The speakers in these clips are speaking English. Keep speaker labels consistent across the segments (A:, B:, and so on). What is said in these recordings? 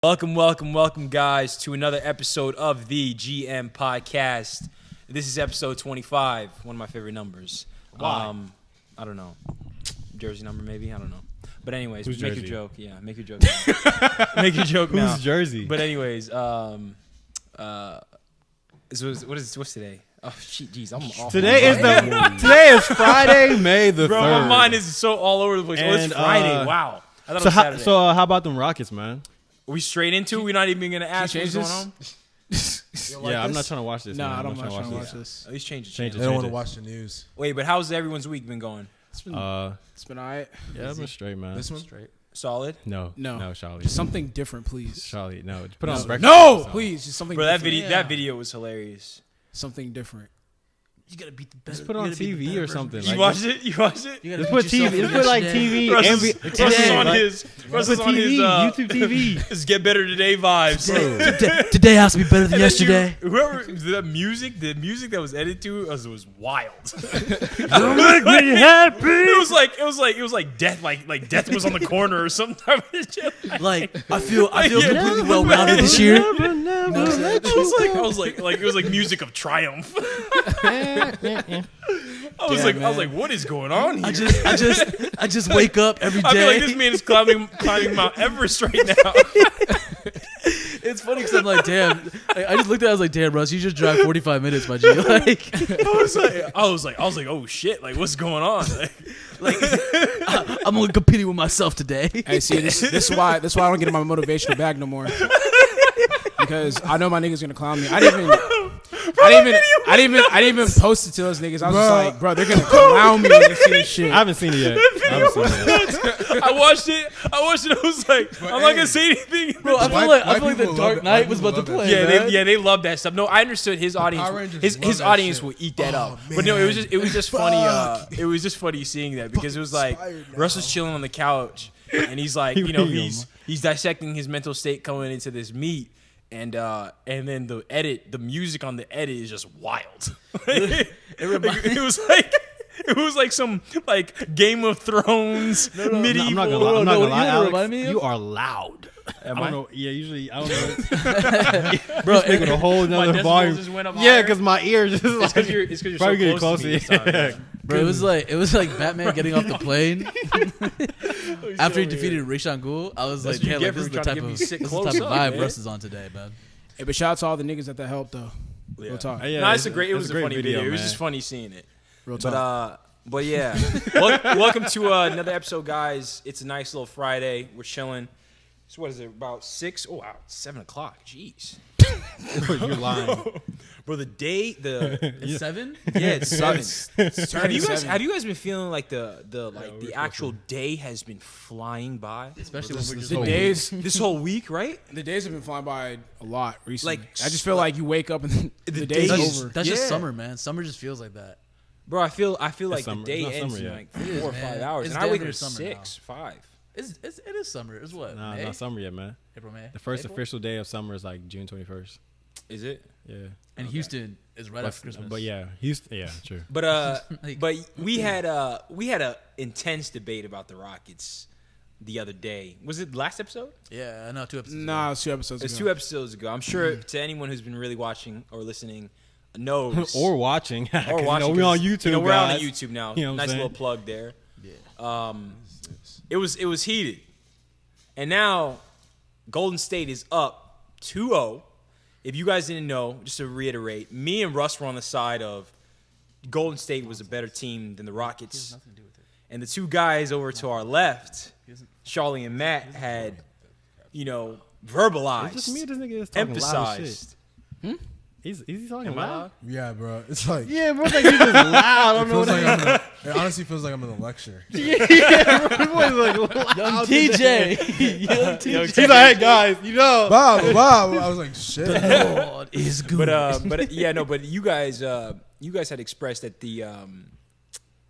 A: Welcome, guys, to another episode of the GM Podcast. This is episode 25, one of my favorite numbers.
B: Why?
A: I don't know. Jersey number, maybe? I don't know. But anyways,
B: Who's
A: make
B: Jersey?
A: your joke. Yeah, make your joke now. Make your joke now.
B: Who's Jersey?
A: But anyways, what's today? Oh, jeez, I'm off.
B: Today is Friday, May the 3rd.
A: Bro, my mind is so all over the place. Oh, it's Friday. Wow. I thought it was Saturday.
B: How about them Rockets, man?
A: Are we straight into? We're not even going to ask what's going on?
B: I'm not trying to watch this.
C: No,
B: man.
C: I'm not trying to watch this.
A: At least change it.
B: Change it.
D: They don't want to watch the news.
A: Wait, but how's everyone's week been going?
C: It's been all right.
B: Yeah, I've been straight, man.
D: This one?
B: Straight.
A: Solid?
B: No, Charlie.
C: Just something different, please.
B: Charlie, no. Put on breakfast.
C: No, please. Just something
A: Bro, that
C: different.
A: video was hilarious.
C: Something different.
A: You gotta beat the best.
B: Just put on TV or something.
A: You watched it? You watched it?
B: Just put TV. Just put like TV.
A: Russ is on his
B: YouTube TV.
A: his Get Better Today vibes.
C: Today has to be better than yesterday.
A: Whoever the music that was edited to was wild.
B: Don't make me happy.
A: It was like death, like death was on the corner or some type of shit.
C: Like I feel completely well rounded this year.
A: I was like it was like music of triumph. I was like, what is going on here?
C: I just wake up every day.
A: I feel like this man is climbing Mount Everest right now.
C: It's funny because I'm like, damn. I just looked at it, I was like, damn, Russ, you just drive 45 minutes, my G. Like,
A: I was like, oh shit, like what's going on?
C: I'm only competing with myself today.
E: Hey, see, this is why I don't get in my motivational bag no more. Because I know my niggas gonna clown me. I didn't even post it to those niggas. I was just like, bro, they're gonna clown me when they see this shit.
B: I haven't seen it yet.
A: I watched it. I was like, I'm not gonna say anything.
C: Bro, I feel like the Dark Knight was about to play.
A: Yeah, they love that stuff. No, I understood his audience. His audience will eat that up.
D: Man,
A: but no, it was just funny. It was just funny seeing that because it was like Russ was chilling on the couch and he's like, he's dissecting his mental state coming into this meet. And then the music on the edit is just wild. It was like some like Game of Thrones medieval.
B: I'm not gonna lie. Alex,
C: you
B: are loud.
A: Am
B: I
A: I?
B: don't know. Yeah, usually I don't know.
A: Bro,
B: speaking a whole nother volume.
A: Just went up
B: Yeah, because my ears just
A: it's because you're so
B: probably getting
A: close to me this time, yeah.
C: Bro, it was like Batman getting off the plane after he defeated Ra's al Ghul. I was like, damn, like, this is the type of vibe
A: man.
C: Russ is on today, man.
E: Hey, but shout out to all the niggas that helped though. Real talk.
B: Yeah,
A: no, it was a funny video. It was
B: man.
A: just funny seeing it.
E: Real talk.
A: But yeah, welcome to another episode, guys. It's a nice little Friday. We're chilling. So what is it? About 6? Oh wow, 7 o'clock. Jeez.
B: You're lying.
A: Bro,
C: It's 7?
A: Yeah, it's 7. Have you guys been feeling like the actual day has been flying by?
C: Especially when we're just
E: The days,
A: This whole week, right?
E: the days have been flying by a lot recently.
A: Like,
E: I just feel like you wake up and the day's
A: days-
E: over.
C: That's just
A: Yeah.
C: summer, man. Summer just feels like that.
A: Bro, I feel like
B: summer.
A: the day
B: It's not
A: ends
B: summer
A: in
B: yet.
A: like 4
C: It is,
A: or 5
C: man.
A: hours,
C: It's
A: and I wake
C: damn
A: up
C: near
A: at
C: summer
A: 6, 5.
C: It is summer. It's what?
B: Nah,
C: May?
B: not summer yet, man.
C: April, May.
B: The first
C: April?
B: official day of summer is like June 21st.
A: Is it?
B: Yeah.
C: And Houston is right after Christmas.
B: But yeah, Houston. Yeah, true.
A: But
C: Like-
A: but we had a intense debate about the Rockets the other day. Was it last episode?
C: Yeah, I know 2 episodes.
E: Nah, it's 2 episodes
A: It's
E: ago.
A: 2 episodes ago. I'm sure to anyone who's been really watching or listening knows
B: Or watching.
A: or watching.
B: We're on
A: 'cause,
B: YouTube.
A: we're on
B: guys.
A: YouTube now.
B: You know what I'm
A: nice
B: saying?
A: little plug there.
C: Yeah.
A: It was heated, and now Golden State is up 2-0. If you guys didn't know, just to reiterate, me and Russ were on the side of Golden State was a better team than the Rockets.
C: Nothing to do with it.
A: And the two guys over to our left, Charlie and Matt, had, verbalized,
B: It's just me or this nigga is talking loud as shit.
A: emphasized.
B: Is he talking
A: Am I
B: loud?
A: loud?
D: Yeah, bro. It's like
B: Yeah, bro. Like he's just loud. I don't know what
D: it honestly feels like I'm in a lecture.
B: Yeah, bro. Like, loud
C: Young
B: today.
C: TJ. Young TJ.
B: He's like, hey guys,
D: Bob. I was like, shit.
C: God is good.
A: But you guys had expressed that the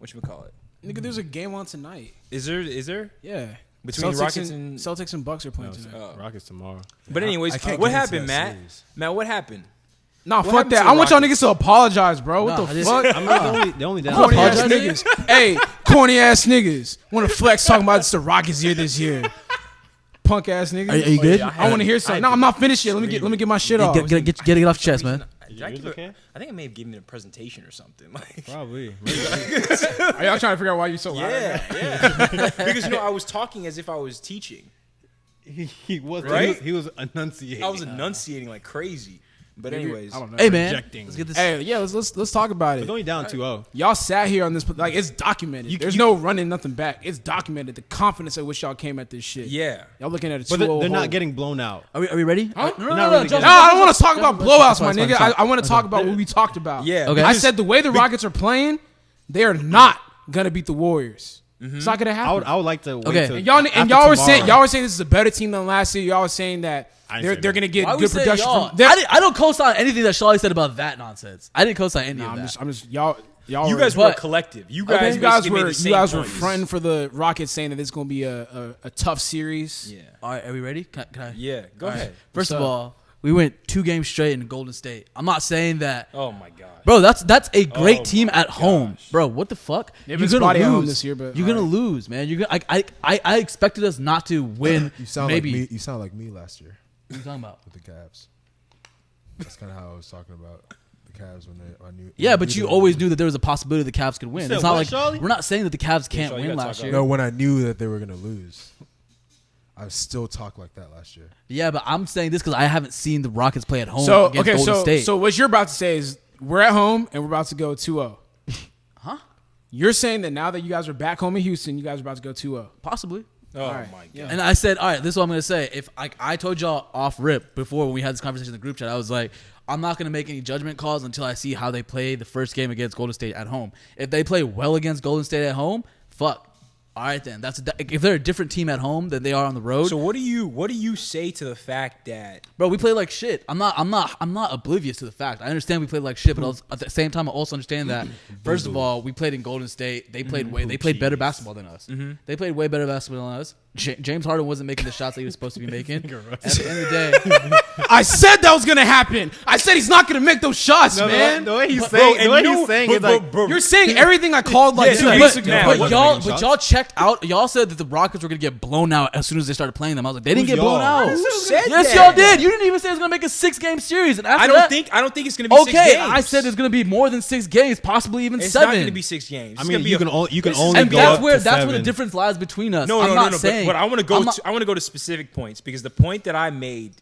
A: whatchamacallit.
E: Nigga, there's a game on tonight.
A: Is there?
E: Yeah.
A: Between Rockets and
E: Celtics and Bucks are playing tonight.
B: Rockets tomorrow.
A: But anyways,
D: I can't
A: what
D: get into
A: happened,
D: that
A: Matt?
D: series.
A: Matt, what happened?
E: Nah,
A: What
E: fuck
A: happened to
E: that.
A: the
E: I want y'all
A: Rockets?
E: niggas to apologize, bro. What the fuck?
B: I mean, the only down.
E: Corny ass
C: Apologize?
E: niggas. Hey, corny ass niggas. Want to flex talking about it's the Rockets year this year. punk ass nigga.
C: Are you good?
E: I want to hear something. No, I'm not finished yet. Let me get my shit off.
C: Get it off your chest, man.
A: I think I may have given it a presentation or something. Like,
B: Probably.
E: Are y'all trying to figure out why you so loud?
A: Yeah. Because I was talking as if I was teaching.
B: He was
A: right.
B: He was enunciating.
A: I was enunciating like crazy. But anyways,
E: I don't know.
C: Hey man,
B: Projecting.
C: let's get this.
E: Hey, yeah, let's talk about it.
B: It's only down 2-0.
E: Y'all sat here on this, like it's documented. There's no running nothing back. It's documented. The confidence at which y'all came at this shit.
A: Yeah.
E: Y'all looking at a 2-0
B: But they're
E: hole.
B: not getting blown out.
C: Are we ready?
E: Huh?
C: No,
B: really
C: Justin,
E: No, I don't want to talk about blowouts, my
C: That's fine,
E: nigga.
C: fine.
E: I want to talk about what we talked about.
A: Yeah.
C: Okay.
E: I said the way the Rockets are playing, they are not gonna beat the Warriors. It's not gonna happen.
B: I would like to wait
C: Okay.
B: till
E: And y'all were saying this is a better team than last year. Y'all were saying that they're gonna get
C: Why we
E: good
C: say
E: production
C: y'all?
E: from.
C: I don't co-sign anything that Shawty said about that nonsense. I didn't co-sign any of that.
E: I'm just y'all.
A: You
E: were-
A: guys were a
C: But-
A: collective. You
C: Okay.
A: guys,
E: you
A: made the
E: guys
A: same
E: were
A: points.
E: fronting for the Rockets, saying that it's gonna be a tough series.
A: Yeah.
C: All right, are we ready? Can I?
A: Yeah. Go ahead.
C: First of
E: What's up?
C: all, we went 2 games straight in Golden State. I'm not saying that,
A: Oh my god.
C: bro. That's a great
A: Oh
C: team
A: my
C: at home,
A: gosh.
C: bro. What the fuck?
E: They've been spotty at home this year, but
C: you're gonna lose, man. You're gonna. I expected us not to win.
D: You sound
C: maybe.
D: like me. You sound like me last year
C: What are you talking about?
D: with the Cavs. That's kind of how I was talking about the Cavs when I knew.
C: Yeah, but you always knew that there was a possibility the Cavs could win.
B: said
C: It's not
B: what,
C: like
B: Charlie?
C: we're not saying that the Cavs can't
A: Charlie, you
C: win
A: gotta
C: last
A: talk
C: year.
D: No, when I knew that they were gonna lose, I still talk like that last year.
C: Yeah, but I'm saying this because I haven't seen the Rockets play at home
E: So
C: against Golden State.
E: so what you're about to say is we're at home and we're about to go 2-0.
C: Huh?
E: You're saying that now that you guys are back home in Houston, you guys are about to go 2-0.
C: Possibly.
A: Oh
E: right.
A: my god.
C: And I said, all right, this is what I'm going to say. If I told y'all off rip before when we had this conversation in the group chat, I was like, I'm not going to make any judgment calls until I see how they play the first game against Golden State at home. If they play well against Golden State at home, fuck. All right, then. If they're a different team at home than they are on the road.
A: So what do you say to the fact that
C: Bro, we play like shit. I'm not oblivious to the fact. I understand we played like shit, but also, at the same time, I also understand that first of all, we played in Golden State. They played better basketball than us. They played way better basketball than us. James Harden wasn't making the shots that he was supposed to be making. At the end of the day,
E: I said that was gonna happen. I said he's not gonna make those shots, man.
B: The way he's saying, is like,
E: You're saying everying I called like
A: Yeah,
E: 2 weeks ago.
A: man,
C: but
A: what-
C: y'all checked out. Y'all said that the Rockets were gonna get blown out as soon as they started playing them. I was like, they didn't
B: Who's
C: get blown
B: y'all?
C: out.
A: Who said
C: Yes,
A: that?
C: y'all did. You didn't even say it was gonna make a 6-game series. And after
A: I don't
C: that,
A: think it's gonna be 6
C: okay,
A: games.
C: I said it's gonna be more than 6 games, possibly even
A: it's
C: 7.
A: not gonna be 6 games.
B: I
A: It's
B: mean,
A: gonna be
B: you
A: a-
B: can
A: this is-
B: only
C: And
B: go
C: that's
B: up
C: where
B: to
C: the
B: 7.
C: difference lies between us.
A: No,
C: I'm not
A: no.
C: saying.
A: But I want to go.
C: I'm not-
A: I want to go to specific points because the point that I made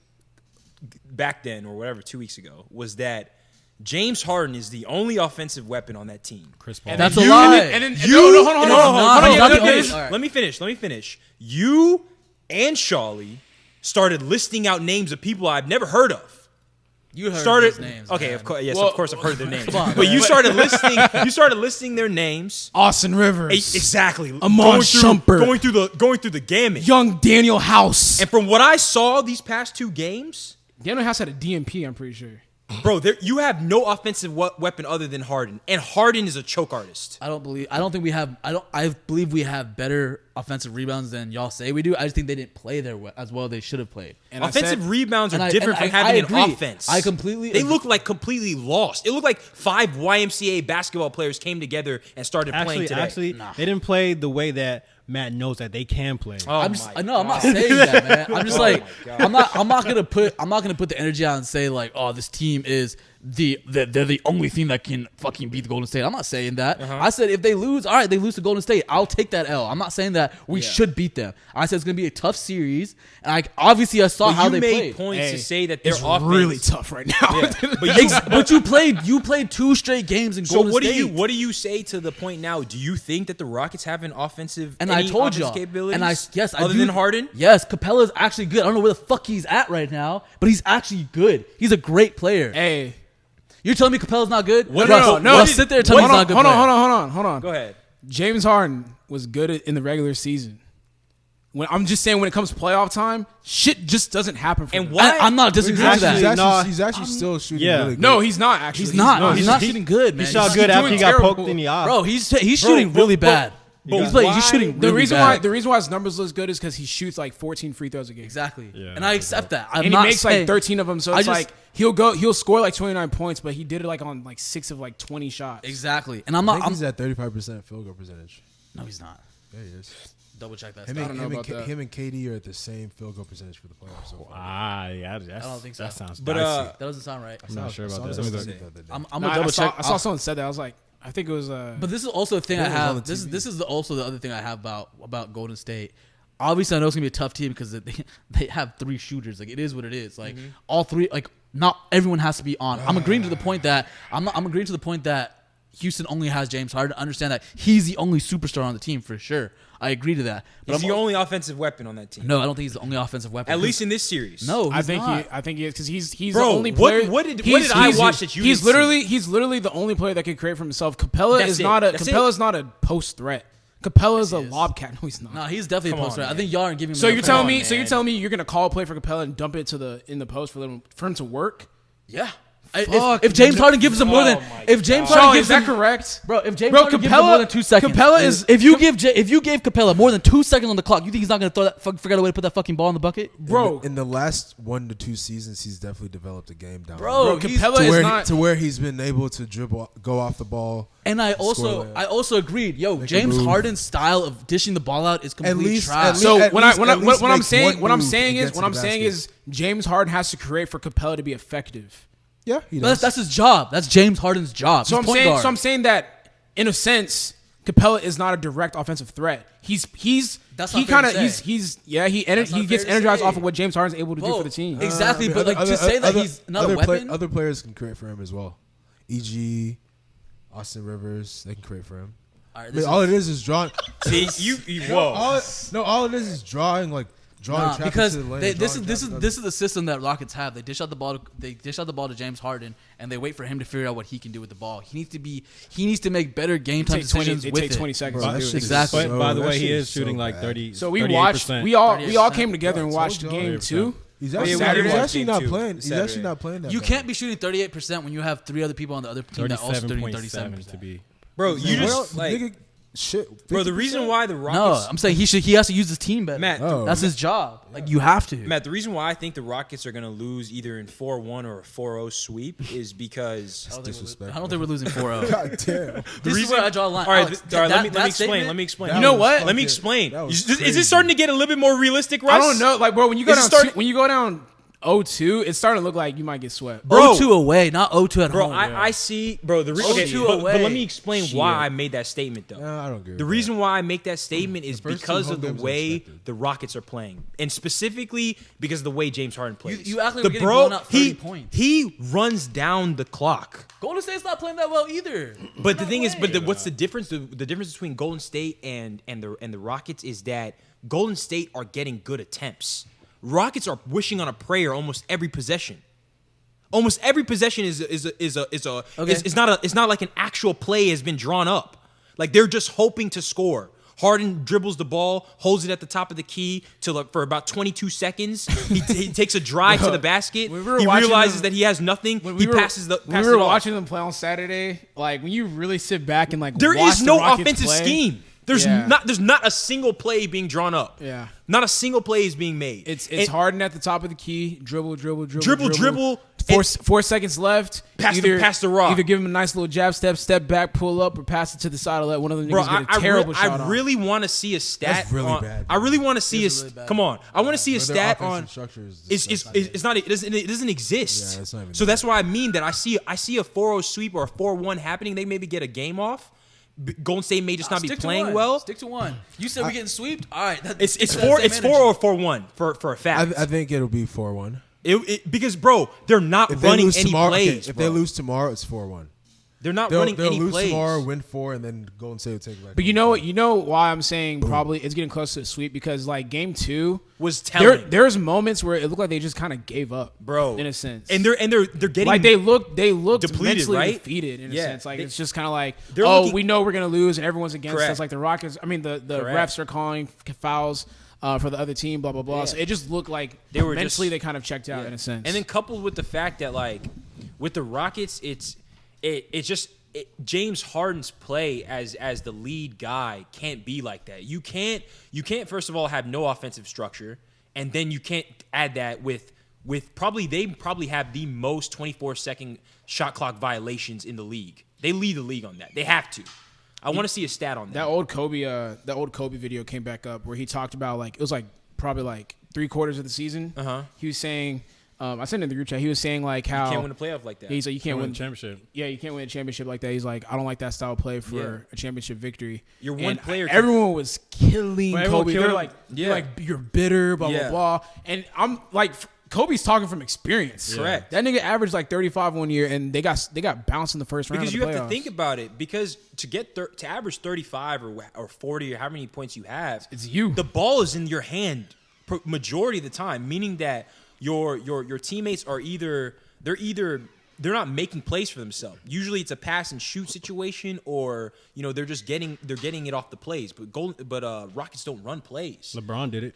A: back then or whatever 2 weeks ago was that James Harden is the only offensive weapon on that team.
B: Chris Paul.
E: And
C: That's
E: then
C: a
E: you-
C: lie.
E: And then
A: You
E: no, hold on.
C: No, he's not the only-
A: Let
C: Alright.
A: me finish. You and Shawley started listing out names of people I've never heard of.
C: You heard
A: Started
C: these names.
A: okay,
C: man.
A: of course, yes,
E: Well,
A: of course I've heard their names.
C: Come on,
A: but
C: man.
A: you started listing their names.
E: Austin Rivers,
A: Exactly.
E: Amon Shumpert.
A: going through the gamut.
E: young Daniel House.
A: And from what I saw these past 2 games,
E: Daniel House had a DMP, I'm pretty sure.
A: bro, you have no offensive weapon other than Harden, and Harden is a choke artist.
C: I believe we have better offensive rebounds than y'all say we do. I just think they didn't play there as well they should have played.
E: And I
A: Offensive
E: said-
A: rebounds
C: and
A: are
C: I-
A: different
C: and
A: from
C: I
A: having
C: agree.
A: an offense.
C: I completely
A: They
C: agree.
A: look like completely lost. It looked like 5 YMCA basketball players came together and started playing today.
B: Actually, they didn't play the way that Matt knows that they can play.
A: Oh
C: I'm
A: my
C: not saying that, man. I'm just
A: Oh
C: like
A: my God.
C: I'm not gonna put the energy out and say like, oh, this team is they're the only team that can fucking beat the Golden State. I'm not saying that. I said if they lose, all right, they lose to Golden State. I'll take that L. I'm not saying that we should beat them. I said it's gonna be a tough series, and I saw
A: But
C: how
A: you
C: they
A: made
C: played.
A: points
E: Hey,
A: to say that their
E: It's
A: offense
E: really tough right now.
A: Yeah.
C: But you played 2 straight games in
A: So
C: Golden
A: what
C: State.
A: do you say to the point now? Do you think that the Rockets have an offensive
C: And I
A: any
C: told
A: offensive
C: y'all.
A: capabilities?
C: And I
A: other
C: do-
A: than Harden?
C: Yes, Capella's actually good. I don't know where the fuck he's at right now, but he's actually good. He's a great player.
E: Hey,
C: You're telling me Capella's not good?
A: What-
C: Russ,
A: no,
C: Russ, sit there and tell me he's not a good
E: hold
C: player.
E: on.
A: Go ahead.
E: James Harden was good in the regular season. I'm just saying when it comes to playoff time, shit just doesn't happen for
A: And
E: them.
A: why-
C: I'm not disagreeing with that.
D: He's actually still shooting
B: yeah.
D: really good.
E: No, he's not actually.
C: He's not. He's not
B: he-
C: shooting good, man.
B: He shot
C: He's
B: good after
E: doing
B: he got
E: terrible.
B: poked in the eye.
C: Bro, he's shooting really bad. He's
A: why-
C: shooting
E: The
C: really
E: reason
C: bad.
E: why his numbers look good is because he shoots like 14 free throws a game.
C: Exactly.
B: Yeah,
C: And I accept that. I'm
E: And he
C: not
E: makes
C: saying,
E: like 13 of them, so
C: I
E: it's
C: just-
E: like he'll score like 29 points, but he did it like on like 6 of like 20 shots.
C: Exactly. And I'm
D: I
C: not.
D: think he's at 35% field goal percentage.
C: No, he's not.
D: Yeah, he is.
C: double check that.
D: Him
C: Stat.
D: and KD are at the same field goal percentage for the playoffs so far.
B: Yeah,
C: I don't think so.
B: That sounds
A: But
B: dicey.
C: That doesn't sound right.
B: I'm not sure about that.
C: I'm
E: No,
C: gonna double check.
E: I saw someone said that. I was like, I think it was.
C: But this is also a thing I
D: It was on
C: have.
D: the TV.
C: This is also the other thing I have about Golden State. Obviously, I know it's gonna be a tough team because they have 3 shooters. Like it is what it is. Like all 3. Like not everyone has to be on. I'm agreeing to the point that I'm agreeing to the point that Houston only has James Harden. Understand that he's the only superstar on the team for sure. I agree to that. But
A: He's the only offensive weapon on that team.
C: No, I don't think he's the only offensive weapon.
A: At least in this series.
C: No, he's not.
E: I think he is because he's
A: Bro,
E: the only player.
A: what did I watch that you
E: He's
A: didn't see?
E: literally the only player that can create for himself. Capella
A: That's
E: is
A: it.
E: not a
A: That's
E: Capella's not a post threat. Capella is a lob cat. No, he's not.
C: No, he's definitely
A: Come
C: a post
A: on,
C: threat. I
A: man.
C: think y'all aren't giving him.
E: So
C: enough
E: you're telling
C: credit.
E: me? So you're telling me you're gonna call a play for Capella and dump it in the post for him to work?
C: Yeah.
E: Fuck.
C: If James Harden gives him more than if James Harden
E: Sean,
C: gives
E: is that
C: him,
E: correct?
C: bro, if James
E: Bro,
C: Harden gives him more than 2 seconds,
E: Capella is
C: if you gave Capella more than 2 seconds on the clock, you think he's not gonna throw that figure out a way to put that fucking ball in the bucket,
E: bro.
D: In the last 1 to 2 seasons, he's definitely developed a game down.
C: bro?
E: Capella
D: to
E: is
D: where,
E: not.
D: to where he's been able to dribble, go off the ball.
C: And I
D: Score
C: also agreed. Yo,
D: Make a
C: James
D: move.
C: Harden's style of dishing the ball out is complete
D: least-
C: trash.
D: at
E: So
D: least-
E: what
D: at least
E: I'm
D: make
E: saying
D: one move and
E: is
D: get to the basket.
E: James Harden has to create for Capella to be effective.
D: Yeah, he
C: But
D: does.
C: that's his job. That's James Harden's job.
E: So
C: He's point guard.
E: I'm saying that in a sense, Capella is not a direct offensive threat. He's
C: That's
E: he
C: not fair
E: kind
C: to
E: of
C: say.
E: he
C: That's not
E: gets
C: fair to
E: energized
C: say.
E: off of what James Harden's able to do
C: Bro,
E: for the team.
C: exactly.
D: I mean,
C: But like to say that he's not a weapon.
D: Other players can create for him as well. E.g., Austin Rivers, they can create for him.
C: All right,
D: I mean, all it is drawing.
A: See, whoa.
D: All it is drawing traffic
C: because
D: to the lane.
C: this is the system that Rockets have. They dish out the ball. They dish out the ball to James Harden, and they wait for him to figure out what he can do with the ball. He needs to make better game time decisions
E: It
C: with
E: takes
C: it.
E: 20 seconds
D: Bro,
E: to
D: that
E: do
D: shit
E: it.
D: is
C: Exactly.
B: But by the
D: that
B: way, he
D: shit
B: is
D: so
B: shooting like
D: bad.
B: 30.
E: So we
B: 38%.
E: watched. We all
C: 38%.
E: came together and
D: Bro, I
E: watched
D: told y'all.
E: game 2.
D: He's
A: yeah,
D: actually,
A: we did
D: he's
A: watch
D: actually
A: game
D: not
A: two,
D: playing. He's
A: Saturday.
D: actually not playing that.
C: You
D: bad.
C: can't be shooting 38% when you have 3 other people on the other team that also shooting 37%.
B: to be.
A: Bro, you
D: Well,
A: just like
D: nigga, shit.
A: bro. The reason
D: 50%?
A: why the
C: No,
A: Rockets,
C: I'm saying he has to use his team better.
A: Matt,
D: Oh.
C: That's his job. Like you have to.
A: Matt, the reason why I think the Rockets are gonna lose either in 4-1 or a 4-0 sweep is because
D: Disrespect.
C: I don't think we're losing 4-0.
D: God damn.
C: This is where I draw a line.
A: All right,
C: Alex,
A: all right. Let me
C: that
A: explain.
C: statement-
A: Let me explain.
D: That
E: You know
D: was
E: what?
A: Let me
D: fucking-
A: explain.
D: that was
A: Is
D: crazy.
A: this starting to get a little bit more realistic, Russ?
E: I don't know. Like, bro, when you go
A: Is it
E: down
A: starting-
E: when you go down 0-2, it's starting to look like you might get swept.
A: Bro.
C: 0-2 away, not 0-2 at
A: Bro,
C: home.
A: I see, bro. The reason,
C: 0-2
A: but
C: away.
A: let me explain
C: Shit.
A: why I made that statement, though.
D: No, I don't agree.
A: The
D: with
A: reason why I make that statement is
D: first two
A: because
D: home
A: of the
D: games are
A: way
D: expected.
A: the Rockets are playing, and specifically because of the way James Harden plays.
C: You act like
A: the
C: we're getting blown out 30 points.
A: he runs down the clock.
C: Golden State's not playing that well either.
A: But the thing is, what's the difference? The difference between Golden State and the Rockets is that Golden State are getting good attempts. Rockets are wishing on a prayer almost every possession. Almost every possession is not like an actual play has been drawn up. Like they're just hoping to score. Harden dribbles the ball, holds it at the top of the key for about 22 seconds. He takes a drive to the basket.
E: When we were
A: He
E: watching
A: realizes
E: them-
A: that he has nothing.
E: When
A: He
E: we were,
A: passes
E: when
A: it
E: we were
A: off.
E: watching them play on Saturday, like when you really sit back and like
A: There
E: watch
A: is
E: the
A: no
E: Rockets
A: offensive
E: play,
A: scheme. There's
E: Yeah.
A: not a single play being drawn up.
E: Yeah.
A: Not a single play is being made.
E: It's Harden at the top of the key, dribble.
A: Dribble,
E: 4 seconds left.
A: Pass the rock.
E: Either give him a nice little jab step back, pull up, or pass it to the side and let one of them
A: Bro,
E: niggas get a terrible shot
A: I
E: on.
A: really want to see a stat.
D: That's really
A: on,
D: bad.
A: I really want to see
C: It's really bad.
A: Come on, I want to see a
D: Bro, their
A: stat
D: offensive
A: on.
D: structure is
A: It's not. It doesn't exist.
D: Yeah, it's not even
A: so
D: there.
A: that's why I mean that I see a 4-0 sweep or a 4-1 happening. They maybe get a game off. Golden State may just not be
C: Stick to
A: playing
C: one.
A: well.
C: Stick to one. You said we're getting sweeped. All right,
A: It's
C: that's
A: 4
C: the same energy.
A: or 4-1 for a fact.
D: I think it'll be 4-1.
A: Because bro, they're not
D: If they
A: running
D: lose
A: any
D: tomorrow,
A: plays.
D: if
A: bro.
D: they lose tomorrow, it's 4-1.
A: They're not
D: They'll
A: running any
D: lose
A: plays.
D: tomorrow, win 4, and then Golden State will take it back.
E: But you know what? You know why I'm saying probably it's getting close to a sweep because like game 2
A: Was telling,
E: there's moments where it looked like they just kind of gave up,
A: bro,
E: in a sense.
A: and they're getting
E: like they looked
A: depleted,
E: mentally
A: right?
E: defeated in a
A: Yeah,
E: sense. Like
A: they-
E: it's just kind of like,
A: they're
E: oh,
A: looking-
E: we know we're gonna lose and everyone's against
A: Correct.
E: us. Like the Rockets, I mean the
A: Correct.
E: refs are calling fouls for the other team, blah blah blah.
A: Yeah.
E: So it just looked like
A: They were
E: mentally
A: just-
E: they kind of checked out in a sense.
A: And then coupled with the fact that like with the Rockets, it's just James Harden's play as the lead guy can't be like that. You can't first of all have no offensive structure, and then you can't add that with they probably have the most 24-second shot clock violations in the league. They lead the league on that. They have to. I want to see a stat on that.
E: That old Kobe video came back up where he talked about like it was like probably like 3/4 of the season. He was saying, I sent it in the group chat. He was saying like how
A: you can't win a playoff like that.
E: He's like you can't win
B: a championship.
E: Yeah, you can't win a championship like that. He's like I don't like that style of play for a championship victory.
A: You're one player.
E: Everyone was killing Kobe. They're like, you're bitter, blah blah blah. And I'm like. Kobe's talking from experience.
A: Correct.
E: That nigga averaged like 35 one year, and they got bounced in the first round.
A: Because
E: of
A: you
E: the
A: have
E: playoffs.
A: to think about it. Because to average 35 or 40 or how many points you have,
E: it's you.
A: The ball is in your hand majority of the time, meaning that your teammates are they're not making plays for themselves. Usually it's a pass and shoot situation, or they're just getting it off the plays. But Rockets don't run plays.
B: LeBron did it.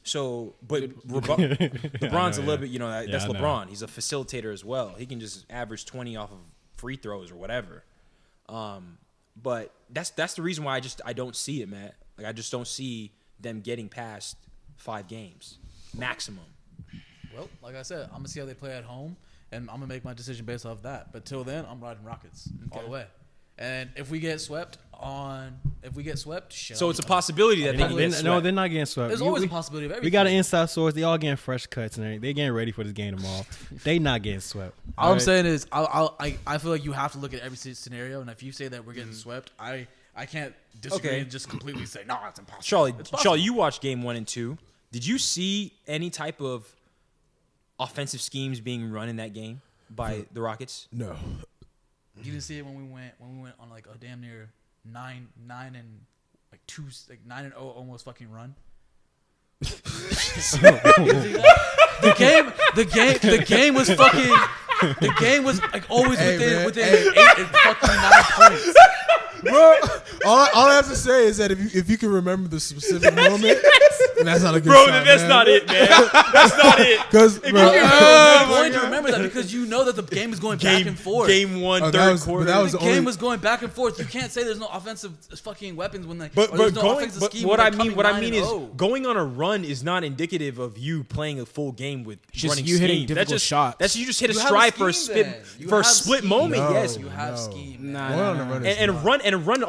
A: So, but LeBron's a little bit, that's
B: I know.
A: LeBron. He's a facilitator as well. He can just average 20 off of free throws or whatever. But that's the reason why I don't see it, Matt. Like I just don't see them getting past 5 games maximum.
C: Well, like I said, I'm gonna see how they play at home, and I'm gonna make my decision based off that. But till then, I'm riding Rockets all the way. And if we get swept, shit.
A: So it's a possibility that
B: they're not getting swept.
C: There's always a possibility of everything.
B: We got an inside source. They all getting fresh cuts and they getting ready for this game tomorrow. They not getting swept.
C: All I'm saying is, I feel like you have to look at every scenario, and if you say that we're getting swept, I can't disagree and just completely say no, it's impossible.
A: Charlie, you watched game 1 and 2. Did you see any type of offensive schemes being run in that game by the Rockets?
D: No.
C: You didn't see it when we went on like a damn near 9 and 0 almost fucking run. The game was like always within 8 and fucking 9 points.
D: Bro, all I have to say is that if you can remember the specific moment, and that's not a good sign,
A: that's
D: man.
A: not it, man. That's not it.
D: Because
C: You're going to remember that because you know that the game is going back and forth.
A: Game 1, third quarter.
C: The game was going back and forth. You can't say there's no offensive fucking weapons when there's no offensive scheme.
A: What I mean is going on a run is not indicative of you playing a full game with
E: just
A: running
E: you hitting
A: scheme.
E: difficult shots.
A: That's you just hit a stride for a split moment.
D: No,
A: Yes,
C: you have scheme.
A: and a run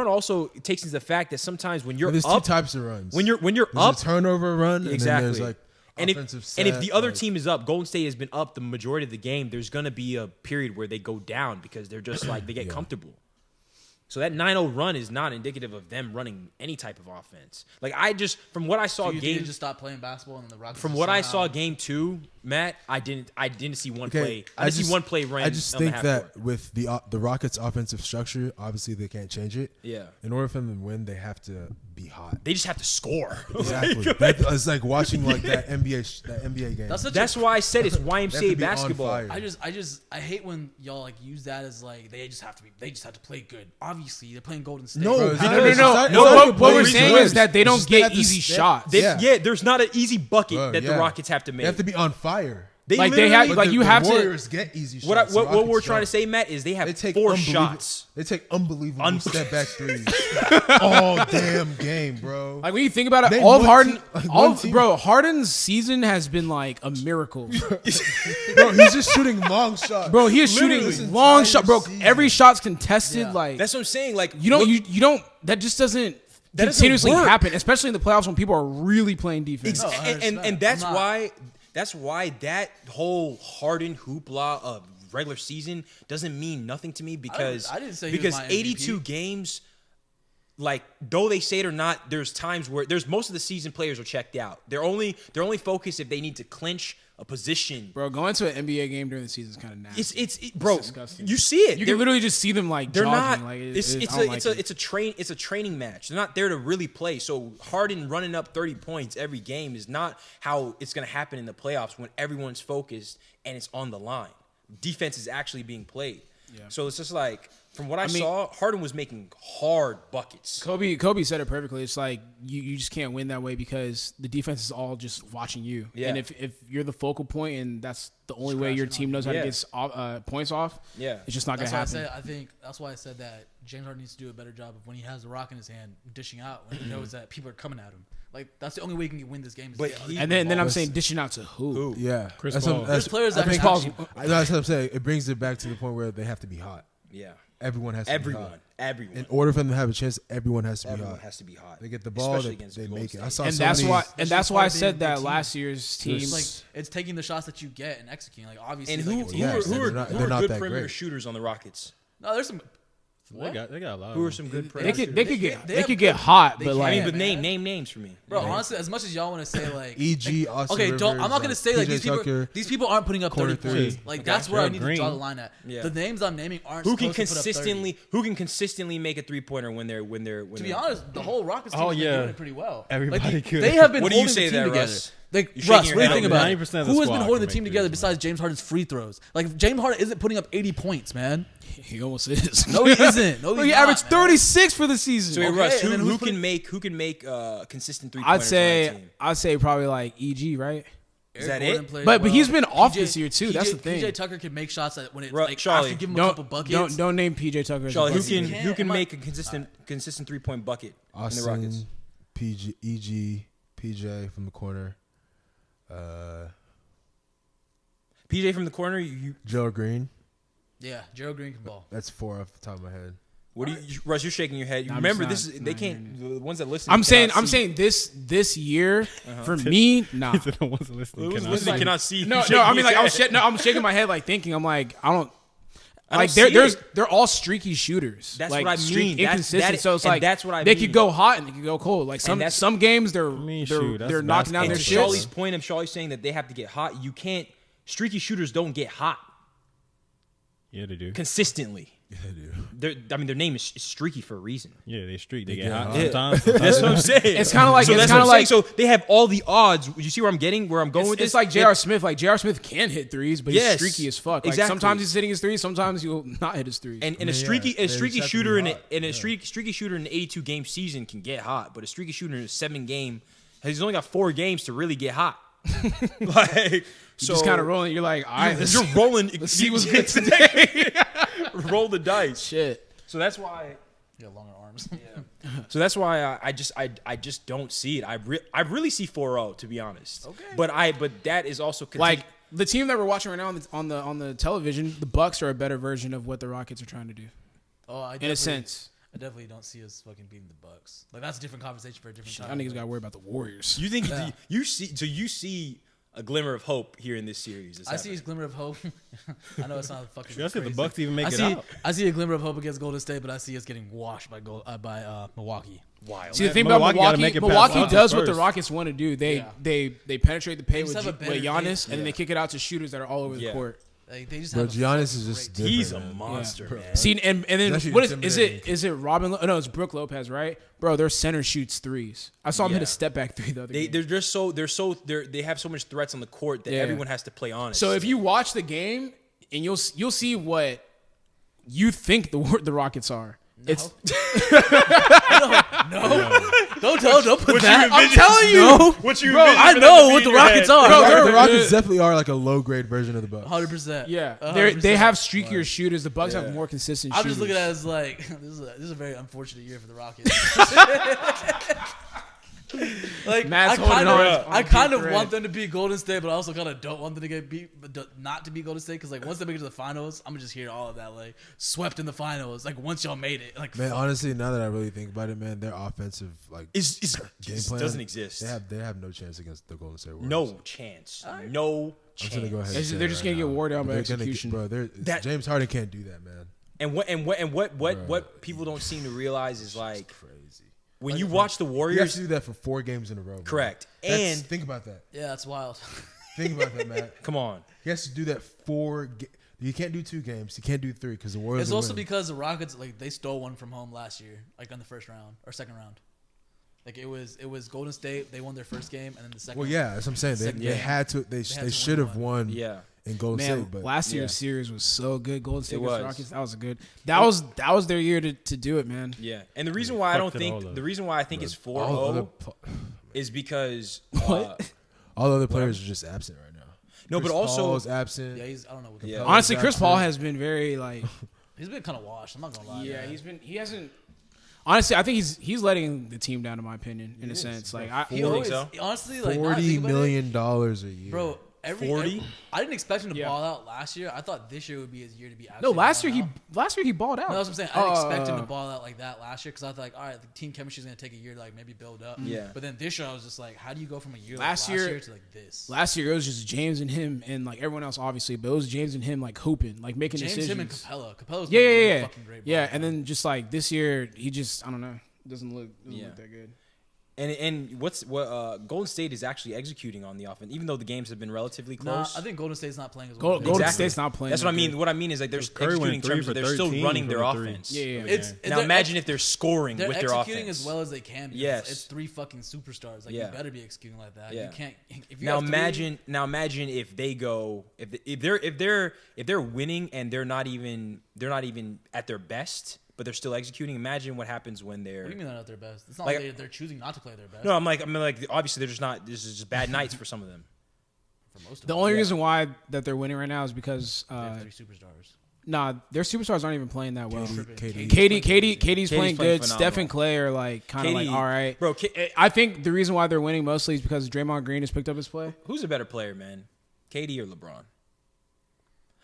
A: also takes into the fact that sometimes when you're
D: there's
A: up,
D: 2 types of runs.
A: when you're
D: there's
A: up,
D: a turnover run,
A: exactly.
D: and then there's like
A: and
D: offensive
A: if the other
D: like,
A: team is up, Golden State has been up the majority of the game. There's going to be a period where they go down because they're just like they get comfortable. So that 9-0 run is not indicative of them running any type of offense. Like from what I saw,
C: just stop playing basketball and the Rockets.
A: From what I saw, game 2, Matt, I didn't see one play. I didn't see one play ran.
D: I just think that with the Rockets' offensive structure, obviously they can't change it.
A: Yeah.
D: In order for them to win, they have to be hot.
A: They just have to score.
D: Exactly. It's like watching like that NBA game.
A: That's why I said it's YMCA
D: be on
A: basketball.
D: fire.
C: I hate when y'all like use that as like they just have to play good. Obviously, they're playing Golden State.
D: No,
E: What we're saying is that they don't get easy shots.
A: There's not an easy bucket that the Rockets have to make.
D: They have to be on fire.
A: The
D: Warriors get easy shots.
A: What we're trying to say, Matt, is they have 4 shots.
D: They take unbelievable step back threes all damn game, bro.
E: Like when you think about it, Harden's season has been like a miracle.
D: Bro, he's just shooting long shots.
E: Bro, he is shooting long shots. Bro, every shot's contested. Yeah. Like
A: that's what I'm saying. Like
E: you don't. That just doesn't. That continuously happen, especially in the playoffs when people are really playing defense.
A: And that's why that whole Harden hoopla of regular season doesn't mean nothing to me because
C: I didn't say
A: because
C: he was my
A: 82
C: MVP.
A: games, like though they say it or not, there's times where most of the season players are checked out. They're only focused if they need to clinch a position.
E: Bro, going to an NBA game during the season is kind of nasty.
A: It's disgusting. You see it.
E: You can literally just see them like
A: they're
E: jogging.
A: not.
E: Like,
A: It's a training match. They're not there to really play. So Harden running up 30 points every game is not how it's going to happen in the playoffs when everyone's focused and it's on the line. Defense is actually being played. Yeah. So it's just like from what I saw, Harden was making hard buckets.
E: Kobe said it perfectly. It's like you just can't win that way because the defense is all just watching you. Yeah. And if you're the focal point and that's the only way your team knows how to get points off, it's just not going to happen.
C: I think that's why I said that James Harden needs to do a better job of when he has the rock in his hand, dishing out when he knows that people are coming at him. Like that's the only way you can win this game.
E: And then I'm saying dishing out to who?
D: Yeah,
C: Chris Paul. There's players that
D: that's what I'm saying. It brings it back to the point where they have to be hot.
A: Yeah.
D: everyone has to be hot.
A: Everyone.
D: In order for them to have a chance, everyone has to be
A: Everyone
D: hot.
A: has to be hot.
D: They get the ball,
A: Especially
D: they make it. I saw
E: And
D: so
E: that's
D: many,
E: why. And that's why I said
C: part
E: that
C: of
E: last year's team.
C: It's like it's taking the shots that you get and executing. Like obviously,
A: And
C: like,
A: who
C: it's
D: yeah,
C: easy.
D: they're not
A: are good
D: that
A: perimeter
D: great.
A: shooters on the Rockets?
C: No, there's some.
B: They got a lot.
A: Who are
B: of
A: some
B: them.
A: good
E: They
A: perimeter
E: could
A: shooters?
E: they could get hot,
C: they
E: but
C: can.
E: like
A: I mean, but
C: man.
A: name names for me.
C: Bro,
A: Yeah.
C: honestly, as much as y'all want to say like
D: E.g. Austin
C: okay,
D: Rivers,
C: I'm not gonna say like
D: PJ
C: these people aren't putting up 30
D: corner
C: points.
D: three.
C: Like
A: Okay.
C: that's where I
B: Gerald
C: need to
B: Green.
C: draw the line at.
A: Yeah.
C: The names I'm naming aren't
A: Who can
C: supposed to put up 30.
A: consistently make a 3-pointer when they're
C: To be honest, the whole Rockets team
B: Oh,
C: has been
B: yeah.
C: doing it pretty well.
B: Everybody
C: like,
B: could.
C: They have been
A: What do you
C: holding
A: say
C: the team
A: there,
C: together.
A: Russ?
C: Like
A: You're
C: Russ,
A: shaking
C: what do
A: your
C: you think
A: head
C: about it?
B: 90% of the
C: Who has been
B: squad
C: holding the
B: can
C: team
B: make
C: together
B: threes,
C: besides James Harden's free throws? Like James Harden isn't putting up 80 points, man.
E: he almost is.
C: No, he isn't. No,
E: Look,
C: he's
E: he averaged
C: not, man.
E: 36 for the season.
A: So,
C: Okay,
A: Russ,
C: and then
A: who
C: who's
A: can make consistent 3-pointers on that team?
E: I'd say probably like EG, right?
A: Is that
C: Gordon
A: it?
C: plays
E: But
C: well.
E: he's been off
C: PJ
E: this year too. That's the thing.
C: PJ Tucker can make shots that when it's
A: Bro,
C: like
A: Charlie,
C: after giving him a couple buckets.
E: Don't name PJ Tucker. As a
A: Charlie,
E: bucket.
A: who can
C: Am I-
A: make a consistent 3-point bucket in the Rockets?
D: Austin, PG, EG, PJ from the corner.
A: PJ from the corner. You
D: Gerald Green.
C: Yeah, Gerald Green can ball.
D: That's 4 off the top of my head.
A: what do you, Russ? You're shaking your head.
E: No, I'm
A: Remember,
E: just
A: this is
E: not-
A: they
E: not
A: can't.
E: hearing
A: The ones that listen.
E: I'm saying
A: cannot see.
E: this year for me, nah.
B: These are the ones listening.
A: The ones
B: cannot
A: listening
B: see.
A: cannot see.
E: No,
A: You
E: no.
A: shaking
E: I mean, like
A: your head.
E: I'm shaking my head, like thinking. I'm like, I don't.
A: I
E: Like
A: don't see it.
E: they're all streaky shooters.
A: That's
E: like,
A: what I mean. That's-
E: Inconsistent.
A: that-
E: so it's
A: and
E: like
A: that's what I
E: they
A: mean.
E: could go hot and they could go cold. Like
A: that's-
E: some games they're
B: shoot,
E: they're knocking down
A: And
E: their
A: to
B: that's
E: shit.
A: Charlie's point of Charlie saying that they have to get hot, you can't. Streaky shooters don't get hot
B: Yeah, they do.
A: consistently.
D: Yeah, dude.
A: Their name is streaky for a reason.
B: Yeah, they streak. They
D: They
B: get
D: get
B: hot
D: hot.
B: sometimes.
A: That's what I'm saying.
E: It's kind of like
A: so
E: it's
A: that's
E: kind of
A: what I'm
E: like
A: saying. So they have all the odds. You see where I'm getting? Where I'm going with this?
E: it's like J.R. Smith. Like J.R. Smith can hit threes, but
A: Yes,
E: he's streaky as fuck. Like
A: exactly.
E: sometimes he's hitting his threes, sometimes he'll not hit his threes.
A: And a
D: Yeah,
A: streaky
D: they
A: a
D: just
A: streaky
D: have to
A: shooter
D: be
A: in
D: hot.
A: a streaky shooter in an 82 game season can get hot, but a streaky shooter in a 7-game, he's only got 4 games to really get hot. Like so,
E: just kind of rolling. You're like, all right,
A: you're rolling.
E: let's see what's good today.
A: Roll the dice.
E: Shit.
A: So that's why.
C: Yeah, longer arms.
A: So that's why I just don't see it. I really see 4-0 to be honest. Okay. But that is also
E: Like the team that we're watching right now on the television, the Bucks are a better version of what the Rockets are trying to do.
C: Oh,
E: In a sense,
C: I definitely don't see us fucking beating the Bucks. Like that's a different conversation for a different
E: y'all
C: time.
E: niggas got to worry about the Warriors.
A: you think
C: Yeah.
A: you see a glimmer of hope here in this series. that's
C: I see a
A: happening.
C: glimmer of hope. I know it's not fucking.
B: Should I say the
C: crazy.
B: Bucks even make
C: I
B: it
C: see.
B: out?
C: I see a glimmer of hope against Golden State, but I see us getting washed by Milwaukee.
A: Wild.
E: See, the thing
B: Milwaukee
E: about
B: gotta make it past
E: Milwaukee
B: Suns
E: does what the
B: first.
E: Rockets want to do. They penetrate the paint
C: They
E: with
C: just have a better
E: Giannis,
C: game.
E: and then they kick it out to shooters that are all over the
A: Yeah.
E: court.
C: Like they just
D: Bro,
C: have.
D: Giannis is just different.
A: He's a
D: man.
A: monster,
E: Yeah.
A: man.
E: See, and then
D: It's actually
E: what is
D: intimidating.
E: it? Is it Robin? No, it's Brooke Lopez, right? Bro, their center shoots threes. I saw him hit
A: Yeah.
E: a step back three the other game.
A: They have so much threats on the court that
E: Yeah.
A: everyone has to play honest.
E: So if you watch the game, and you'll see what you think the Rockets are. It's
C: Don't put that.
E: I'm telling you,
C: No.
A: what you
C: Bro, I know what the Rockets are.
E: Bro, they're-
D: The Rockets definitely are like a low grade version of the Bucks.
C: 100%.
E: yeah,
C: 100%.
E: they have streakier shooters. The Bucks have more consistent.
C: I'm
E: shooters.
C: just looking at it as like this is a very unfortunate year for the Rockets. Like
E: Matt's holding on
C: I
E: to
C: kind
E: deep
C: of
E: red.
C: want them to beat Golden State, but I also kind of don't want them to get beat, but not to beat Golden State because like once they make it to the finals, I'm gonna just hear all of that like swept in the finals. Like once y'all made it, like
D: Man,
C: fuck.
D: honestly, now that I really think about it, man, their offensive game plan
A: doesn't exist.
D: They have no chance against the Golden State Warriors.
A: No chance. No
D: I'm
A: chance.
D: gonna go ahead.
E: They're
D: And say
E: just
D: it
E: gonna
D: right
E: get
D: now.
E: wore down by
D: They're gonna
E: execution.
A: That-
D: James Harden can't do that, man.
A: And what people don't seem to realize is like
D: Crazy.
A: when you watch the
D: You have
A: Warriors,
D: to do that for 4 games in a row. man.
A: correct.
D: That's-
A: And
D: think about that.
C: Yeah, that's wild.
D: Think about that, man.
A: come on,
D: He has to do that 4. You can't do 2 games. You can't do 3 because the Warriors.
C: It's
D: will
C: also
D: win.
C: because the Rockets like they stole one from home last year, like on the first round or second round. Like it was Golden State. They won their first game, and then the second.
D: Well, yeah, that's what I'm saying.
C: Second
D: They
C: game.
D: had to. They
C: had to
D: should have
C: win
D: won.
A: yeah.
D: In Golden
E: Man,
D: State, but
E: last
A: yeah.
E: year's series was so good. Golden State
A: It
E: against the
A: was.
E: Rockets. That was good. That was their year to do it, man.
A: Yeah, and the reason why I don't
B: fucked it all
A: think
B: up.
A: the reason why I think it's
D: all other
A: 4-0
D: pl-
A: is because
D: all the other players are just absent right now.
A: no,
D: Chris
A: but also
D: Paul's absent.
C: Yeah, I don't know what the
A: Yeah.
C: fuck.
E: Honestly,
D: Paul's
E: Chris Paul
D: absent.
E: has been very like.
C: He's been kind of washed. I'm not gonna lie.
E: Yeah,
C: man.
E: he hasn't. Honestly, I think he's letting the team down, in my opinion, in a sense. Like
C: He
A: think
C: always,
A: so?
C: honestly, like now I
D: $40
C: think about it,
D: million a year.
C: bro.
A: 40.
C: I didn't expect him to ball out last year. I thought this year would be his year to be.
E: No, last year he balled out.
C: No, that's what I'm saying. I didn't expect him to ball out like that last year because I thought like, all right, the team chemistry is gonna take a year to like maybe build up.
A: Yeah.
C: But then this year I was just like, how do you go from a year
E: last year
C: to like this?
E: Last year it was just James and him and like everyone else obviously, but it was James and him like hooping, like making decisions.
C: Him and Capella. Capella's
E: yeah.
C: fucking great.
E: Yeah, and then just like this year he just I don't know doesn't look that good.
A: And Golden State is actually executing on the offense, even though the games have been relatively close.
C: I think Golden State's not playing as well.
E: Golden State's not playing.
A: That's what I mean. What I mean is like they're executing in terms of they're still running their offense.
E: Yeah.
A: Now imagine if they're scoring with their offense.
C: They're executing as well as they can.
A: Yes.
C: It's 3 fucking superstars. Like you better be executing like that.
A: Yeah.
C: You can't. If you
A: now imagine if they go if they're winning and they're not even at their best. But they're still executing. Imagine what happens when they're.
C: What do you mean they're not at their best? It's not like they're choosing not to play their best.
A: No, I'm like obviously they're just not. This is just bad nights for some of them.
C: For most of
E: the
C: them.
E: only reason why that they're winning right now is because
C: they have 3 superstars.
E: Nah, their superstars aren't even playing that well.
D: KD's
E: playing good.
A: phenomenal.
E: Steph and Clay are like kind of like all right.
A: Bro,
E: I think the reason why they're winning mostly is because Draymond Green has picked up his play.
A: who's a better player, man? KD or LeBron?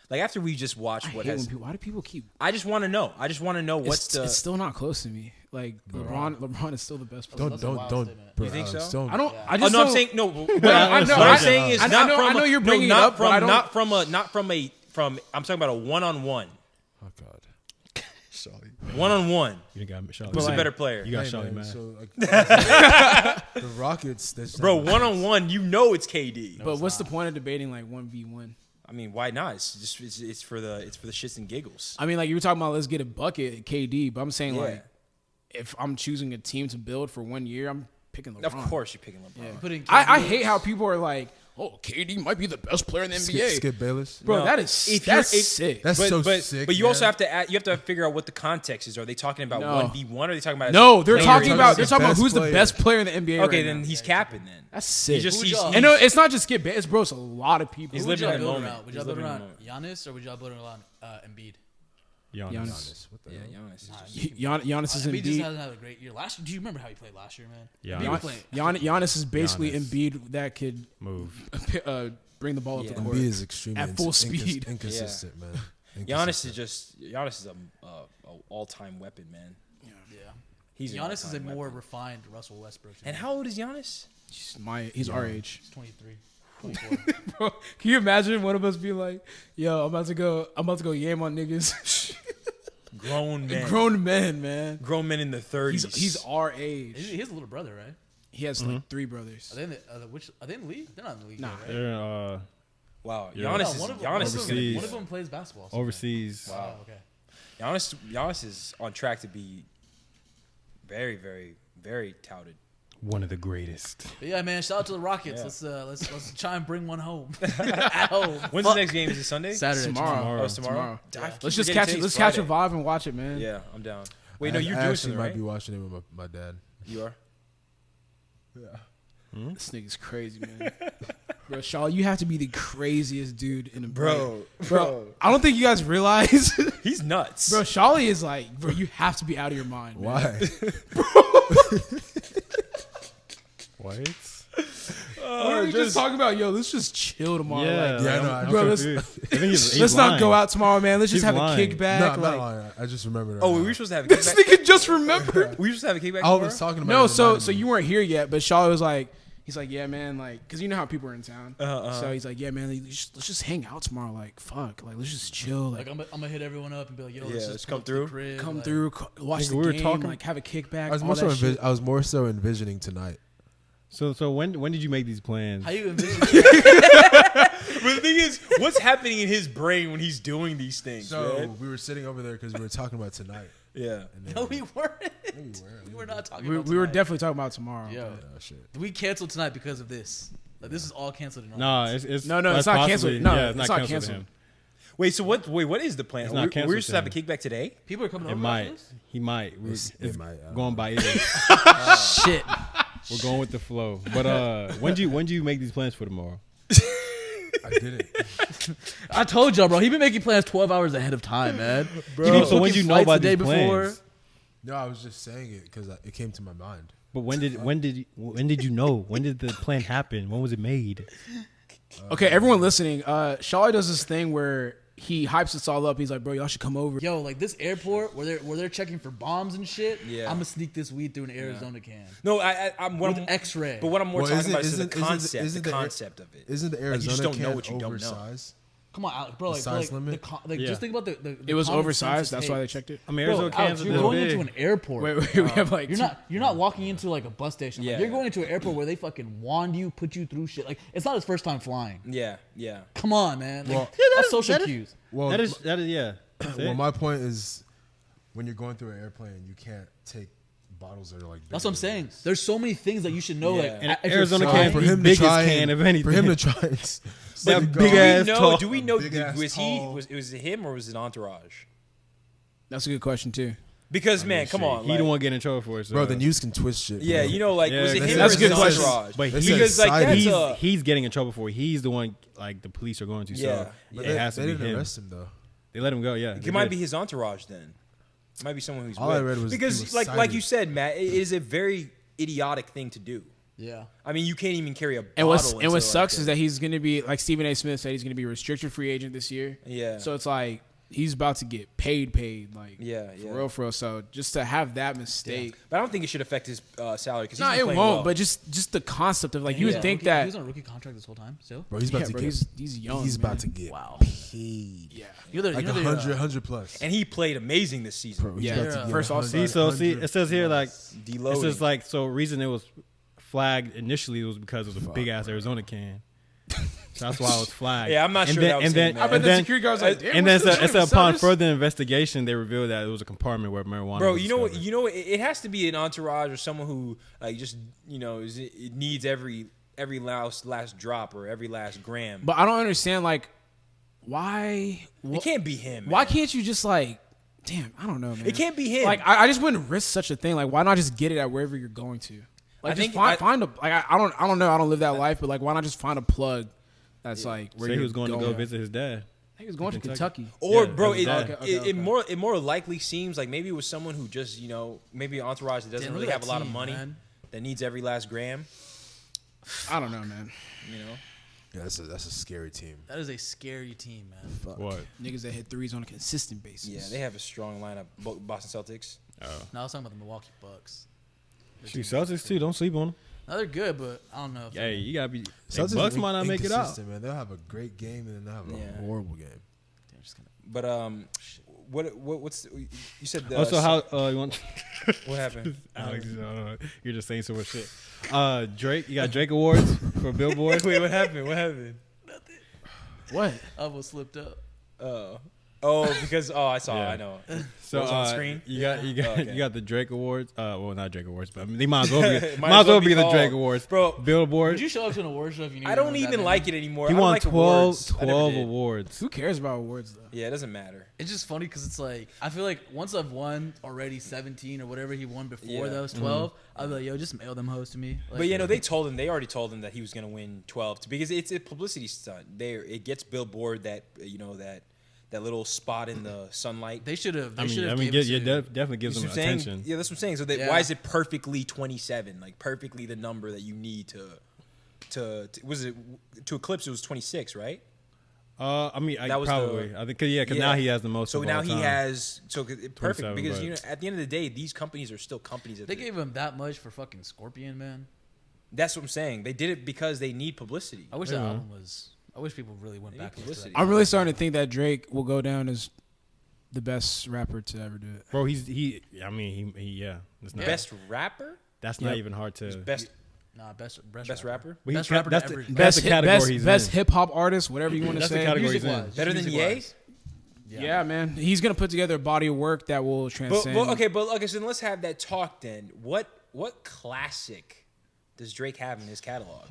A: Like after we just watched why do people keep? I just want to know. It's
E: still not close to me. Like LeBron is still the best player.
D: Don't.
A: You think so?
E: I don't.
A: Yeah.
E: I just.
A: No, I'm saying no. What I'm saying is not from.
E: I know you're bringing it up, but I don't.
A: Not from. I'm talking about a one-on-one.
D: Oh God. Charlie.
A: One-on-one.
B: You got Charlie.
A: Who's a better player?
B: You got Charlie, man.
D: So, the Rockets.
A: Bro, one-on-one. You know it's KD.
E: But what's the point of debating like 1v1?
A: I mean, why not? It's just it's for the shits and giggles.
E: I mean, like you were talking about, let's get a bucket, KD. But I'm saying like, if I'm choosing a team to build for 1 year, I'm picking LeBron.
A: Of course, you're picking LeBron.
E: Yeah. I hate how people are like, oh, KD might be the best player in the NBA.
D: Skip Bayless,
E: bro. No, that's sick.
D: That's so sick.
A: But you also have to figure out what the context is. Are they talking about 1v1? Or are they talking about?
E: No, they're talking about who's the best player in the NBA.
A: Okay,
E: right
A: then
E: now.
A: he's capping. Then
E: that's sick.
C: And
E: no, it's not just Skip Bayless, bro. It's a lot of people.
A: He's living in the moment.
C: Would y'all build around Giannis or would y'all build around Embiid?
B: Giannis.
A: What the
E: Giannis. Giannis is Embiid.
C: Embiid just hasn't had a great year. Last year, do you remember how he played last year, man?
B: Yeah.
E: Giannis is basically Embiid that could
B: move,
E: bring the ball up the court.
D: Embiid is extremely
E: at full speed.
D: Inconsistent, man.
A: Giannis is a all-time weapon, man.
C: Yeah. Giannis is a more refined Russell Westbrook.
A: And how old is Giannis?
E: He's our age.
C: He's 23.
E: 24. Bro, can you imagine one of us be like, "Yo, I'm about to go yam on niggas."
A: Grown men,
E: man.
A: Grown men in the 30s.
E: He's our age.
C: He has a little brother, right?
E: He has like 3 brothers.
C: Are they in the league? They're not in the league.
E: Nah.
C: Yet, right?
A: Wow.
B: Yeah.
A: Giannis is
C: one of them plays basketball.
B: Overseas.
C: Wow. Okay.
A: Giannis is on track to be very, very, very touted.
B: One of the greatest.
C: But yeah, man. Shout out to the Rockets. Yeah. Let's try and bring one home. At home.
A: When's the next game? Is it Sunday?
E: Saturday. Tomorrow.
A: Oh, it's tomorrow.
E: Yeah. Let's just catch it. Let's catch a vibe and watch it, man.
A: Yeah, I'm down. Wait, no,
D: you're
A: doing
D: something, right? I might be
A: right?
D: watching it with my dad.
A: You are?
D: Yeah.
E: This nigga's crazy, man. Bro, Shaw, you have to be the craziest dude in the
A: bro.
E: I don't think you guys realize
A: he's nuts.
E: Bro, Shawley is like, bro, you have to be out of your mind. Man.
D: Why?
B: What?
E: What are we just talking about? Yo, let's just chill tomorrow.
B: Yeah,
E: bro, let's not go out tomorrow, man. Let's just have a kickback.
D: No, I'm not lying. I just remembered.
A: Oh, we were supposed to have a
E: kickback. This nigga just remembered.
A: We were supposed to have a kickback.
D: I was talking about.
E: No, so you weren't here yet, but Shawley was like, he's like, yeah, man, like, because you know how people are in town. So he's like, yeah, man, let's just hang out tomorrow. Like, fuck, like, let's just chill.
C: Like I'm gonna hit everyone up and be like, yo,
A: let's
C: just
A: come through.
C: Crib,
E: come through, watch the game, like, have a kickback.
D: I was more so envisioning tonight.
B: So when did you make these plans?
C: How you envision?
A: But the thing is, what's happening in his brain when he's doing these things?
D: So
A: man?
D: we were sitting over there because we were talking about tonight.
A: Yeah.
C: No, we weren't. We were not talking about tonight.
E: We were definitely talking about tomorrow.
C: Yeah.
D: Oh, shit.
C: We canceled tonight because of this. Like, this is all canceled.
B: No, it's
E: not canceled. No,
B: yeah,
E: it's not canceled.
A: Wait, so what is the plan? We're supposed to have a kickback today?
C: People are coming over.
B: It might. He might. It's going by ear.
C: Shit.
B: We're going with the flow. But when do you make these plans for tomorrow?
D: I didn't.
C: I told y'all, bro. He been making plans 12 hours ahead of time, man.
B: Bro, so when did you know about these plans?
D: No, I was just saying it because it came to my mind.
B: But when did you know? When did the plan happen? When was it made?
E: Okay, everyone listening, Shawty does this thing where he hypes us all up. He's like, bro, y'all should come over.
C: Yo, like this airport where they're checking for bombs and shit.
A: Yeah.
C: I'm gonna sneak this weed through an Arizona can.
A: No, I'm
C: with X-ray.
A: But what I'm more talking about is the concept of it.
D: Isn't the Arizona
A: like you just don't
D: can
A: know what you don't know.
D: oversized?
C: Come on, Alex, bro.
D: Size limit?
C: Just think about the
E: It was
C: common
E: oversized.
C: sense
E: That's
C: it
E: why they
C: takes.
E: checked it.
B: I mean, Arizona
C: Bro, Alex,
B: cans are
C: you're
B: this
C: going
B: big.
C: into an airport.
E: Wait, we have like
C: You're not walking into like a bus station. Like,
A: Yeah.
C: you're going into an airport where they fucking wand you, put you through shit. Like it's not his first time flying.
A: Yeah.
C: Come on, man. Like,
D: Well-
C: that's social cues.
D: Well,
B: that is yeah.
D: well, my point is, when you're going through an airplane, you can't take bottles that are like.
C: That's what I'm saying. There's so many things that you should know.
A: Yeah.
C: Like
B: And
C: if you're
B: Arizona
C: flying-
B: cans
D: for
B: the
D: him to
B: biggest
D: try
B: can of anything.
D: For him to try and
B: That
D: let it
B: big
D: go.
B: ass tall.
A: Do we know?
D: Big ass
A: Was
D: tall.
A: was it him or was it Entourage?
E: that's a good question too.
A: Because man, come on,
B: He
A: like,
B: don't want to get in trouble for it. So.
D: Bro, the news can twist shit.
A: yeah,
D: bro.
A: you know, like
B: Yeah,
A: was it him or
E: that's
A: was
E: a
A: it
E: good question.
A: Entourage?
B: But
D: They
B: he-
D: said
A: because like
D: side-
A: that's
B: he's getting in trouble for it. He's the one like the police are going to.
A: Yeah.
B: So
A: But
B: it has
D: they
B: to be
D: didn't
B: him.
D: arrest him though.
B: They let him go. Yeah,
A: it might be his entourage then. It might be someone who's
D: All
A: with.
D: I read was he
A: because
D: was
A: like
D: cited.
A: you said, Matt, it is a very idiotic thing to do.
C: Yeah.
A: I mean, you can't even carry a bottle.
E: And what
A: into,
E: sucks
A: like,
E: is that he's gonna be like Stephen A. Smith said he's gonna be a restricted free agent this year.
A: Yeah.
E: So it's like he's about to get paid like
A: Yeah,
E: for real. So just to have that mistake.
A: But I don't think it should affect his salary because
E: No, it won't. But just the concept of like you would think
C: he
E: that
C: was on a rookie contract this whole time. Still.
D: Bro, he's about
E: yeah,
D: to
E: bro,
D: get.
E: he's young.
D: He's about
E: man.
D: to get
C: Wow.
D: paid.
E: Yeah.
D: Like 100 plus.
A: and he played amazing this season.
D: Bro, he's
E: Yeah.
D: about to get
E: First
D: 100,
E: All-Star.
B: See, it says here like
A: Deloading.
B: it says like so. Reason it was flagged initially was because it was a big ass Arizona can. So that's why it was flagged.
A: Yeah, I'm not
B: And
A: sure
B: then-
A: that was
B: and
A: him,
B: then-
A: man.
E: I bet
B: and
E: the
B: then-
E: security guard was like, damn,
B: And then
E: what's this
B: it's
E: shit?
B: upon
E: What's
B: further investigation, they revealed that it was a compartment where marijuana.
A: Bro,
B: was
A: you know,
B: discovered.
A: it has to be an entourage or someone who like just it needs every last drop or every last gram.
E: But I don't understand like why
A: it can't be him.
E: why
A: man.
E: can't you just like damn, I don't know, man.
A: It can't be him.
E: Like I just wouldn't risk such a thing. Like why not just get it at wherever you're going to? Like
A: I
E: just
A: think
E: find a like I don't know, I don't live that life, but like why not just find a plug that's like where
B: Say he
E: you're
B: was going to go visit his dad.
E: He was going to Kentucky.
A: Or
B: Yeah,
A: bro,
B: that was
A: it
B: bad.
A: it more likely seems like maybe it was someone who just maybe an entourage that doesn't
C: Damn,
A: really
C: look
A: have
C: at
A: a lot
C: that
A: of
C: team,
A: money
C: man.
A: that needs every last gram.
E: I don't know, man.
A: You know,
D: Yeah, that's a scary team.
C: That is a scary team, man.
B: What?
E: Niggas that hit threes on a consistent basis.
A: yeah, they have a strong lineup. Boston Celtics.
C: No, I was talking about the Milwaukee Bucks.
B: Shoot, Celtics too. Don't sleep on them.
C: No, they're good, but I don't know. If
B: Hey, you gotta be.
D: Celtics
B: Bucks
D: are
B: might not make it out.
D: inconsistent, Man, they'll have a great game and then they'll have
A: Yeah.
D: a horrible game.
C: they're just gonna.
A: But what's you said?
B: Also, how you want?
A: what happened?
B: Alex, you're just saying so much shit. Drake, you got Drake Awards for Billboard.
A: Wait, what happened? What happened?
E: What?
C: I almost slipped up.
A: Because I saw.
B: Yeah.
A: I know.
B: So
A: It was on the screen?
B: You got
A: Oh, okay.
B: you got the Drake Awards. Well, not Drake Awards, but I mean, they might as well be
A: Might
B: might
A: as
B: as well
A: well
B: be
A: be
B: the
A: called.
B: Drake Awards,
A: Bro,
B: Billboard.
C: Would you show up to an award show if you knew?
A: I don't even like it anymore.
B: He
A: I don't
B: won
A: like
B: 12
A: awards. I never did.
B: awards.
E: Who cares about awards though?
A: Yeah, it doesn't matter.
C: It's just funny because it's like I feel like once I've won already 17 or whatever he won before
A: Yeah.
C: those 12, I'll be like, yo, just mail them hoes to me. Like,
A: But they already told him that he was going to win 12 because it's a publicity stunt. It gets Billboard that little spot in the sunlight.
C: they should have.
B: I mean, definitely gives them
A: That's what I'm saying.
B: attention.
A: Yeah, that's what I'm saying. So
C: Yeah.
A: why is it perfectly 27? Like perfectly the number that you need to eclipse? It was 26, right?
B: I mean,
A: That was
B: probably. I think, because now he has the most.
A: So
B: of
A: now
B: all
A: he
B: time.
A: has perfect
B: 27
A: because
B: votes.
A: at the end of the day, these companies are still companies.
C: They gave him that much for fucking Scorpion, man.
A: That's what I'm saying. They did it because they need publicity.
C: I wish that album was. I wish people really went
A: They
C: back
A: need
C: and listened to
A: publicity.
C: that.
E: I'm really starting to think that Drake will go down as the best rapper to ever do it.
B: Bro, he. I mean, yeah. It's not,
A: Best rapper,
B: That's not even hard to.
A: best
C: Nah, best
A: rapper.
B: But he
C: Best
B: ca-
C: rapper
B: that's
C: to
B: the-
C: ever.
B: that's the category he's
E: best
B: in.
E: hip hop artist, whatever you want to
B: That's the
E: say.
B: category he's in.
C: Music-wise,
A: Better than Ye?
E: Yeah, man. He's gonna put together a body of work that will transcend.
A: But so then let's have that talk then. What classic does Drake have in his catalog?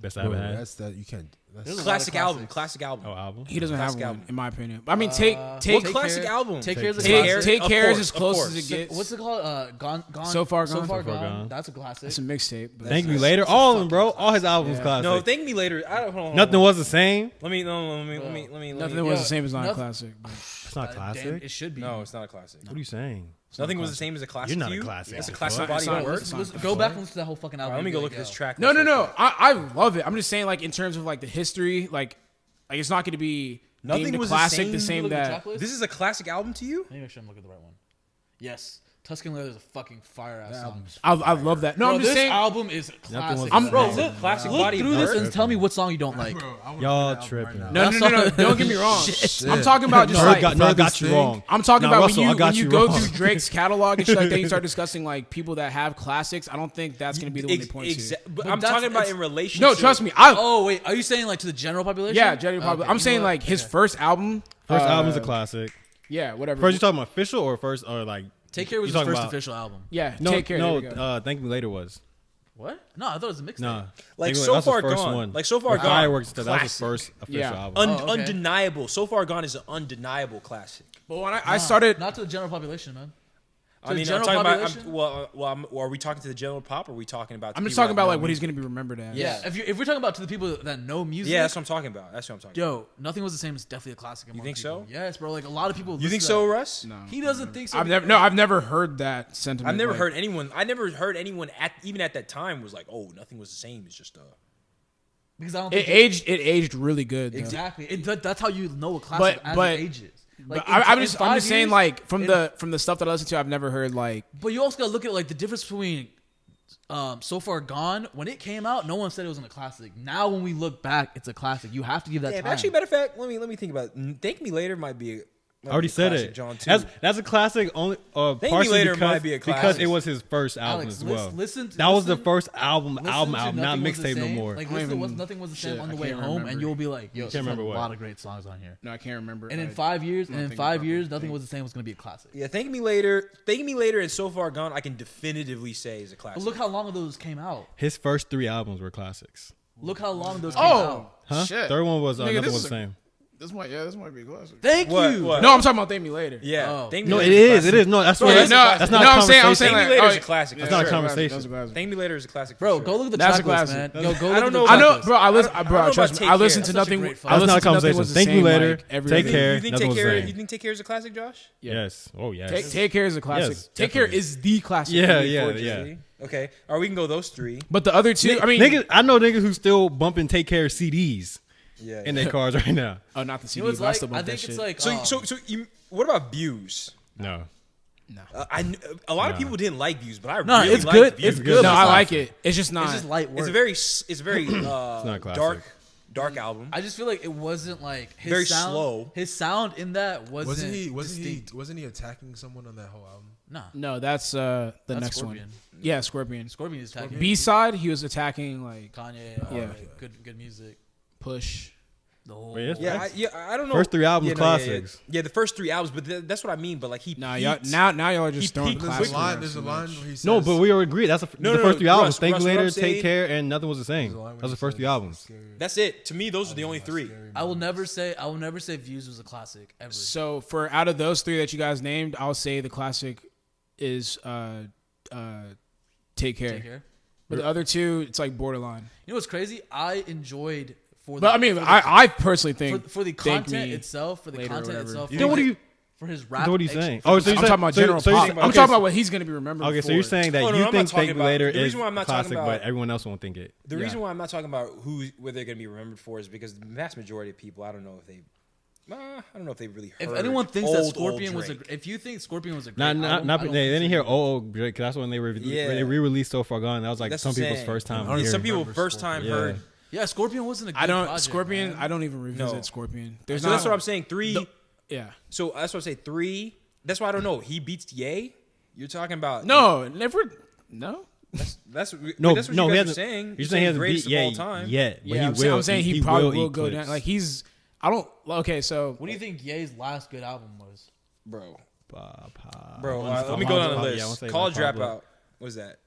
B: Best
D: Bro,
B: album.
D: that's that you can't. That's,
C: There's a lot of
A: Classic album.
C: classics.
A: Classic album.
B: Oh, album.
E: he doesn't have
A: Classic
E: one,
A: album.
E: in my opinion. I mean, take
A: What classic
C: Care-
A: album?
C: Take Care is a
E: Take
C: classic.
E: Take
A: Of
E: Care is
A: course,
E: as
A: of
E: close
A: course.
E: as it gets.
C: What's it called? Gone.
E: So Far
C: So
E: Gone.
C: far
B: So Far
C: gone.
B: Gone.
C: That's a classic.
E: It's a mixtape. but
B: Thank Me
E: that's-
B: Later. All of them, bro. All his albums
E: Yeah.
B: classic.
A: No, Thank Me Later. I don't. Hold on,
B: Nothing was the same.
A: Let me.
E: Nothing was the same as not a
C: nothing-
E: classic. But
B: It's not classic.
C: Damn, it should be.
A: No, it's not a classic.
B: What are you saying?
A: Nothing was the same as a classic.
B: You're not
A: to
B: a
A: you?
B: classic.
A: It's a
B: What the
A: classic
B: fuck?
A: body
E: It's not-
A: of work.
E: it's not-
C: Go back and listen to that whole fucking
A: All
C: album.
A: right, let me go
C: You'll
A: look
C: be
A: at this
C: like,
A: track.
E: no. I love love it. I'm just saying, like in terms of like the history, like it's not going to be
A: Nothing
E: deemed
A: was
E: a classic.
A: the same
E: that
A: this is a classic album to you.
C: Maybe actually I'm looking at the right one. Yes. Tuscan Leather is a fucking fire ass song.
E: I love that. No,
C: bro,
E: I'm just
C: this
E: saying.
C: album is classic.
B: Bro,
C: look
A: classic body
C: through
A: of
C: this
A: work.
C: and tell me what song you don't like.
B: Y'all tripping.
E: No. Don't get me wrong. I'm talking about just like.
B: I got you wrong.
E: I'm talking about
B: Russell,
E: when you go
B: wrong.
E: through Drake's catalog and shit like that, you start discussing like people that have classics. I don't think that's going to be the one they point to.
A: But I'm talking about in relation.
E: No, trust me.
C: Oh wait, are you saying like to the general population?
E: Yeah, general population. I'm saying like his first album.
B: First album is a classic.
E: Yeah, whatever.
B: First, you talking about official or first or like?
C: Take Care was his first official album.
E: Yeah,
B: No,
E: Take Care.
B: no. Thank Me Later was.
C: What? No, I thought it was a mixtape.
B: Nah,
A: Like
B: Think
A: So
B: that's the
A: Far
B: first
A: Gone.
B: one.
A: Like So Far
B: With
A: Gone.
B: Fireworks and stuff. That was his
A: Classic.
B: first official
E: Yeah.
B: album.
C: Oh, okay.
A: Undeniable. So Far Gone is an undeniable classic.
E: But when I started,
C: not to the general population, man.
A: I mean, I'm talking about. Are we talking to the general pop? Or are we talking about?
E: I'm just talking about like what he's going to be remembered as.
C: Yeah, if we're talking about to the people that know music,
A: Yeah, that's what I'm talking about. That's what I'm talking about.
C: Yo, Nothing Was the Same is definitely a classic.
A: You think so?
C: Yes, bro. Like a lot of people.
A: You think
C: listen
A: so,
C: to that.
A: Russ?
E: No,
C: He doesn't think so.
E: I've never heard that sentiment.
A: I've never
E: like-
A: heard anyone. I never heard anyone even at that time was like, "Oh, Nothing Was the Same." It's just
C: because I don't.
E: It
C: Think
E: aged really good. Though.
C: exactly. That's how you know a classic as
E: but-
C: it ages.
E: But
C: Like,
E: I'm
C: in
E: just
C: 5
E: saying
C: years,
E: like from the stuff that I listen to, I've never heard like.
C: But you also gotta look at like the difference between So Far Gone. When it came out, no one said it wasn't a classic. Now when we look back, it's a classic. You have to give that time.
A: Actually, matter of fact, let me think about it. Thank Me Later might be.
B: I already said
A: classic,
B: it.
A: John, too.
B: That's a classic only
A: Me
B: partially
A: Later
B: because,
A: might be a
B: because
A: classic.
B: it was his first album
C: Alex,
B: as well.
C: listen
B: that was the first album, not
C: Nothing Was the
B: mixtape no
C: Same.
B: more.
C: Like
E: I don't
C: listen to
E: even-
C: Nothing Was the Same
E: shit,
C: on the
E: I
C: way
E: can't
C: home,
E: remember.
C: and you'll be like, yo,
B: can't
C: there's
B: remember
C: a
B: what.
C: lot of great songs on here.
E: No, I can't remember.
C: And in 5 years,
E: think about
C: Nothing Was the Same was gonna be a classic.
A: Yeah, Thank Me Later, and So Far Gone, I can definitively say is a classic.
C: But look how long those came out.
B: His first 3 albums were classics.
C: Look how long those came out.
B: Huh?
E: Shit.
B: Third one was
E: Nigga,
B: Nothing
E: this
B: Was
E: is
B: the Same.
E: This might be a classic.
C: Thank
A: What?
C: you.
A: What?
E: No, I'm talking about Thank Me Later.
A: Yeah,
C: Oh.
A: Thank Me
B: No,
A: Later
B: it
A: is a
B: is.
A: classic.
B: It is. No, that's
E: No,
B: what.
E: no,
B: That's not
E: no,
B: a
E: I'm saying-
B: conversation.
A: Thank Me Later is a classic.
B: That's
A: for
B: not a
A: sure.
B: conversation.
A: Thank Me Later is a classic. For
C: Bro,
A: sure.
C: go look at the
E: That's a
C: track list,
E: classic.
C: man. Go
A: I
C: look
A: don't
C: at
A: know
C: the
E: I
C: track
E: know,
C: list.
E: bro. I listen,
A: I don't
E: bro.
A: know
E: Trust
A: about
E: me.
A: Take
E: I listen
A: Care.
E: to
C: That's such a
E: nothing.
C: great
E: I
B: That's not a
E: listen to Nothing
B: conversation.
E: Was the
B: Thank You
E: Same,
B: Later.
E: like, every
B: Take
E: other
B: Care.
A: You think
B: Nothing
A: Take
B: Was the
A: Care?
B: Same.
A: You think Take Care is a classic, Josh?
B: Yes. Oh yes.
E: Take Care is a classic.
B: Yes,
E: Take Care
B: definitely.
E: is the classic.
B: Yeah,
E: for me.
B: yeah.
A: Okay, or we can go those 3.
E: But the other 2, I mean,
B: Niggas, I know niggas who still bumping Take Care CDs
A: Yeah.
B: in their cars right now.
E: oh, not the CD.
C: You know, it's
E: but I
C: like,
E: still
C: I
E: bump that
C: think it's
E: shit.
C: like
A: So what about Views?
B: No.
A: A lot of people didn't like Views, but I
C: No,
A: really
C: it's
A: liked
C: good.
A: Views.
C: It's good.
E: No,
C: but
E: I
C: it's
E: like it. It's just not.
C: It's just light work.
A: It's a very
B: not a classic.
A: dark album.
C: I just feel like it wasn't like his
A: Very
C: sound,
A: slow.
C: His sound in that
D: Wasn't he
C: distinct.
D: wasn't he attacking someone on that whole album?
C: Nah,
E: No, that's the
C: that's
E: next
C: Scorpion.
E: one. Yeah, Scorpion.
C: Scorpion is attacking
E: B side, he was attacking like
C: Kanye.
E: Yeah.
C: Like, good music.
E: Push.
C: The whole.
B: Wait, it's-
A: I don't know.
B: First 3 albums,
A: Yeah, no,
B: classics.
A: Yeah, the first 3 albums, but that's what I mean. But like he
E: Nah,
A: peaked.
E: y'all, now y'all are just throwing
A: peaked
E: classics.
D: There's a line where he says,
B: No, but we already agreed. That's the
A: No,
B: first 3 albums.
A: Russ,
B: Thank
A: Russ,
B: You
A: what
B: Later,
A: I'm saying-
B: Take Care, and Nothing Was the Same.
D: there's a line where
B: Those are
D: he
B: the first
D: says,
B: 3 albums.
D: "Scary."
A: That's it. To me, those are the only 3.
C: I will never say Views was a classic ever.
E: So for out of those 3 that you guys named, I'll say the classic is Take Care.
C: Take Care.
E: But the other 2, it's like borderline.
C: You know what's crazy? I enjoyed for.
E: But I mean, I personally think
C: for the
E: Thank
C: content
E: Me
C: itself, for the
E: Later or
C: content
E: whatever.
C: itself.
B: Then what do you?
C: For his rap.
B: Then what are you saying?
C: Oh,
B: Oh, so
E: I'm talking about general
B: so you're
E: pop.
B: saying-
E: I'm
B: okay,
E: talking
B: so-
E: about what he's going to be remembered
B: Okay, so
E: for.
B: you're saying that
A: Oh, no,
B: you
A: I'm
B: think
A: not talking
B: Thank You
A: about-
B: Later
A: the
B: is
A: reason why I'm not talking
B: classic,
A: about-
B: but everyone else won't think it.
A: The reason why I'm not talking about what they're going to be remembered for is because the vast majority of people, I don't know if they really heard.
C: If anyone thinks that
A: old
C: Scorpion was
A: Drake.
C: if you think Scorpion was a great
B: Not,
C: album, I don't
B: they didn't
C: think
B: hear
C: so.
B: Oh Drake. 'Cause that's when they re-released So Far Gone. That was like
A: That's
B: some
A: what I'm
B: people's
A: saying.
B: first time.
D: I don't
B: hearing
A: Some people
D: remember
A: first time
B: Scorpion.
A: heard.
C: Yeah, Scorpion wasn't a good
E: I don't
C: project,
E: Scorpion.
C: man.
E: I don't even revisit
A: No.
E: Scorpion. There's
A: So
E: not.
A: that's what I'm saying. 3.
E: Yeah.
A: So that's what I say. 3. That's why I don't know. He beats Ye. You're talking about
E: No, never. No.
A: That's
B: No,
A: that's what
B: no,
A: you
B: he
A: guys are
B: hasn't.
A: saying.
B: You're saying he hasn't
A: greatest
B: beat
A: of all
B: Ye
A: time.
B: yet. But
E: Yeah,
B: I'm
E: saying he probably will
B: eat
E: go down.
B: clips.
E: Like he's. I don't. Okay, so
C: What do you think Ye's last good album was?
A: Bro.
B: Pop.
A: Bro,
B: I wanna
A: let me
B: say
A: go
B: Pop,
A: down the
B: yeah, I wanna
A: list.
B: say
A: College
B: Pop,
A: Dropout. What was that?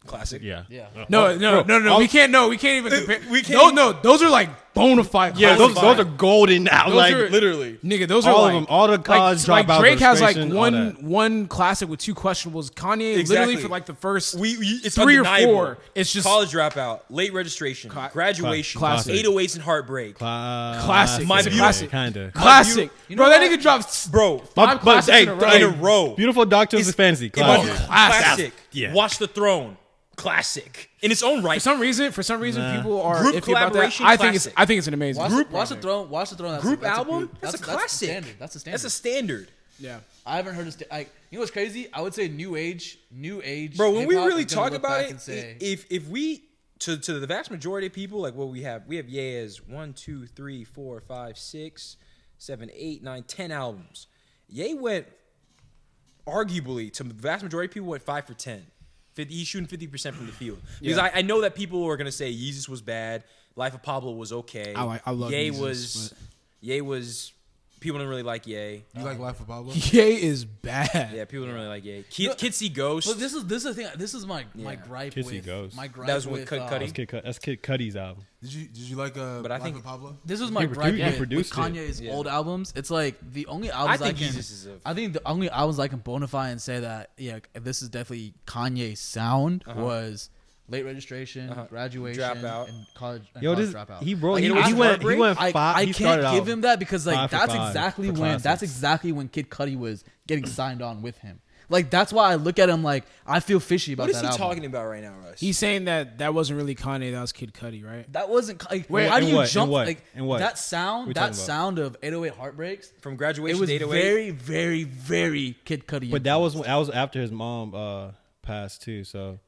A: Classic.
B: Yeah.
C: Yeah.
E: No. We can't. No, we can't even compare.
A: We can't-
E: No, those are like bona fide.
B: Yeah, those
E: classics.
B: are golden now.
E: Those
B: Like
E: are-
A: Literally.
E: Nigga, those
B: all
E: are
B: of
E: like
B: them. All the college
E: like
B: dropouts.
E: Drake has like
B: Frustration, all that.
E: one classic with 2 questionables. Kanye
A: Exactly.
E: literally for like the first
A: It's
E: 3 or
A: undeniable.
E: 4. It's just
A: College Dropout, Late Registration, Graduation,
E: Classic.
A: 808s and Heartbreak.
E: classic.
A: My
E: It's a
A: beautiful-
E: classic.
B: Kinda.
E: Classic.
C: You know
E: Bro, that
C: what?
E: nigga dropped
A: Bro,
E: 5 classics
B: hey,
E: in a row.
A: in a row.
B: Beautiful Dark Twisted Fantasy.
A: Classic.
B: Classic.
A: Classic.
B: Yeah.
A: Watch the Throne. classic in its own right.
E: For some reason, people are
A: Group
E: iffy about that.
A: collaboration
E: I
A: classic.
E: think it's an amazing
C: Watch the Throne.
A: Group album. That's a classic.
C: That's a standard.
A: That's a standard.
E: Yeah.
C: I haven't heard you know what's crazy? I would say new age.
A: Bro, when we
C: hip-hop
A: really
C: is gonna
A: talk
C: look
A: about
C: back
A: it,
C: and say,
A: if we to the vast majority of people, like what we have Ye as 1, 2, 3, 4, 5, 6, 7, 8, 9, 10 albums. Ye went arguably to the vast majority of people went 5 for 10. He's shooting 50% from the field because I know that people are gonna say Yeezus was bad, Life of Pablo was okay.
E: I love
A: Ye
E: Yeezus,
A: was. People don't really like Ye.
D: You like Life of Pablo?
E: Ye is bad.
A: Yeah, people don't really like Ye. Kids See Ghost.
C: But this is the thing. This is my gripe
B: Kids See
C: with
B: Ghost.
C: my gripe
A: That was
C: with
A: with Cudi.
B: That's Kid Cudi's album.
D: Did you like
A: But I
D: Life
A: think-
D: of Pablo?
C: This was my
B: He
C: gripe with
B: produced it.
C: Kanye's old albums. It's like the only albums
A: I think
C: can.
A: Yeezus is
C: I think the only albums I can bonafide and say that this is definitely Kanye's sound was Late Registration, Graduation,
A: Dropout.
C: and College. And
B: Yo,
C: college
B: this
C: Dropout.
B: he bro.
A: Like,
B: He,
A: it was
B: he went.
A: Heartbreak.
B: He went
C: I
B: five. He
C: can't
B: started
C: give
B: out
C: him that because like
B: 5 for
C: that's
B: 5
C: exactly
B: for
C: when
B: classics.
C: Kid Cudi was getting signed on with him. Like that's why I look at him like I feel fishy about
A: What is
C: that
A: he
C: album.
A: talking about right now, Russ?
E: He's saying that wasn't really Kanye, that was Kid Cudi, right?
C: That wasn't like
E: Wait,
C: how do
B: in
C: you
B: what?
C: jump
B: In what?
C: like
B: In what?
C: that
B: What
C: sound
B: we
C: that
B: talking about?
C: sound of 808 Heartbreaks.
A: From
C: It
A: Graduation
C: was
A: to 808.
C: very, very, very Kid Cudi.
B: But that was after his mom passed too. So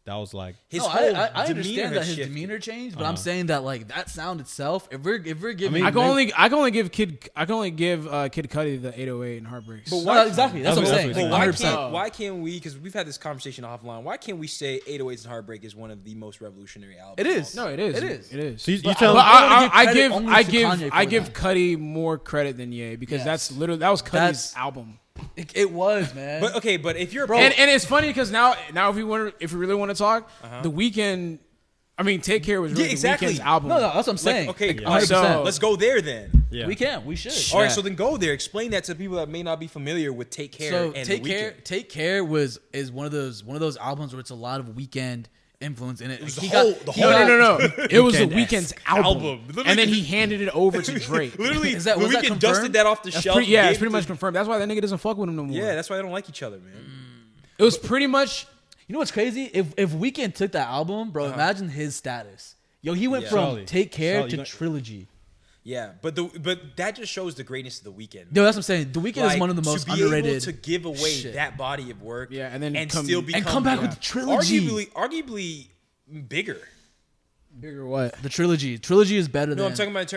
B: that was like
A: His
C: no,
A: whole
C: I
A: demeanor
C: understand that
A: has
C: his
A: shifted.
C: demeanor changed, but I'm saying that like that sound itself. If we're giving,
E: I can only give Kid Cudi the 808 and Heartbreaks.
A: But
C: no, exactly. That's what I'm
B: That's
C: saying.
B: what
A: But
B: I'm
A: why
C: 100%.
A: why can't we? Because we've had this conversation offline. Why can't we say 808s and Heartbreak is one of the most revolutionary albums?
C: It is.
E: No, it is.
C: It is.
E: It is.
B: So you
C: But
B: tell
E: But
B: him.
E: I
C: give credit only to Kanye
E: I
C: for
E: give
C: that.
E: Cudi more credit than Ye because
C: Yes.
E: that was Cudi's
C: That's-
E: album.
C: It was, man.
A: But okay, but if you're
E: And it's funny because now if we really want to talk, The Weeknd. I mean, Take Care was really
A: Yeah, exactly.
E: The Weeknd's album.
C: no, that's what I'm saying.
A: okay,
C: Like,
A: all right,
C: 100%.
E: so-
A: let's go there then.
B: Yeah.
C: We can. We should.
A: All right, so then go there. Explain that to people that may not be familiar with Take Care.
C: So
A: and
C: Take
A: The
C: Care.
A: Weeknd.
C: Take Care is one of those albums where it's a lot of Weeknd influence in it.
A: was
C: He
A: the
C: got-
A: whole- the
C: he
A: whole-
C: got-
E: No. It was The
B: Weeknd-esque
E: Weeknd's album.
A: Literally
E: And then he
A: just-
E: handed it over to Drake.
A: Literally,
C: Is that-
A: The
C: was that
A: Weeknd
C: confirmed?
A: dusted that off the
E: That's
A: shelf.
E: it's
A: gave
E: pretty
A: it
E: much
A: to-
E: confirmed. That's why that nigga doesn't fuck with him no more.
A: Yeah, that's why they don't like each other, man.
E: It was pretty much.
C: You know what's crazy? If Weeknd took that album, bro, imagine his status. Yo, he went
A: Yeah.
C: from
B: Charlie.
C: Take Care
B: Charlie,
C: to
B: you know-
C: Trilogy.
A: Yeah, but that just shows the greatness of The Weeknd.
C: Yo, that's what I'm saying. The Weeknd is
A: Like,
C: one of the most
A: to be
C: underrated.
A: able to give away
C: shit.
A: that body of work,
E: Yeah, and then
A: still become
C: come back with the trilogy.
A: arguably bigger.
E: Bigger what?
C: The trilogy. Trilogy is better
A: No,
C: than.
A: I'm talking about in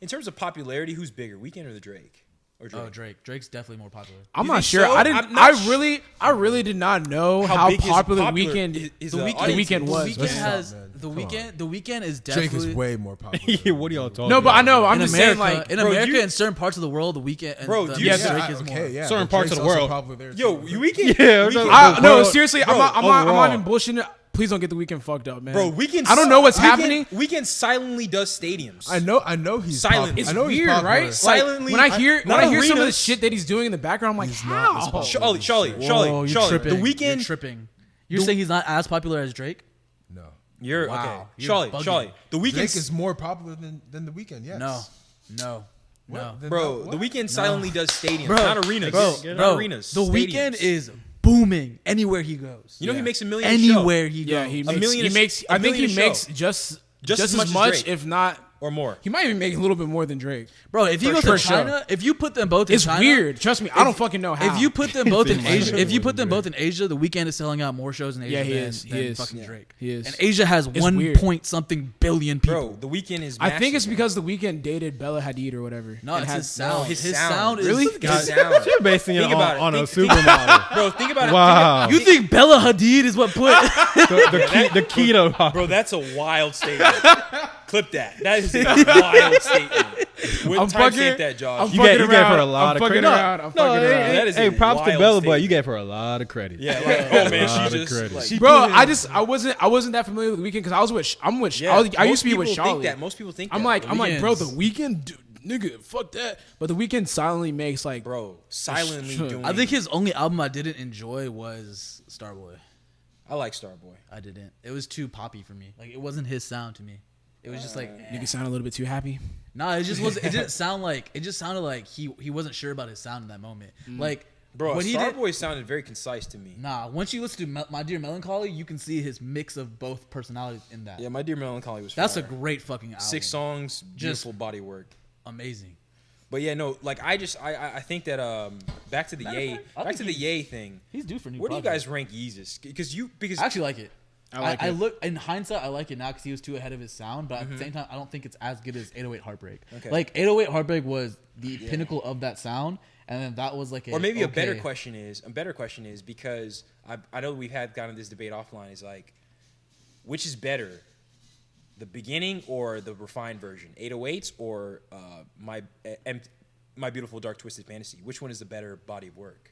A: terms of popularity. Who's bigger, Weeknd or the Drake? Or Drake?
C: Oh, Drake. Drake's definitely more popular.
E: I'm
A: You
E: not
A: think
E: sure.
A: so?
E: I didn't.
A: I'm not
E: I really did not know how
A: big his
E: popular
A: popular
E: Weeknd
A: is
E: the
A: the
E: Weeknd
A: audience
E: was.
C: The Weeknd
D: Let's
C: has
D: stop, man.
C: the
D: Come
C: Weeknd.
D: on.
C: The Weeknd is
D: Drake
C: definitely
D: is way more popular.
B: Yeah, what are y'all talking?
E: No, but I know. I'm
C: in
E: just
C: America.
E: saying, like,
C: In
A: bro,
C: America,
A: you-
C: in certain parts of the world, the Weeknd. And
A: Bro,
C: the,
A: do you-
C: Drake
A: yeah,
C: is more.
D: yeah.
B: Certain
D: but
B: parts of
D: Drake's
B: the
D: also
B: world.
D: popular there,
A: Yo,
D: too.
A: Weeknd.
B: Yeah,
A: Weeknd-
E: no, seriously,
A: bro,
E: I'm not
B: overall.
E: even bullshitting. Please don't get the Weeknd fucked up, man.
A: Bro, Weeknd.
E: I don't know what's happening.
A: Weeknd silently does stadiums.
D: I know he's
A: Silent.
D: popular.
A: It's
D: I know he's
E: Weird,
D: popular.
E: right? Like,
A: Silently-
E: when I hear
A: not
E: some of the
A: arenas.
E: shit that he's doing in the background, I'm like,
D: He's not as
E: how?
D: popular.
A: Charlie.
C: Whoa, you're tripping.
A: The
C: You're
A: Weeknd.
C: tripping. You're saying he's not as popular as Drake?
D: No,
A: You're
C: Wow,
A: okay.
C: you're bugging.
A: Charlie. The
D: Drake
A: Weeknd.
D: is more popular than the Weeknd. Yes.
C: No.
D: What? Then
A: Bro,
D: what?
A: The Weeknd silently does stadiums,
C: Bro,
A: not arenas.
C: Bro,
A: not arenas.
C: The
A: stadiums.
C: Weeknd is booming anywhere he goes.
A: You know he makes $1 million.
C: Anywhere he goes.
E: Yeah, he
A: A
E: makes.
A: million
E: He
A: a-
E: makes.
A: a
E: I think he
A: million a
E: makes
A: show.
E: just
A: Just as
E: as
A: much
E: much,
A: as Drake.
E: if not.
A: or more.
E: He might even make a little bit more than Drake.
C: Bro, if you
E: For
C: go to
E: sure.
C: China, if you put them both in
E: It's
C: China,
E: weird. Trust me, I don't fucking know how.
C: If you put them both in
B: Seems
C: Asia,
B: like
C: if you
B: it
C: put them
B: wasn't
C: both in Asia, the Weeknd is selling out more shows in Asia
E: Yeah, he
C: than,
E: is. He
C: than
E: is.
C: fucking
E: Yeah.
C: Drake.
E: He is.
C: And Asia has
E: It's
C: 1
E: weird.
C: point something billion people.
A: Bro, The Weeknd is.
E: I think it's
A: massive,
E: because the Weeknd dated Bella Hadid or whatever.
C: No,
E: And
C: it's
E: had-
C: his sound.
A: his
C: His
A: sound.
C: sound is
E: Really?
A: His sound.
B: You're basing it
A: Think about
B: on a
A: Think-
B: supermodel.
A: Bro, think about it.
B: Wow.
C: You think Bella Hadid is what put?
B: the key to
A: Bro, that's a wild statement. Clip that. That is a wild statement. What time stamp that, Josh?
B: You gave her a lot of credit.
E: I'm fucking around.
A: That is
B: Hey,
A: a
B: props to
A: wild
B: Bella, but
A: statement.
B: you gave her a lot of credit.
A: Yeah, like, oh man,
B: lot of
A: she just
B: credit.
A: like,
B: She
E: Bro, I wasn't that familiar with the Weeknd because I was with I
A: most
E: used to be with
A: people
E: Charlie.
A: think that. Most people think
E: I'm
A: that.
E: like, bro, the
C: Weeknd's-
E: Weeknd, dude, nigga, fuck that. But the Weeknd silently makes like,
A: bro, silently
E: Sure.
A: doing.
C: I think his only album I didn't enjoy was Starboy.
A: I like Starboy.
C: I didn't. It was too poppy for me. Like it wasn't his sound to me. It was just like
E: nigga sound a little bit too happy.
C: nah. It just wasn't. It didn't sound like. It just sounded like he wasn't sure about his sound in that moment. Like
A: Bro, Starboy sounded very concise to me.
C: Nah, once you listen to My Dear Melancholy, you can see his mix of both personalities in that.
A: Yeah, My Dear Melancholy was
C: That's
A: fire.
C: a great fucking album.
A: 6 songs, beautiful body work.
C: Amazing.
A: But yeah, no, like I think that back to the Ye thing.
C: He's due for new.
A: Where do you guys rank Yeezus? Because
C: I actually like it.
E: I
C: look in hindsight, I like it now because he was too ahead of his sound. But at the same time, I don't think it's as good as 808 Heartbreak. Okay. Like 808 Heartbreak was the pinnacle of that sound, and then that was like a.
A: Or maybe a better question is because I know we've had kind of this debate offline. Is like, which is better, the beginning or the refined version, 808s or My Beautiful Dark Twisted Fantasy? Which one is the better body of work?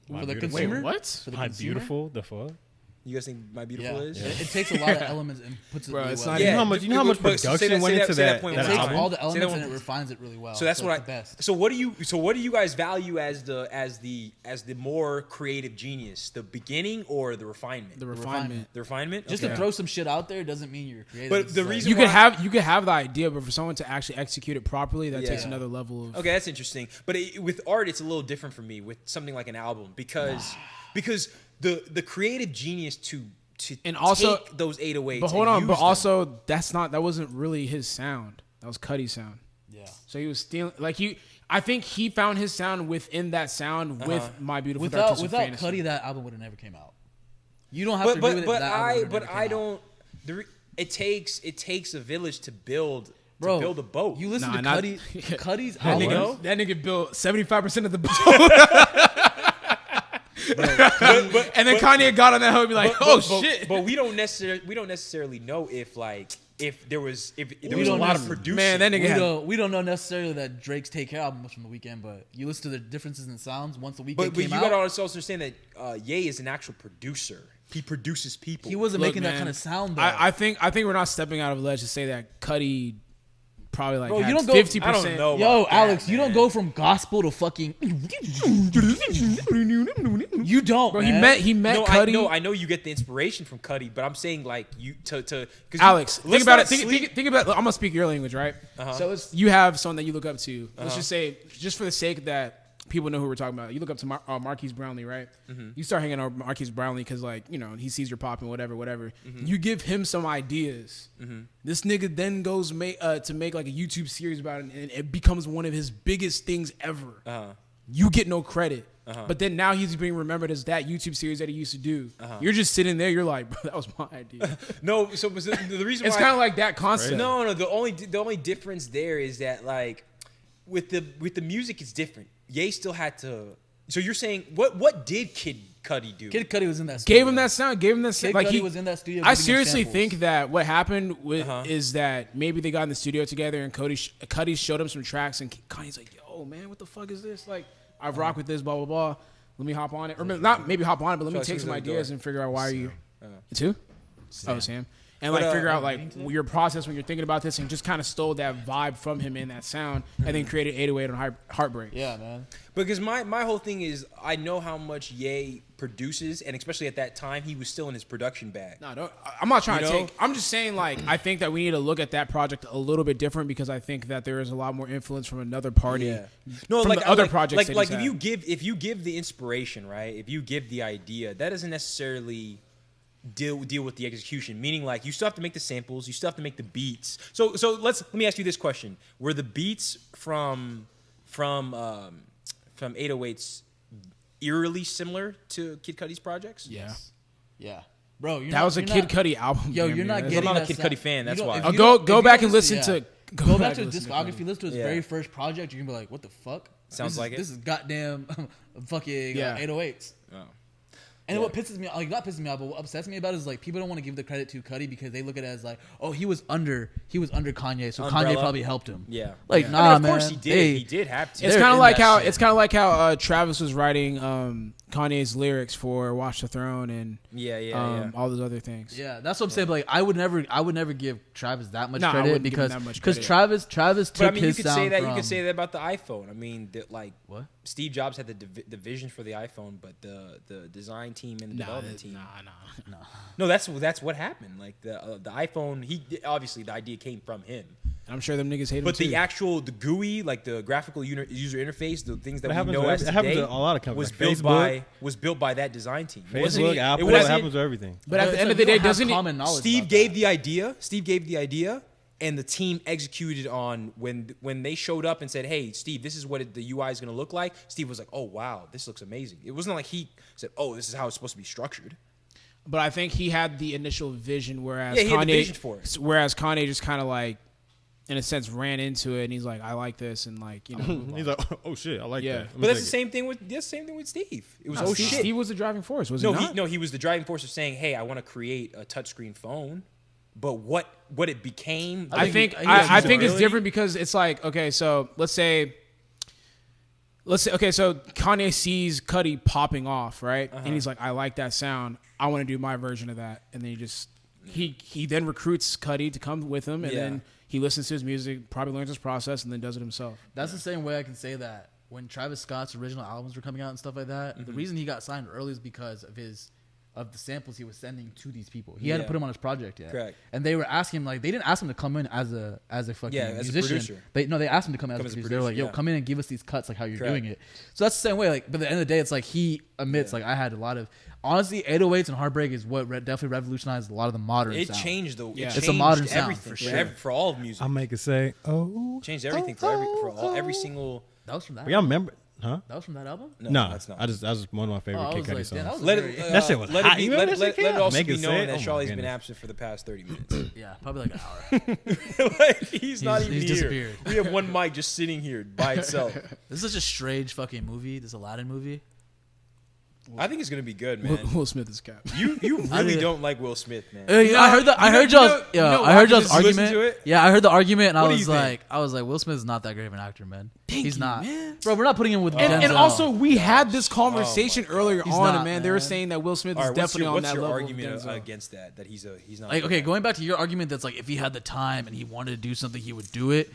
C: For the consumer?
E: Wait, what?
C: For the
B: My
C: consumer?
B: Beautiful, the fuck?
A: You guys think My Beautiful is?
C: It takes a lot of elements and puts it really
E: it's
C: well.
E: not
B: You know how much production went into that
C: It takes
B: album?
C: all the elements and it refines it really well.
A: So that's what
C: it's the best.
A: So what do you guys value as the more creative genius? The beginning or the refinement?
E: The refinement.
A: The refinement?
C: Just to throw some shit out there doesn't mean you're creative.
A: But
C: It's
A: the
C: like-
A: reason
E: You could have the idea, but for someone to actually execute it properly, that takes another level of.
A: Okay, that's interesting. But with art, it's a little different for me with something like an album because the creative genius to
E: And also
A: take those 808s.
E: But hold
A: and
E: on,
A: use
E: but
A: them.
E: also that wasn't really his sound. That was Cuddy's sound.
C: Yeah.
E: So he was stealing. I think he found his sound within that sound with My Beautiful Dark Twisted
C: Without
E: Fantasy.
C: Cuddy, that album would have never came out. You don't have to agree with it.
A: It takes a village to build
C: Bro,
A: build a boat.
C: You listen to
E: not-
C: Cuddy's
E: That
C: album.
E: nigga built 75% of the boat. And then Kanye got on that hoe and be like, shit.
A: But we don't necessarily know if there was a lot of producing.
E: Man, that nigga
C: we don't know necessarily that Drake's Take Care album was from The Weeknd, but you listen to the differences in sounds once The Weeknd
A: But
C: came
A: you
C: out.
A: gotta also understand that Ye is an actual producer. He produces people.
C: He wasn't making that
E: man,
C: kind of sound though.
E: I think we're not stepping out of a ledge to say that Cuddy probably like
C: Bro,
E: had
C: you don't go-
E: 50%.
A: I don't know.
C: Yo,
A: about
C: Alex,
A: that,
C: you don't
A: man.
C: go from gospel to fucking. You don't,
E: Bro,
C: man.
E: he met
A: No,
E: Cuddy.
A: I know you get the inspiration from Cuddy, but I'm saying like you to
E: Alex, think
A: let's
E: about
A: not
E: it.
A: sleep-
E: Think about. I'm gonna speak your language, right? So you have someone that you look up to. Let's just say, just for the sake that people know who we're talking about, you look up to Marquise Brownlee, right? You start hanging out with Marquise Brownlee because, like, you know, he sees you're popping, whatever. You give him some ideas. This nigga then goes to make like a YouTube series about it, and it becomes one of his biggest things ever. You get no credit. But then now he's being remembered as that YouTube series that he used to do. You're just sitting there. You're like, bro, that was my idea.
A: No, so the reason
E: It's
A: why
E: kind of like that concept.
A: No. The only difference there is that like with the music, it's different. Ye still had to. So you're saying what did Kid Cudi do?
C: Kid Cudi was in that studio.
E: Gave him that sound.
C: Kid
E: Like
C: Cudi was in that studio.
E: I
C: giving him
E: seriously
C: samples.
E: think that what happened is that maybe they got in the studio together and Cudi showed him some tracks and Kanye's like, yo, man, what the fuck is this? Like, I rock with this, blah, blah, blah. Let me hop on it. Or not maybe hop on it, but let me take some ideas and figure out why are you. It's who? Oh, Sam. And like figure out like your process when you're thinking about this and just kind of stole that vibe from him in that sound and then created 808 on Heartbreak.
C: Yeah, man.
A: Because my whole thing is I know how much Ye produces, and especially at that time he was still in his production bag.
E: No, I'm not trying
A: You
E: to
A: know?
E: take. I'm just saying, like, I think that we need to look at that project a little bit different because I think that there is a lot more influence from another party.
A: Yeah. No,
E: from
A: like
E: the other
A: like,
E: projects.
A: Like
E: that
A: if
E: he's
A: you give the inspiration, right? If you give the idea, that doesn't necessarily deal with the execution. Meaning, like, you still have to make the samples, you still have to make the beats. So let me ask you this question: were the beats from 808s eerily similar to Kid Cudi's projects?
E: Yeah.
C: Yeah. Bro,
E: That was a Kid Cudi album.
C: Yo,
E: damn
C: you're
E: near.
C: not
E: That's-
C: getting
A: I'm not a
C: that
A: Kid
C: sound.
A: Cudi fan, that's
C: You
A: why.
C: don't-
E: Oh,
C: if you
E: go
C: don't-
E: go
C: if
E: back
C: you
E: and
C: listen
E: listen
C: to-
E: to.
C: Go back to
E: and
C: his
E: listen
C: discography. Listen to his
A: Yeah.
C: very first project. You're gonna be like, "What the fuck?"
A: Sounds like it.
C: This is goddamn fucking
E: Yeah.
C: 808s.
A: Oh.
C: And what pisses me, like not pisses me off, but what upsets me about it is like people don't want to give the credit to Cudi because they look at it as like, oh, he was under Kanye, so
A: Umbrella.
C: Kanye probably helped him.
A: Yeah.
C: Like,
A: I
C: nah,
A: mean, of
C: man.
A: course he did.
C: They-
A: He did have to.
E: It's
C: They're
E: kind of
C: in
E: like
C: that
E: how
C: shit.
E: Travis was writing Kanye's lyrics for Watch the Throne and all those other things.
C: Yeah, that's what I'm saying. But like, I would never give Travis that much
E: Nah, I
C: credit
E: wouldn't give him
C: because
E: that much credit.
C: Travis took
A: But I mean, you
C: his
A: could
C: sound
A: say that.
C: from,
A: You could say that about the iPhone. I mean, like
C: What?
A: Steve Jobs had the vision for the iPhone, but the design team and the development team.
E: Nah.
A: No, that's what happened. Like the iPhone. Obviously the idea came from him,
E: I'm sure them niggas hate
A: But
E: him too.
A: the GUI, like the graphical user interface, the things that we
B: happens
A: know
B: to
A: as
B: it happens
A: today,
B: to a lot of companies.
A: was built by that design team.
B: Facebook, Apple, it happens to everything.
E: But at the end of the day, doesn't
C: common knowledge?
A: Steve gave the idea. Steve gave the idea, and the team executed on when they showed up and said, "Hey, Steve, this is what the UI is going to look like." Steve was like, "Oh wow, this looks amazing." It wasn't like he said, "Oh, this is how it's supposed to be structured."
E: But I think he had the initial vision, whereas
A: he had
E: Kanye,
A: the vision for it.
E: Whereas Kanye just kind of like, in a sense, ran into it, and he's like, "I like this," and like, you know,
B: He's like, "Oh shit, I like that."
A: But that's the same thing with Steve. It was shit.
E: Steve was the driving force, was he not?
A: He was the driving force of saying, "Hey, I want to create a touchscreen phone." But what it became,
E: I think it's different because it's like, okay, so let's say okay, so Kanye sees Cudi popping off, right? And he's like, I like that sound. I want to do my version of that. And then he then recruits Cudi to come with him, and then he listens to his music, probably learns his process, and then does it himself.
C: That's the same way I can say that when Travis Scott's original albums were coming out and stuff like that, the reason he got signed early is because of the samples he was sending to these people. He hadn't put them on his project yet.
A: Correct.
C: And they were asking him, like, they didn't ask him to come in as a fucking musician.
A: As a producer.
C: They asked him to come in as a producer. They were like, yo, come in and give us these cuts, like how you're doing it. So that's the same way. Like, but at the end of the day, it's like he admits, like, I had a lot of, honestly, 808s and Heartbreak is what definitely revolutionized a lot of the modern sound.
A: Changed
C: it's a modern sound
A: for
C: sure.
A: For all of music.
B: I'll make it say, "Oh."
A: Changed everything for every single.
C: That was from that.
B: Yeah, I remember. Huh?
C: That was from that album?
B: No,
A: that's not.
B: That was one of my favorite Kid Cudi songs.
A: Let it also be known that Charlie's been absent for the past 30 minutes.
C: Yeah, probably like an hour.
A: He's not even here.
C: Disappeared.
A: We have one mic just sitting here by itself.
C: This is such a strange fucking movie. This Aladdin movie.
A: I think it's gonna be good, man.
E: Will Smith is cap.
A: You really don't like Will Smith, man.
C: I heard y'all's argument. Yeah, I heard the argument, and I was like, Will Smith is not that great of an actor, man. He's not, man. Bro. We're not putting him with Denzel.
E: And also, we had this conversation earlier on, man. They were saying that Will Smith is definitely on that level.
A: What's your argument against that? That he's not.
C: Like, okay, going back to your argument, that's like if he had the time and he wanted to do something, he would do it.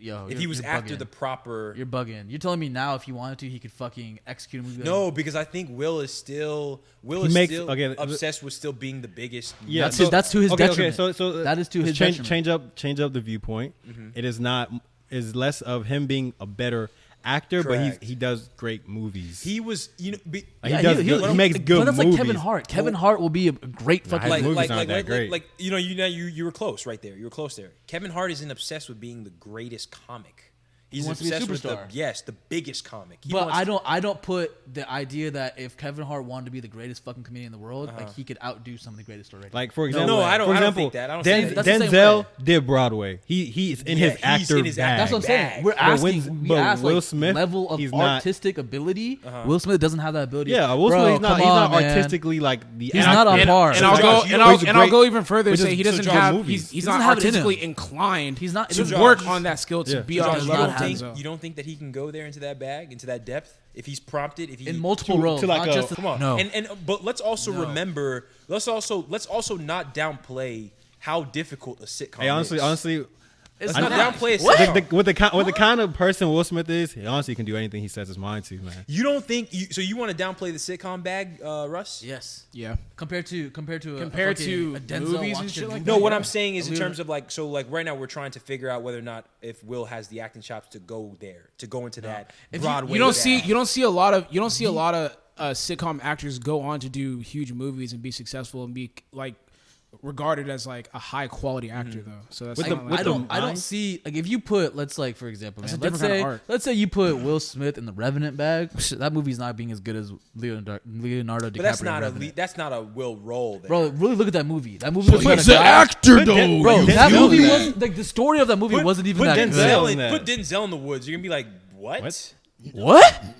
C: Yo,
A: if he was after the proper,
C: you're bugging. You're telling me now if he wanted to, he could fucking execute a movie.
A: No, because I think Will is still obsessed with still being the biggest.
C: Yeah, that's to his detriment.
B: Okay, so
C: that is to his detriment.
B: Change up the viewpoint. It is not is less of him being a better actor, but he does great movies.
A: He was, he
B: makes good movies. But that's like
C: Kevin Hart. Kevin Hart will be a great fucking
A: you were close right there. You were close there. Kevin Hart isn't obsessed with being the greatest comic. He's obsessed with the biggest comic.
C: But I don't put the idea that if Kevin Hart wanted to be the greatest fucking comedian in the world, like he could outdo some of the greatest already.
B: Like for example,
A: I don't think that.
B: Denzel did Broadway. He's in his actor bag.
C: That's what I'm saying. We're asking. Will Smith level of artistic ability. Will Smith doesn't have that ability.
B: Yeah, Will Smith he's not artistically like the.
C: He's not on par.
E: And I'll go even further and say he doesn't have. He's not artistically inclined.
C: He's not
E: to work on that skill to be on the level.
A: You don't think that he can go there into that bag, into that depth, if he's prompted, if he
C: in multiple roles,
B: not
C: just
A: come on. No. But let's also remember, let's also not downplay how difficult a sitcom is.
B: Honestly,
A: let's not downplay a sitcom.
B: With the kind of person Will Smith is, he honestly can do anything he sets his mind to, man.
A: You don't think so? You want to downplay the sitcom bag, Russ?
C: Yes.
E: Yeah.
C: Compared to a Denzel
E: movies and shit like that.
A: No, what I'm saying is in terms of like right now we're trying to figure out whether or not if Will has the acting chops to go there, to go into that Broadway.
E: You don't see a lot of sitcom actors go on to do huge movies and be successful and be like regarded as like a high quality actor though. So that's
C: I don't see like if you put let's say you put Will Smith in the Revenant bag, that movie's not being as good as Leonardo DiCaprio.
A: But that's not a Will role. There.
C: Bro, really look at that movie. That movie was
E: he's an actor though.
C: Bro, that movie was like the story of that movie wasn't even that good.
A: Put Denzel in the woods. You're gonna be like,
C: what?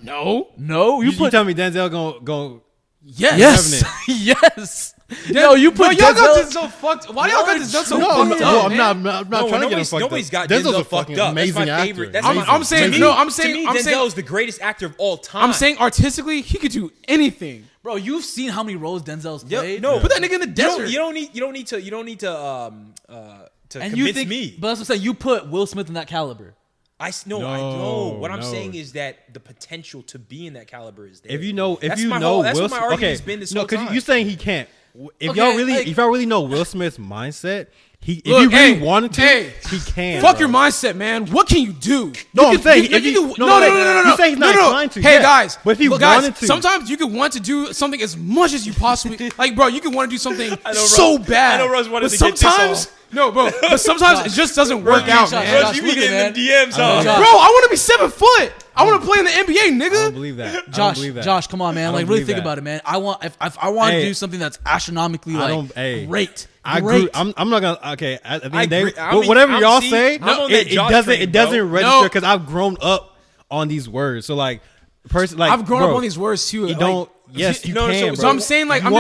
E: No.
B: You tell me Denzel go.
C: Yes. Yes. No, you put
E: y'all got Denzel fucked. Why y'all got Denzel so fucked up?
B: I'm not trying to get him fucked up.
A: Nobody's got Denzel fucked up.
B: Amazing
A: That's my favorite.
B: actor.
E: I'm saying
A: Denzel is the greatest actor of all time.
E: I'm saying artistically, he could do anything.
C: Bro, you've seen how many roles Denzel's played.
E: No, put that nigga in the desert.
A: You don't need to
C: and
A: convince me.
C: But that's what I'm saying. You put Will Smith in that caliber.
A: I know. What I'm saying is that the potential to be in that caliber is there.
B: If you know
A: that's
B: Will
A: what my
B: Smith,
A: argument has been this whole time.
B: because you're saying he can't. if y'all really know Will Smith's mindset, if he
E: Look,
B: really wanted to,
E: hey,
B: he can.
E: Fuck your mindset, man. What can you do?
B: No,
E: you
B: I'm saying
E: no.
B: You say he's not inclined to.
E: Hey
B: yeah.
E: guys,
B: but if he
E: look,
B: wanted to,
E: sometimes you could want to do something as much as you possibly like, bro. You could want to do something
A: Russ,
E: bad.
A: I know Russ wanted
E: but
A: to get this
E: sometimes.
A: off.
E: No, bro. But sometimes it just doesn't work out, man.
A: Russ, you be getting the DMs, huh?
E: Bro, I want to be 7 foot. I want to play in the NBA, nigga.
B: I don't believe that.
C: Josh, come on, man. Like, really think about it, man. I want if I want to do something that's astronomically great.
B: I agree. I'm not gonna. Okay, at the end of the day, whatever
A: I'm
B: y'all
A: see,
B: say, it doesn't register because I've grown up on these words. So like,
E: I've grown up on these words too.
B: You don't. Yes, you can.
E: So I'm saying like I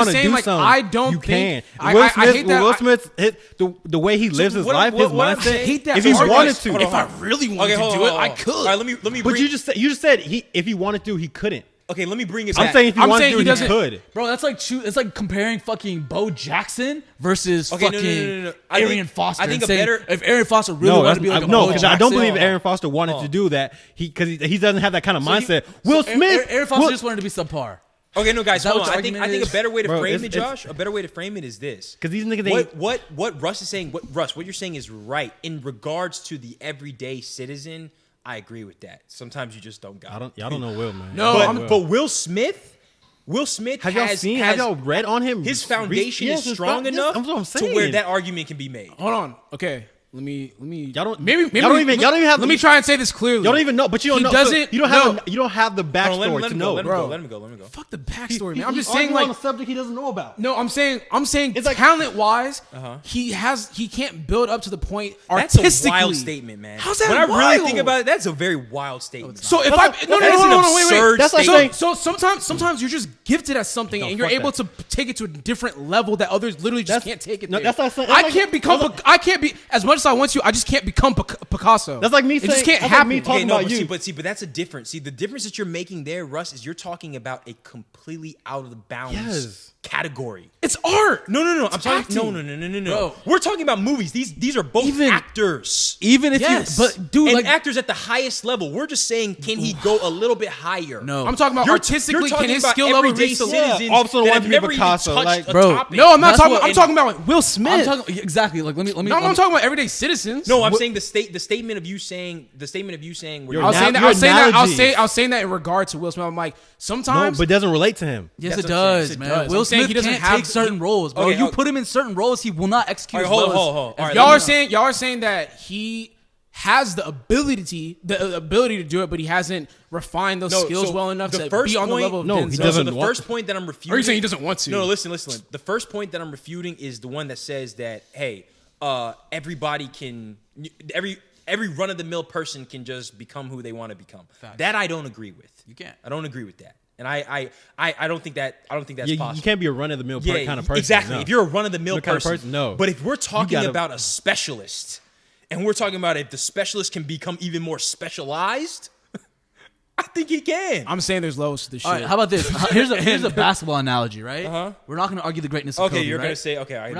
E: don't
B: you
E: think
B: can. Will Smith, the way he lives his life, his mindset.
E: I hate that.
B: If he wanted to,
E: if I really wanted to do it, I could.
A: All right, let me.
B: But you just said if he wanted to, he couldn't.
A: Okay, let me bring it back.
B: I'm saying if he wanted to, he could.
C: Bro, that's like it's like comparing fucking Bo Jackson versus fucking Arian Foster.
A: I think
C: if Arian Foster really wanted to be like a Bo Jackson.
B: I don't believe Arian Foster wanted to do that. Because he doesn't have that kind of mindset. Will Smith,
C: Arian Foster just wanted to be subpar.
A: Okay, no, guys, hold on. I think a better way to frame it,
B: Josh.
A: A better way to frame it is this.
B: Because these niggas,
A: what Russ is saying, what you're saying is right in regards to the everyday citizen. I agree with that. Sometimes you just don't got it.
B: Y'all don't know Will, man.
A: No, but Will Smith.
B: Have y'all read on him?
A: His foundation is strong enough to where that argument can be made.
E: Hold on. Okay. Let me.
B: Y'all don't.
E: Maybe.
B: Y'all don't even have.
E: Let me try and say this clearly.
B: Y'all don't even know, but you don't know.
E: Doesn't.
B: You don't have the backstory to know.
A: Let him go.
E: Fuck the backstory, man. I'm just saying,
B: on a subject he doesn't know about.
E: No, I'm saying, it's like talent wise, he can't build up to the point artistically.
A: That's a wild statement, man.
E: How's that
A: wild?
E: When
A: I really think about it, that's a very wild statement.
E: So if I wait.
A: That's like
E: so sometimes you're just gifted at something and you're able to take it to a different level that others literally just can't take it.
B: That's like saying
E: I can't be as much as I want to. I just can't become Picasso.
B: That's like me saying
E: it just can't happen.
A: But that's a difference. See, the difference that you're making there, Russ, is you're talking about a completely out of the bounds category.
E: It's art.
A: No. I'm talking. No. Bro. We're talking about movies. These are both actors.
C: Even if
A: actors at the highest level. We're just saying, can he go a little bit higher?
E: No, I'm talking about artistically. Can his skill level reach the
A: citizens?
B: All of a sudden, want to be Picasso,
E: No, I'm not talking. I'm talking about Will Smith.
C: Exactly. Like let me.
E: No, I'm talking about everyday citizens.
A: No, I'm saying the statement of you saying.
E: I was saying that in regard to Will Smith. I'm like sometimes,
B: but it doesn't relate to him.
C: Yes, it does, man. Will Smith can't take certain roles, bro. You put him in certain roles, he will not execute.
A: Hold on.
E: Y'all are saying that he has the ability to do it, but he hasn't refined those skills well enough to be on the level of Denzel.
B: He doesn't.
A: So the first point that I'm refuting.
E: Are you saying he doesn't want to?
A: No, listen. The first point that I'm refuting is the one that says that everybody can every run of the mill person can just become who they want to become. Fact. That I don't agree with.
C: You can't.
A: I don't agree with that. And I don't think that's possible.
B: You can't be a run of the mill kind of person.
A: Exactly.
B: No.
A: If you're a run of the mill person,
B: no.
A: But if we're talking about a specialist, and we're talking about if the specialist can become even more specialized, I think he can.
E: I'm saying there's levels to the shit.
C: All right, how about this? Here's a basketball analogy, right? We're not going to argue the greatness of Kobe.
A: Okay, you're going
C: to
A: say okay.
C: We're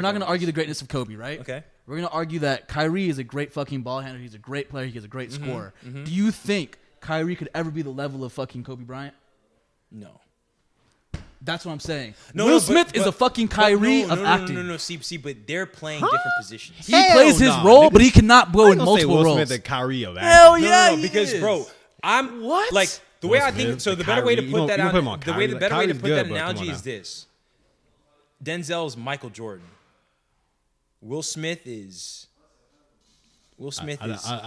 C: not going to argue the greatness of Kobe, right?
A: Okay.
C: We're going to argue that Kyrie is a great fucking ball handler. He's a great player. He's a great scorer. Do you think Kyrie could ever be the level of fucking Kobe Bryant?
A: No.
C: That's what I'm saying. Will Smith is a fucking Kyrie of acting.
A: No. See, but they're playing different positions.
C: He plays his role, but he cannot go in multiple roles.
B: Will Smith and Kyrie of acting.
C: Hell yeah,
A: no, because bro, I'm
C: what?
A: Like the way I think. So the better way to put that analogy is this: Denzel's Michael Jordan. Will Smith is
B: I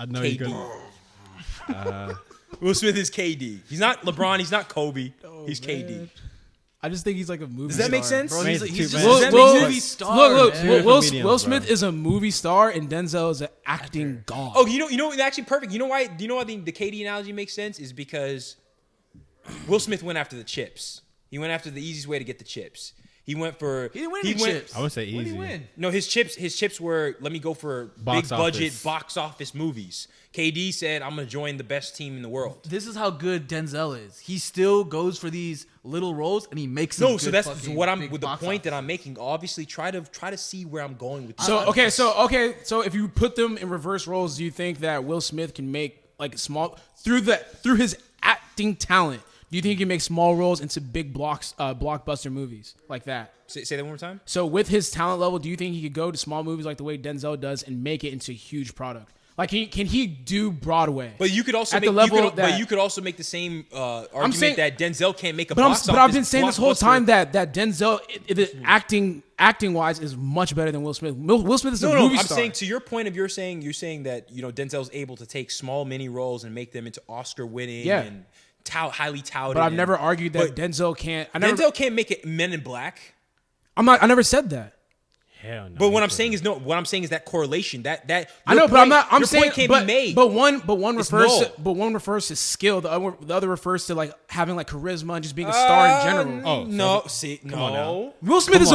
B: know
A: KD. Will Smith is KD. He's not LeBron. He's not Kobe. He's KD.
E: I just think he's like a movie
A: Does
E: star.
A: that make sense?
C: Bro, he's
A: just
C: a movie star.
E: Look. Will Smith is a movie star, and Denzel is an acting god.
A: Oh, you know, actually perfect. You know why? Do you know why the KD analogy makes sense? Is because Will Smith went after the chips. He went after the easiest way to get the chips. He didn't win any chips.
B: I would say easy.
C: What did he win?
A: No, his chips were, let me go for big budget box office movies. KD said, I'm going to join the best team in the world.
C: This is how good Denzel is. He still goes for these little roles and he makes them.
A: No, so that's what I'm with the point that I'm making. Obviously, try to see where I'm going with this.
E: So if you put them in reverse roles, do you think that Will Smith can make like through his acting talent? Do you think he can make small roles into big blockbuster movies like that?
A: Say that one more time.
E: So with his talent level, do you think he could go to small movies like the way Denzel does and make it into a huge product? Like, can he do Broadway?
A: But you could also
E: at the level
A: but you could also make the same argument that Denzel can't make a box office.
E: But I've been saying this whole time that Denzel, acting wise, is much better than Will Smith. Will Smith is a movie star.
A: I'm saying to your point of you're saying that Denzel's able to take small mini roles and make them into Oscar winning and highly touted.
E: But I've never argued that Denzel can't.
A: Denzel can't make it Men in Black.
E: I never said that.
B: Hell no.
A: But what I'm saying is that correlation that
E: I know, but I'm saying
A: point can't be made.
E: But one refers to skill. The other refers to like having like charisma and just being a star in general.
B: Oh
A: no,
B: come on now.
E: Will Smith is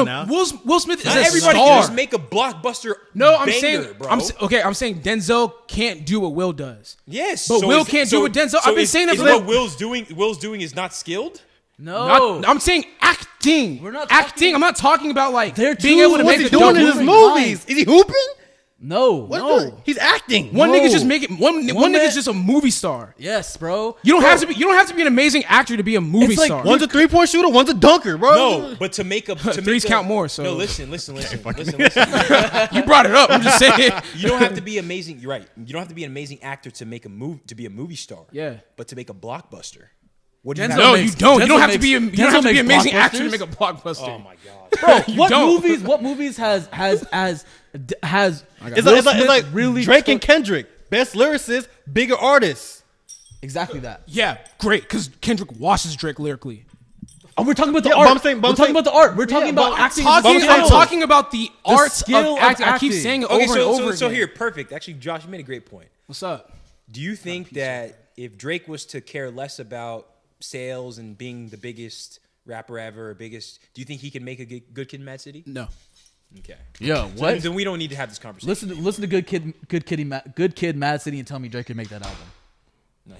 E: Will Smith is
A: Not
E: a
A: everybody
E: star.
A: can just make a blockbuster.
E: No, I'm
A: banger,
E: saying,
A: bro.
E: I'm saying Denzel can't do what Will does.
A: Yes,
E: but Will can't do what Denzel. I've been saying that.
A: What Will's doing is not skilled.
C: No,
E: I'm saying acting.
C: We're not
E: acting. I'm not talking about like
C: They're
E: being able to
D: What's
E: make
D: he
E: a
D: doing
E: dope
D: in his
E: movie.
D: movies? Is he hooping?
C: No.
D: He's acting.
E: One
C: No.
E: nigga's just making one
C: man-
E: nigga's just a movie star.
C: Yes, bro.
E: You don't have to be an amazing actor to be a movie
C: It's like
E: star.
D: One's a 3-point shooter, one's a dunker, bro.
A: No, but to make
E: Threes count more. So
A: no, listen.
E: you brought it up. I'm just saying.
A: You don't have to be amazing. You're right. You don't have to be an amazing actor to make a move to be a movie star.
E: Yeah.
A: But to make a blockbuster. What do
C: Denzel
A: you have?
E: No,
C: makes-
E: you don't. You
C: Denzel
E: don't have to
C: makes-
E: be. You don't have to be
C: Denzel
E: an
C: makes
E: amazing actor to
C: blockbusters.
E: make a blockbuster.
A: Oh my god.
C: Bro, what
E: don't.
C: movies has
D: It's
C: Will
D: like
C: Smith really
D: Drake and Kendrick, best lyricists, bigger artists.
C: exactly that.
E: Yeah, great. Because Kendrick washes Drake lyrically.
C: Oh, we're talking about the
D: Yeah,
C: art.
D: but I'm saying-
C: we're talking about the art. We're talking about acting.
E: I'm
D: saying-
E: talking about the art
C: skill
E: of
C: of
E: acting. I keep
C: acting.
E: saying it
A: Okay,
E: over and over
A: so
E: again.
A: here, perfect. Actually, Josh, you made a great point.
E: What's up?
A: Do you think that if Drake was to care less about sales and being the biggest rapper ever, do you think he can make a Good Kid, Mad City?
E: No.
A: Okay.
C: Yo,
A: So
C: what?
A: then we don't need to have this conversation.
C: Listen to Good Kid, Mad City, and tell me Drake can make that album.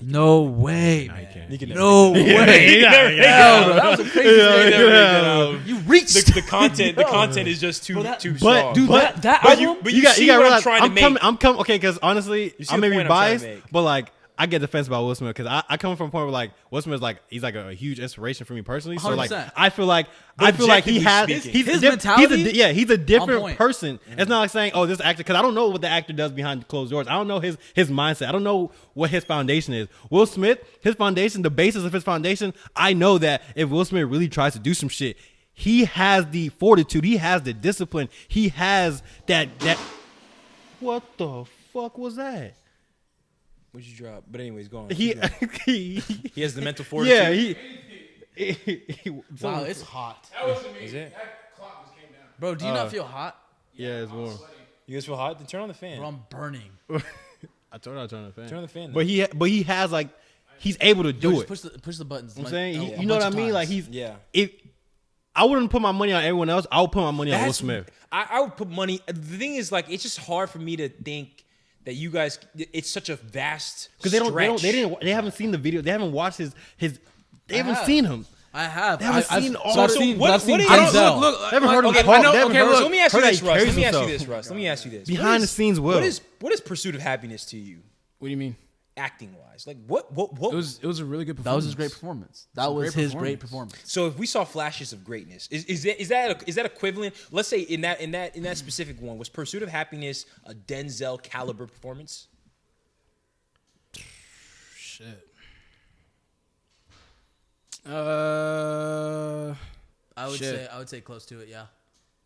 C: No way, man.
A: He can
C: No way. That was a crazy You reached
A: the content is just too
D: But
A: strong.
C: dude, that
A: But
C: album.
A: you gotta realize
D: I'm coming. Okay, because honestly,
A: see
D: I
A: the
D: may
A: point
D: be
A: I'm trying to
D: biased,
A: make.
D: but like I get defensive about Will Smith because I come from a point where like Will Smith is like he's like a huge inspiration for me personally. So like
C: 100%.
D: I feel like he has
A: speaking.
C: His mentality,
D: he's a different
C: point.
D: person. It's not like saying this actor because I don't know what the actor does behind closed doors. I don't know his mindset. I don't know what his foundation is. Will Smith, his foundation, the basis of his foundation. I know that if Will Smith really tries to do some shit, he has the fortitude. He has the discipline. He has that. What the fuck was that?
A: What'd you drop? But anyways, go on.
D: He
A: has the mental fortitude.
D: Yeah,
C: wow, it's hot,
A: Is it?
C: bro. Do you not feel hot?
D: Yeah, it's warm.
A: You guys feel hot? Then turn on the fan.
C: Bro, I'm burning.
D: I told her I turned the fan.
A: Turn on the fan.
D: But he has like he's able to do
C: Yo,
D: it.
C: just push the buttons.
D: I'm
C: like,
D: saying,
C: a
D: you know what I
C: bunch of
D: mean? Like
C: times.
D: if I wouldn't put my money on everyone else, I would put my money on Will Smith.
A: I would put money. The thing is, like, it's just hard for me to think that you guys. It's such a vast
D: Because they haven't seen the video. They haven't watched his. They haven't
C: have.
D: seen him.
C: I have.
D: They haven't seen all
C: I've
D: the-
C: seen
A: what-
C: Denzel.
A: what
D: They haven't heard him
A: Okay,
D: talk.
A: I know-
D: They haven't
A: okay,
D: heard-
A: look, let me ask you
D: heard
A: this,
D: how he
A: Russ.
D: carries
A: Let me ask you
D: himself.
A: this, Russ. Let me ask you this.
D: Behind the scenes, Will.
A: What is Pursuit of Happiness to you,
E: What do you mean?
A: acting wise? Like what?
E: It was a really good performance.
C: That was his great performance. That was his great performance.
A: So if we saw flashes of greatness, is that equivalent? Let's say in that specific one, was Pursuit of Happiness a Denzel caliber performance?
E: Shit.
C: I would
E: Shit.
C: say close to it. Yeah.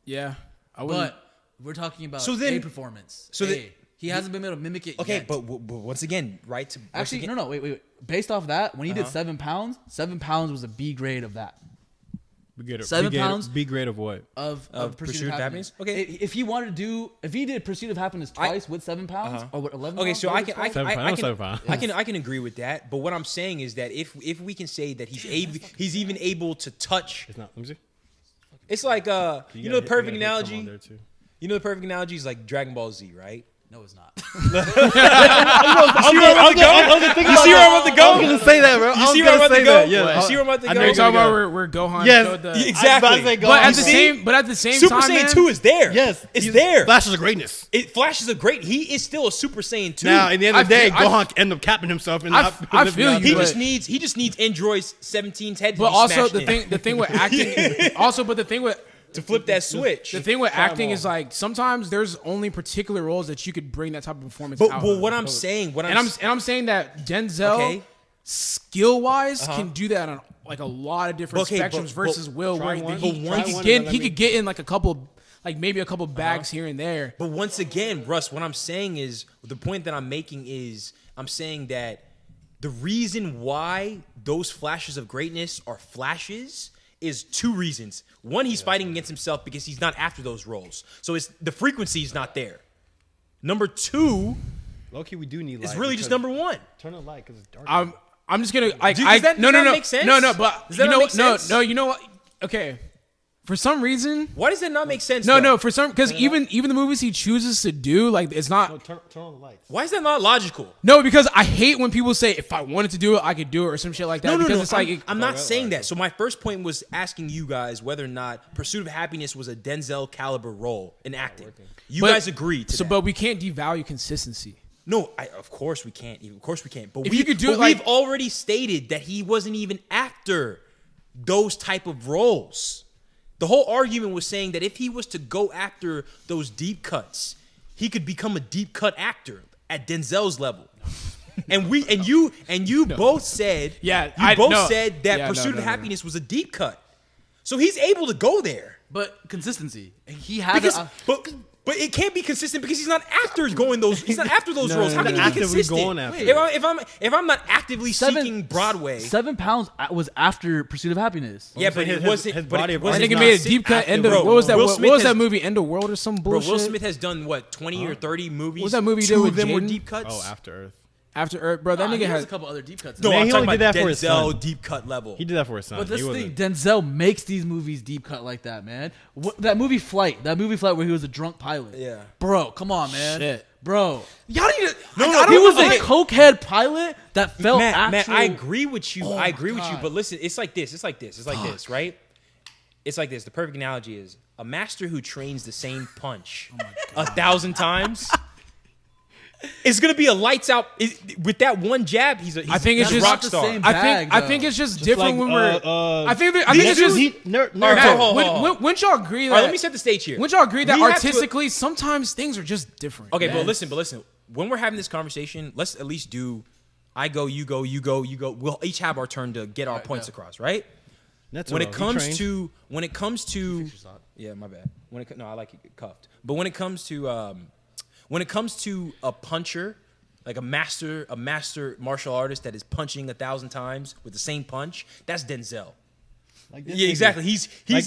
E: Yeah. I wouldn't.
C: But we're talking about
A: So then-
C: a performance.
A: so
C: A. He hasn't been able to mimic it
A: Okay,
C: yet.
A: but once again, right?
C: Actually, no. Wait. Based off that, when he did 7 pounds, 7 pounds was a B grade of that.
D: Be great of what?
C: Of
A: Pursuit of Happiness? Okay.
C: If he wanted to do, if he did Pursuit of Happiness twice with 7 pounds or what, 11
A: Okay,
C: pounds,
A: so
C: whatever
A: I
C: it's
A: can
C: called.
D: 7 pounds.
A: I can agree with that. But what I'm saying is that if we can say that he's even able to touch,
D: It's not. Let me see.
A: it's like you know the perfect analogy.
D: There too.
A: You know the perfect analogy is like Dragon Ball Z, right?
C: No, it's not.
A: You see where I'm about to go?
D: I'm gonna say that, bro.
A: You see where I'm about to go?
D: Yeah.
A: You see where I'm about to
E: I
A: go?
E: know you're talking about where Gohan showed the...
A: Exactly.
E: But at the same
A: Super
E: time,
A: Saiyan 2 is there.
D: Yes,
A: it's there.
D: Flashes of greatness.
A: It flashes a great. He is still a Super Saiyan 2.
D: Now, at the end of the day,
E: I
D: Gohan end up capping himself. And
E: I feel you.
A: He
E: but-
A: just needs Android's 17's head to
E: But
A: be
E: also
A: smashed
E: the thing with acting. Also, but the thing with
A: to flip that switch.
E: The thing with acting is like sometimes there's only particular roles that you could bring that type of performance
A: But
E: out.
A: what I'm saying,
E: I'm saying that Denzel, skill wise, can do that on like a lot of different spectrums versus Will, where he could get in like a couple, like maybe a couple bags here and there.
A: But once again, Russ, what I'm saying is the point that I'm making is I'm saying that the reason why those flashes of greatness are flashes is two reasons. One, he's fighting against himself because he's not after those roles. So the frequency is not there. Number two,
D: low-key, we do need light.
A: it's really just number one.
D: Turn the light because it's dark.
E: I'm just gonna like
A: does that make sense?
E: No, but
A: Does that not make sense?
E: you know what? Okay. For some reason,
A: Why does that not make sense?
E: no,
A: though?
E: for some because even the movies he chooses to do, like it's not.
D: Turn on the lights.
A: Why is that not logical?
E: No, because I hate when people say if I wanted to do it, I could do it or some shit like that.
A: No.
E: Because it's like
A: I'm not saying that. So my first point was asking you guys whether or not Pursuit of Happiness was a Denzel caliber role in acting. You guys agreed to that.
E: But we can't devalue consistency.
A: No, of course we can't. Of course we can't. But
E: If you could do it,
A: we've
E: like-
A: already stated that he wasn't even after those type of roles. The whole argument was saying that if he was to go after those deep cuts, he could become a deep cut actor at Denzel's level. And you both said said that Pursuit of Happiness was a deep cut. So he's able to go there.
C: But consistency. He had
A: Because, but it can't be consistent because he's not after going those. He's not after those roles. How can he be consistent?
D: Going after
A: If I'm not actively seeking Broadway,
C: 7 pounds was after Pursuit of Happiness.
A: yeah, but it wasn't.
D: his
A: but
D: body
A: it
D: of
A: wasn't
E: I think it
A: not
E: made a deep cut. End of
A: bro,
E: what was that?
A: Will
E: What
A: Smith
E: was that
A: has-
E: movie? End of World or some
A: Bro,
E: bullshit?
A: Will Smith has done what 20 or 30 movies.
E: What was that movie he did
A: Two
E: with
A: of them were
E: Jaden?
A: deep cuts.
D: Oh, After Earth.
E: After Earth, bro. That
C: He
E: nigga
C: has
E: has
C: a couple other deep cuts.
A: No,
D: Man,
A: I'm
D: he
A: talking
D: only
A: about
D: did that for his
A: Denzel
D: son.
A: deep cut level.
D: He did that for his son.
C: But this
D: He
C: thing,
D: wasn't-
C: Denzel makes these movies deep cut like that, man. That movie Flight where he was a drunk pilot.
A: Yeah.
C: Bro, come on, man.
E: Shit.
C: Bro.
E: Y'all need to.
C: He was a cokehead pilot that felt
A: Matt,
C: actual.
A: I agree with you. I agree with you.
C: God.
A: But listen, it's like this. It's like this, right? It's like this. The perfect analogy is a master who trains the same punch 1,000 times. It's gonna be a lights out with that one jab. He's
E: I think it's
A: a
E: just
A: rock
C: the
A: star.
C: same
E: I think it's just different when we're. I think it's just.
A: Hold.
E: Wouldn't y'all agree that?
A: All right, let me set the stage here.
E: Wouldn't y'all agree that
A: We have to-
E: artistically sometimes things are just different?
A: Okay,
E: man.
A: but listen. When we're having this conversation, let's at least do. I go, you go, you go, you go. We'll each have our turn to get our points across, right? When it comes to, yeah, my bad. No, I like it cuffed. But when it comes to a puncher, like a master martial artist that is punching 1,000 times with the same punch, that's Denzel. Yeah, exactly. He's
D: like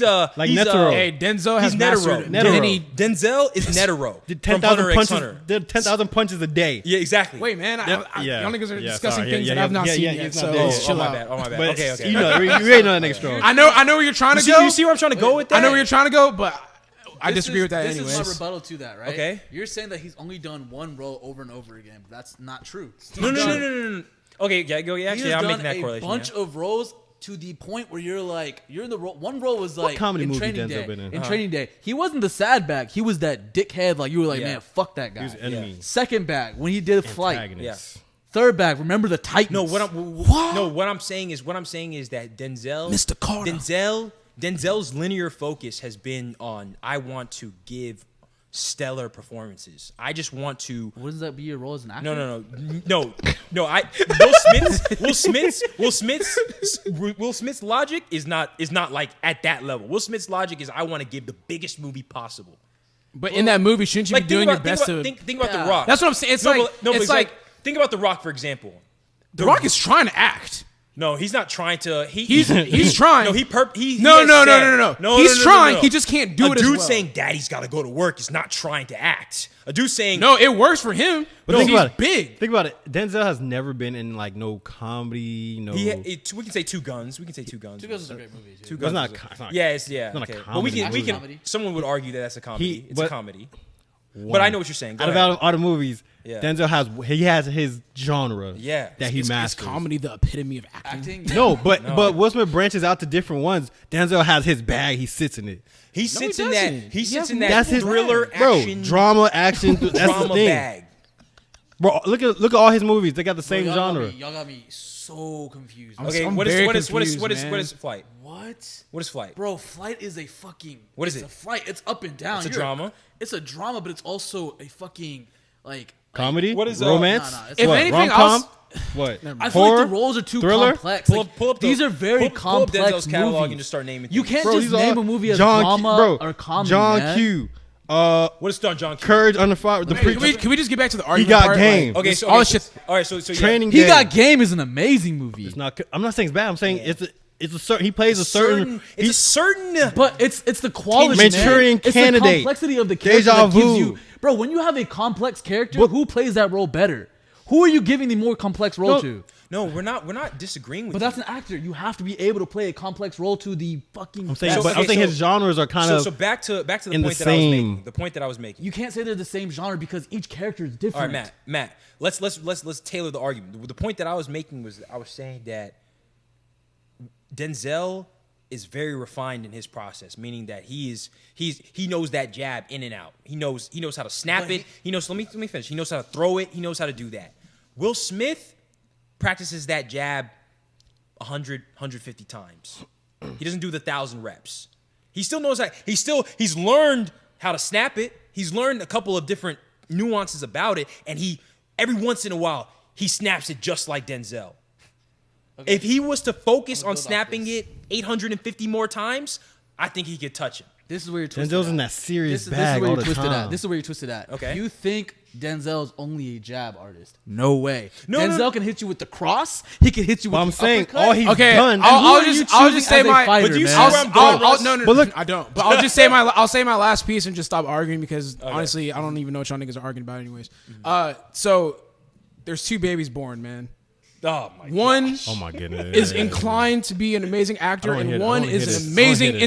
D: Netero.
E: Hey, Denzel has
A: he's
E: mastered
A: Netero.
E: many.
A: Denzel is Netero.
D: Did
A: from
D: 10,000
A: Hunter x
D: punches?
A: Hunter.
D: Did 10,000 punches a day?
A: Yeah, exactly.
E: Wait, man,
D: Yeah.
E: y'all niggas are
D: Yeah,
E: discussing
D: sorry.
E: things
D: Yeah,
E: that I've not
D: yeah,
E: seen
D: yeah,
E: yet.
D: it's
E: So
D: not there yet.
E: chill
A: my
E: out.
A: bad. Oh my bad.
D: But
A: Okay.
D: you know, you already know that nigga strong.
E: I know where you're trying to go.
A: You see where I'm trying to go with that?
E: I know where you're trying to go, but I disagree with that
C: This
E: anyways.
C: is my rebuttal to that, right?
A: Okay.
C: You're saying that he's only done one role over and over again, but that's not true.
A: No. Okay, yeah, go. Yeah,
C: He's
A: actually, I'm
C: done
A: making that
C: a
A: correlation.
C: bunch
A: yeah.
C: of roles to the point where you're in the role. One role was like
D: comedy
C: in
D: movie
C: Training
D: Denzel
C: Day.
D: been in?
C: In Training Day, he wasn't the sad bag. He was that dickhead. Like you were like,
A: Yeah.
C: man, fuck that guy.
D: He was an enemy.
C: Second bag when he did Flight.
D: Antagonist.
C: Third bag, remember the Titans.
A: No, what I'm saying is that Denzel,
E: Mr. Carter.
A: Denzel's linear focus has been on I want to give stellar performances. I just want to.
C: What does that be your role as an actor?
A: No. Will Smith's logic is not like at that level. Will Smith's logic is I want to give the biggest movie possible.
E: But in that movie, shouldn't you be doing your best to?
A: Think about The Rock.
E: That's what I'm saying. It's like
A: think about The Rock, for example.
E: The Rock is trying to act.
A: No, he's not trying to.
E: He's trying.
A: No,
E: No. He's trying. He just can't do it as well.
A: A dude saying "Daddy's got to go to work" is not trying to act. A dude saying
E: No, it works for him.
D: But
E: But
D: think
E: he's
D: about it.
E: big.
D: Think about it. Denzel has never been in like no comedy. No,
A: we can say Two Guns.
C: Two Guns is a great movie. Too.
A: Two
D: That's
A: Guns.
D: not. It's not
A: Yeah, it's
D: not a
A: okay. But
D: comedy
A: we
C: movie.
A: can. Someone would argue that that's a comedy. It's a comedy. But I know what you're saying. Go
D: Out
A: ahead.
D: of all the movies, Denzel has his genre that he masters.
E: Is comedy the epitome of acting?
D: No, but Will Smith branches out to different ones. Denzel has his bag. He sits in it.
A: He sits in that. He sits in that
D: That's his
A: thriller action,
D: bro. Drama, action. That's
A: drama
D: the thing.
A: bag.
D: Bro, look at all his movies. They got the same genre.
C: Y'all got me so confused.
A: Okay,
E: I'm
A: what
E: very
A: is
E: confused,
A: Flight?
C: What?
A: What is Flight?
C: Bro, Flight is a fucking.
A: What is
C: it's
A: it?
C: A flight. It's up and down.
A: It's a drama.
C: It's a drama, but it's also a fucking like
D: Comedy?
A: What is
D: romance?
C: Nah, it's
E: If
C: what,
E: anything
D: rom-com?
E: else,
D: What?
C: I feel like the roles are too
D: Thriller?
C: complex.
A: Pull
C: Like,
A: up
C: these are very
A: pull up
C: complex
A: Denzel's catalog
C: movies.
A: and just start naming.
C: You
A: things.
C: can't just name a movie as drama or comedy.
D: John
C: man.
D: Q.
A: What is John Q?
D: Courage Under Fire. The
E: can we just get back to the argument?
D: got
E: part?
D: game.
A: Okay,
E: This-
A: so
E: all
A: okay,
E: this shit.
A: All right, so yeah.
D: Training
C: He
D: Game.
C: Got Game is an amazing movie.
D: It's not. I'm not saying it's bad. I'm saying it's a certain. He plays a certain.
A: It's a certain.
C: But it's the quality,
D: Manchurian
C: man. It's
D: Candidate.
C: the complexity of the character
D: Deja
C: that gives
D: vu.
C: you. Bro, when you have a complex character, who plays that role better? Who are you giving the more complex role to?
A: No, we're not disagreeing with.
C: But that's an actor. You have to be able to play a complex role to the fucking.
D: I'm saying,
C: best.
D: but I'm saying his genres are kind of.
A: So back to the
D: in the
A: point that I was making.
D: same-
A: The point that I was making.
C: You can't say they're the same genre because each character is different.
A: All right, Matt. Let's tailor the argument. The point that I was making was I was saying that Denzel is very refined in his process, meaning that he knows that jab in and out. He knows how to snap it. He knows. Let me finish. He knows how to throw it. He knows how to do that. Will Smith practices that jab 100, 150 times. He doesn't do the 1,000 reps. He still knows that. He's learned how to snap it. He's learned a couple of different nuances about it, and every once in a while he snaps it just like Denzel. Okay. If he was to focus on snapping it 850 more times, I think he could touch it.
C: This is where you're twisted.
D: Denzel's in that serious
C: This
D: bag
C: is where
D: all
C: you're
D: the
C: twisted
D: time.
C: at. This is where you're twisted at.
A: Okay.
C: You think Denzel's only a jab artist? No way.
A: No,
C: Denzel
A: no.
C: can hit you with the cross. He can hit you with
D: But I'm
C: the
D: saying
C: uppercut.
D: all he's
E: Okay,
D: done.
E: I'll just say my.
C: fighter,
A: but you
C: man.
A: see where I'm going, Russ?
E: No,
D: But look-
E: I don't. But I'll just say I'll say my last piece and just stop arguing because honestly, I don't even know what y'all niggas are arguing about anyways. So there's 2 babies born, man.
A: Oh my
E: One
A: gosh.
D: Oh my goodness.
E: is inclined to be an amazing actor,
D: I don't
E: and
D: wanna hear
E: one
D: it. I don't
E: is
D: wanna
E: an
D: hear this.
E: amazing
D: I don't wanna hear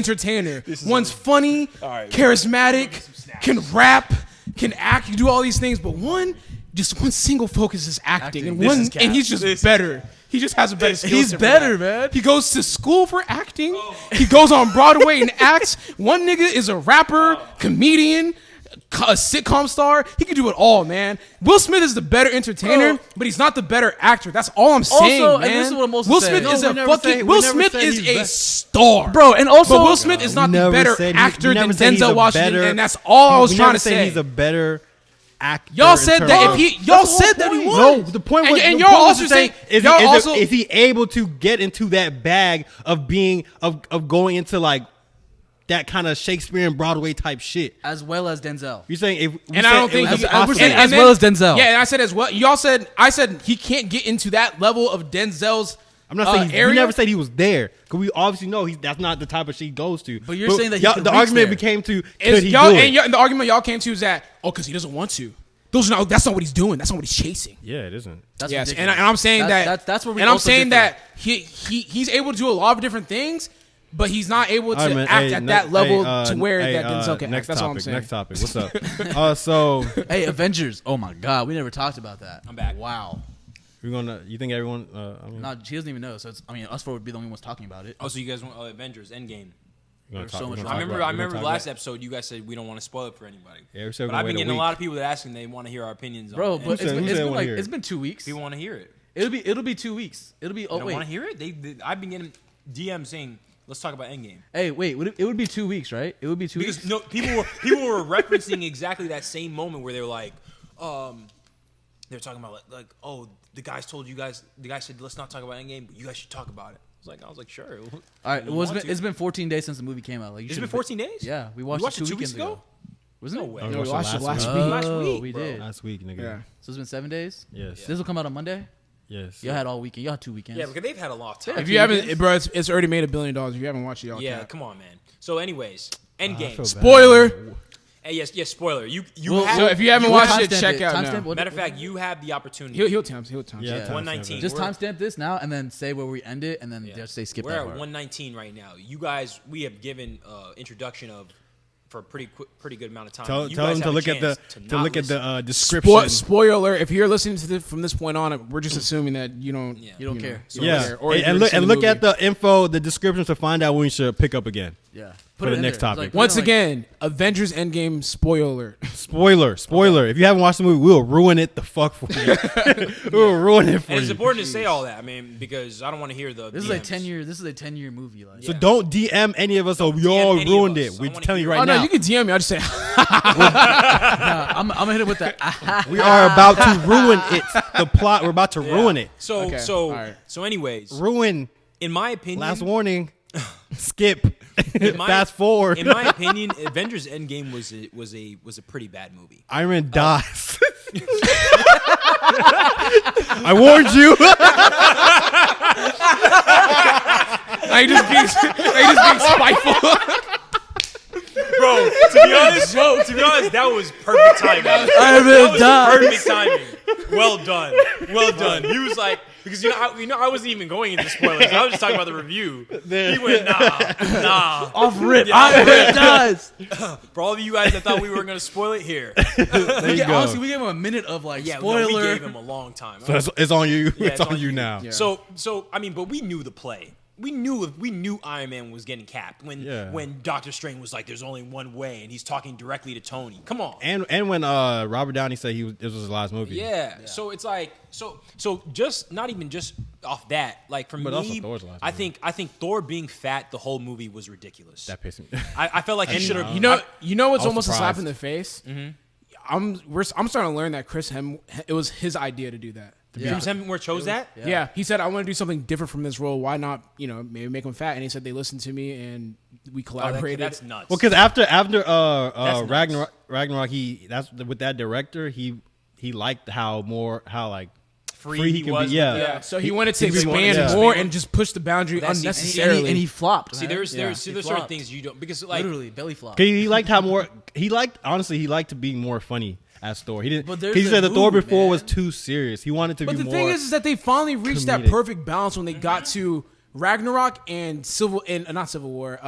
E: entertainer. One's funny, charismatic, can rap, can act, can do all these things, but one single focus is acting. And
A: This is cap.
E: he's just better. He just has a better skill
C: He's
E: set for
C: better,
E: that.
C: man.
E: He goes to school for acting. He goes on Broadway and acts. One nigga is a rapper, comedian, a sitcom star. He can do it all, man. Will Smith is the better entertainer, but he's not the better actor. That's all I'm saying,
C: Also,
E: man.
C: and this is what I'm also
E: Will
C: saying.
E: Smith is
D: No,
E: a
D: we never
E: fucking.
D: say- we
E: Will
D: never
E: Smith
D: said
E: is
D: he's
E: a
D: best.
E: star,
C: Bro, and also
E: but Will Smith is not the
D: Never
E: better
D: said
E: actor
D: we
E: than
D: never said he's
E: Denzel
D: a
E: Washington,
D: better-
E: and that's all I was
D: we
E: trying
D: never
E: to
D: said
E: say.
D: he's a better actor.
E: Y'all said
D: in
E: that
D: terms
E: if
D: of-
E: he, y'all said that he was.
D: No, the point was,
E: and
D: the
E: y'all
D: point was
E: also
D: to say,
E: saying, y'all also,
D: is he able to get into that bag of being of going into like that kind of Shakespearean Broadway type shit?
C: as well as Denzel.
D: You're saying if we
E: and I
D: said
E: don't
D: it
E: think
D: was
E: he,
D: impossible.
C: saying
E: and
C: as
E: then-
C: well as Denzel.
E: Yeah, and I said as well. Y'all said I said he can't get into that level of Denzel's.
D: I'm not saying
E: area.
D: we never said he was there because we obviously know that's not the type of shit he goes to.
C: But you're saying that he
D: y'all-
C: can
D: the
C: reach
D: argument
C: there.
D: became to
E: Is
D: could he
E: y'all,
D: do
E: and,
D: it?
E: and the argument y'all came to is that because he doesn't want to. That's not what he's doing. That's not what he's chasing.
D: Yeah, it isn't.
C: That's
E: Yes, and
C: ridiculous.
E: I'm saying
C: that's where we
E: and I'm
C: also
E: saying
C: differ.
E: that he's able to do a lot of different things, but he's not able to
D: All right, man.
E: act
D: Hey,
E: at that level to where
D: hey,
E: that Denzel can
D: next
E: act. That's all I'm
D: topic,
E: saying.
D: Next topic. What's up? So
C: Hey, Avengers. Oh my God, we never talked about that.
A: I'm back.
C: Wow.
D: we're gonna. You think everyone? I mean,
C: No, she doesn't even know. So it's, I mean, us four would be the only ones talking about it.
A: Oh, so you guys want Avengers Endgame?
D: we're gonna
C: there's
D: talk-
C: so
D: we're
C: much
D: gonna
C: to
A: I
C: talk
A: remember.
C: about.
A: I remember
D: We're
A: the
D: gonna
A: last
D: talk
A: episode. You guys said we don't want to spoil it for anybody.
D: Yeah, we said we're
A: But
D: gonna
A: I've been
D: wait
A: getting a
D: week.
A: lot of people that asking. They want to hear our opinions on
C: Bro,
A: it.
C: but it's
D: said-
C: been,
D: who
C: it's
D: said
C: been
D: wanna
C: like
D: hear
C: it's
D: it?
C: been 2 weeks.
A: People want to hear it.
C: It'll be 2 weeks. It'll be.
A: They
C: Oh
A: don't
C: wait.
A: want to hear it. I've been getting DMs saying, "Let's talk about Endgame."
C: Hey, wait. It would be 2 weeks, right? It would be 2
A: Because
C: weeks.
A: no, people were referencing exactly that same moment where they were like, they were talking about like, oh, the guys told you guys. The guy said, "Let's not talk about Endgame, but you guys should talk about it." I was like, sure.
C: All right.
A: You
C: Well,
A: want to.
C: it's been 14 days since the movie came out. Like, you
A: It's
C: should
A: been 14 days.
C: Yeah, we watched,
A: watched
C: it
A: it
C: 2
A: 2 weeks
C: weekends
A: ago?
C: Wasn't
A: No
C: it?
A: way.
D: No,
E: No, we watched it last
C: Oh,
E: week.
A: Last week,
C: we
A: bro.
C: did.
D: Last week, nigga.
E: Yeah.
C: So it's been 7 days.
D: Yes.
C: This will come out on Monday.
D: Yes.
C: You had all weekend. You had 2 weekends.
A: Yeah, because they've had a lot of time.
E: If you haven't, bro, it's already made $1 billion. If you haven't watched it, y'all
A: Yeah,
E: can't.
A: come on, man. So, anyways,
D: I
A: Endgame.
D: feel bad.
E: Spoiler.
A: Hey, yes, spoiler. You
C: Well,
A: have.
E: So if you haven't
C: What
E: watched it,
C: timestamp
E: check out
C: Timestamp?
E: now.
C: What-
A: Matter of fact, you have the opportunity.
E: He'll time.
D: Yeah,
C: Yeah.
D: timestamp
A: 119.
D: it.
C: Just
A: We're-
C: timestamp this now and then say where we end it and then just say skip
A: We're
C: that
A: at
C: part.
A: 119 right now. You guys, we have given introduction of for a pretty good amount of time.
D: Tell
A: You
D: them
A: guys
D: to
A: have a
D: look at
A: chance
D: the
A: to
D: to
A: not
D: look at
A: listen.
D: the description.
E: Spoiler alert! If you're listening to this from this point on, we're just assuming that you don't
C: care.
E: So
D: Yeah,
E: care. Or
D: and look at the info, the description to find out when we should pick up again.
C: Yeah.
D: For the next topic.
E: Once again, Avengers Endgame spoiler alert.
D: Spoiler. If you haven't watched the movie, we'll ruin it the fuck for you. We'll ruin it for you.
A: And it's important to say all that, I mean, because I don't want to hear the.
C: This
A: DMs.
C: is a 10-year movie. Like.
D: So don't DM any of us. So we all
A: any of
D: ruined
A: us.
D: it. We're
A: I wanna
D: telling you
A: hear
D: right
E: Oh
D: now.
E: no, you can DM me. I'll just say
C: I'm gonna hit it with the.
D: We are about to ruin it. The plot. We're about to ruin it.
E: Okay, all right.
A: So anyways,
D: Ruin.
A: in my opinion,
D: Last warning. Skip.
A: my-
D: Fast forward.
A: in my opinion, Avengers Endgame was a pretty bad movie.
D: Iron Man dies. I warned you.
E: I just being spiteful.
A: Bro, to be honest, that was perfect timing.
C: Iron Man dies.
A: Perfect timing. Well done. He was like, because I wasn't even going into spoilers. I was just talking about the review. He went nah.
C: Off rip.
A: Yeah,
C: Iron Man dies.
A: For all of you guys that thought we were gonna spoil it here,
D: There you go.
C: Honestly, we gave him a minute of like
A: yeah,
C: spoiler.
A: no, we gave him a long time.
D: So it's on you.
A: Yeah,
D: it's on you now.
E: Yeah.
A: So I mean, but we knew the play. We knew Iron Man was getting capped when Doctor Strange was like, "There's only one way," and he's talking directly to Tony. Come on.
D: And when Robert Downey said this was his last movie.
A: Yeah. So it's like so just not even just off that. Like for
D: But also
A: me,
D: Thor's last
A: I think Thor being fat the whole movie was ridiculous.
D: That pissed me.
A: I felt like he should have.
E: You know what's
D: I was
E: almost a slap
D: surprised.
E: in the face. I'm starting to learn that it was his idea to do that.
A: James Hemsworth chose that.
E: Yeah, he said I want to do something different from this role. Why not? Maybe make him fat. And he said they listened to me and we collaborated.
A: That's nuts.
D: Well, because after
A: nuts.
D: Ragnarok, with that director, he liked how like
A: free he
D: could
A: was.
D: be. Yeah.
E: So he wanted to
D: He really wanted
E: expand
D: to
E: more
A: expand.
E: and just push the boundary
A: That's-
E: unnecessarily.
C: and he flopped.
A: See,
C: man.
A: there's
C: He
A: certain
C: flopped.
A: things you don't because like
C: Literally belly flop.
D: He liked how more. He liked to be more funny as Thor. He didn't.
C: But there's
D: He said
C: a
D: the Thor
C: mood,
D: before
C: man.
D: was too serious. He wanted to
E: But
D: be
E: the
D: more.
E: thing is that they finally reached that
D: comedic.
E: perfect balance when they got to Ragnarok and not Civil War,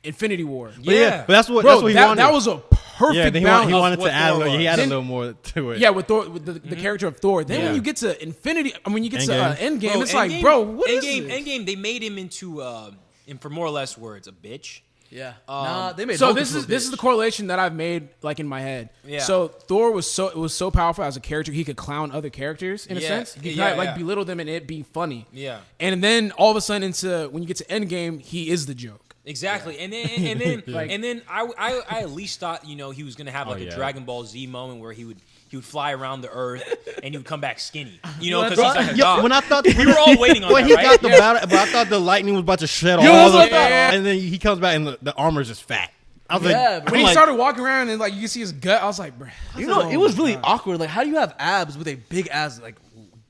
E: Infinity War.
D: But that's what
E: Bro,
D: he
E: that
D: wanted.
E: was a perfect
D: Yeah, then he
E: balance.
D: wanted
A: what
D: to add.
A: Thor
D: He had
E: was.
D: a little more to it.
E: Yeah, with Thor, with the character of Thor. Then
D: Yeah.
E: when you get to Infinity, when you get
D: Endgame.
E: to Endgame,
A: Bro,
E: it's like, bro, what is
A: Endgame?
E: this?
A: Endgame, they made him into, and for more or less words, a bitch.
C: Yeah. Nah, they made
E: So
C: Hulk
E: this
C: into a
E: is the
C: bitch.
E: correlation that I've made like in my head.
A: Yeah.
E: So Thor was so powerful as a character, he could clown other characters in a
A: Yeah.
E: sense. He could
A: Yeah,
E: like
A: yeah.
E: belittle them and it be funny.
A: Yeah.
E: And then all of a sudden when you get to Endgame, he is the joke.
A: Exactly, and then I at least thought he was gonna have like a Dragon Ball Z moment where he would fly around the earth and he would come back skinny, because he's like a god.
D: When I thought
A: we were all waiting on
D: when
A: that,
D: he
A: right?
D: got the battle, but I thought the lightning was about to shed all
E: that's
D: the
E: what I thought.
D: and then he comes back and the armor's just fat. I was
C: Yeah,
D: like,
C: but
E: When he
D: like,
E: started walking around and like you can see his gut, I was like, bro.
C: It was really awkward. Like, how do you have abs with a big ass like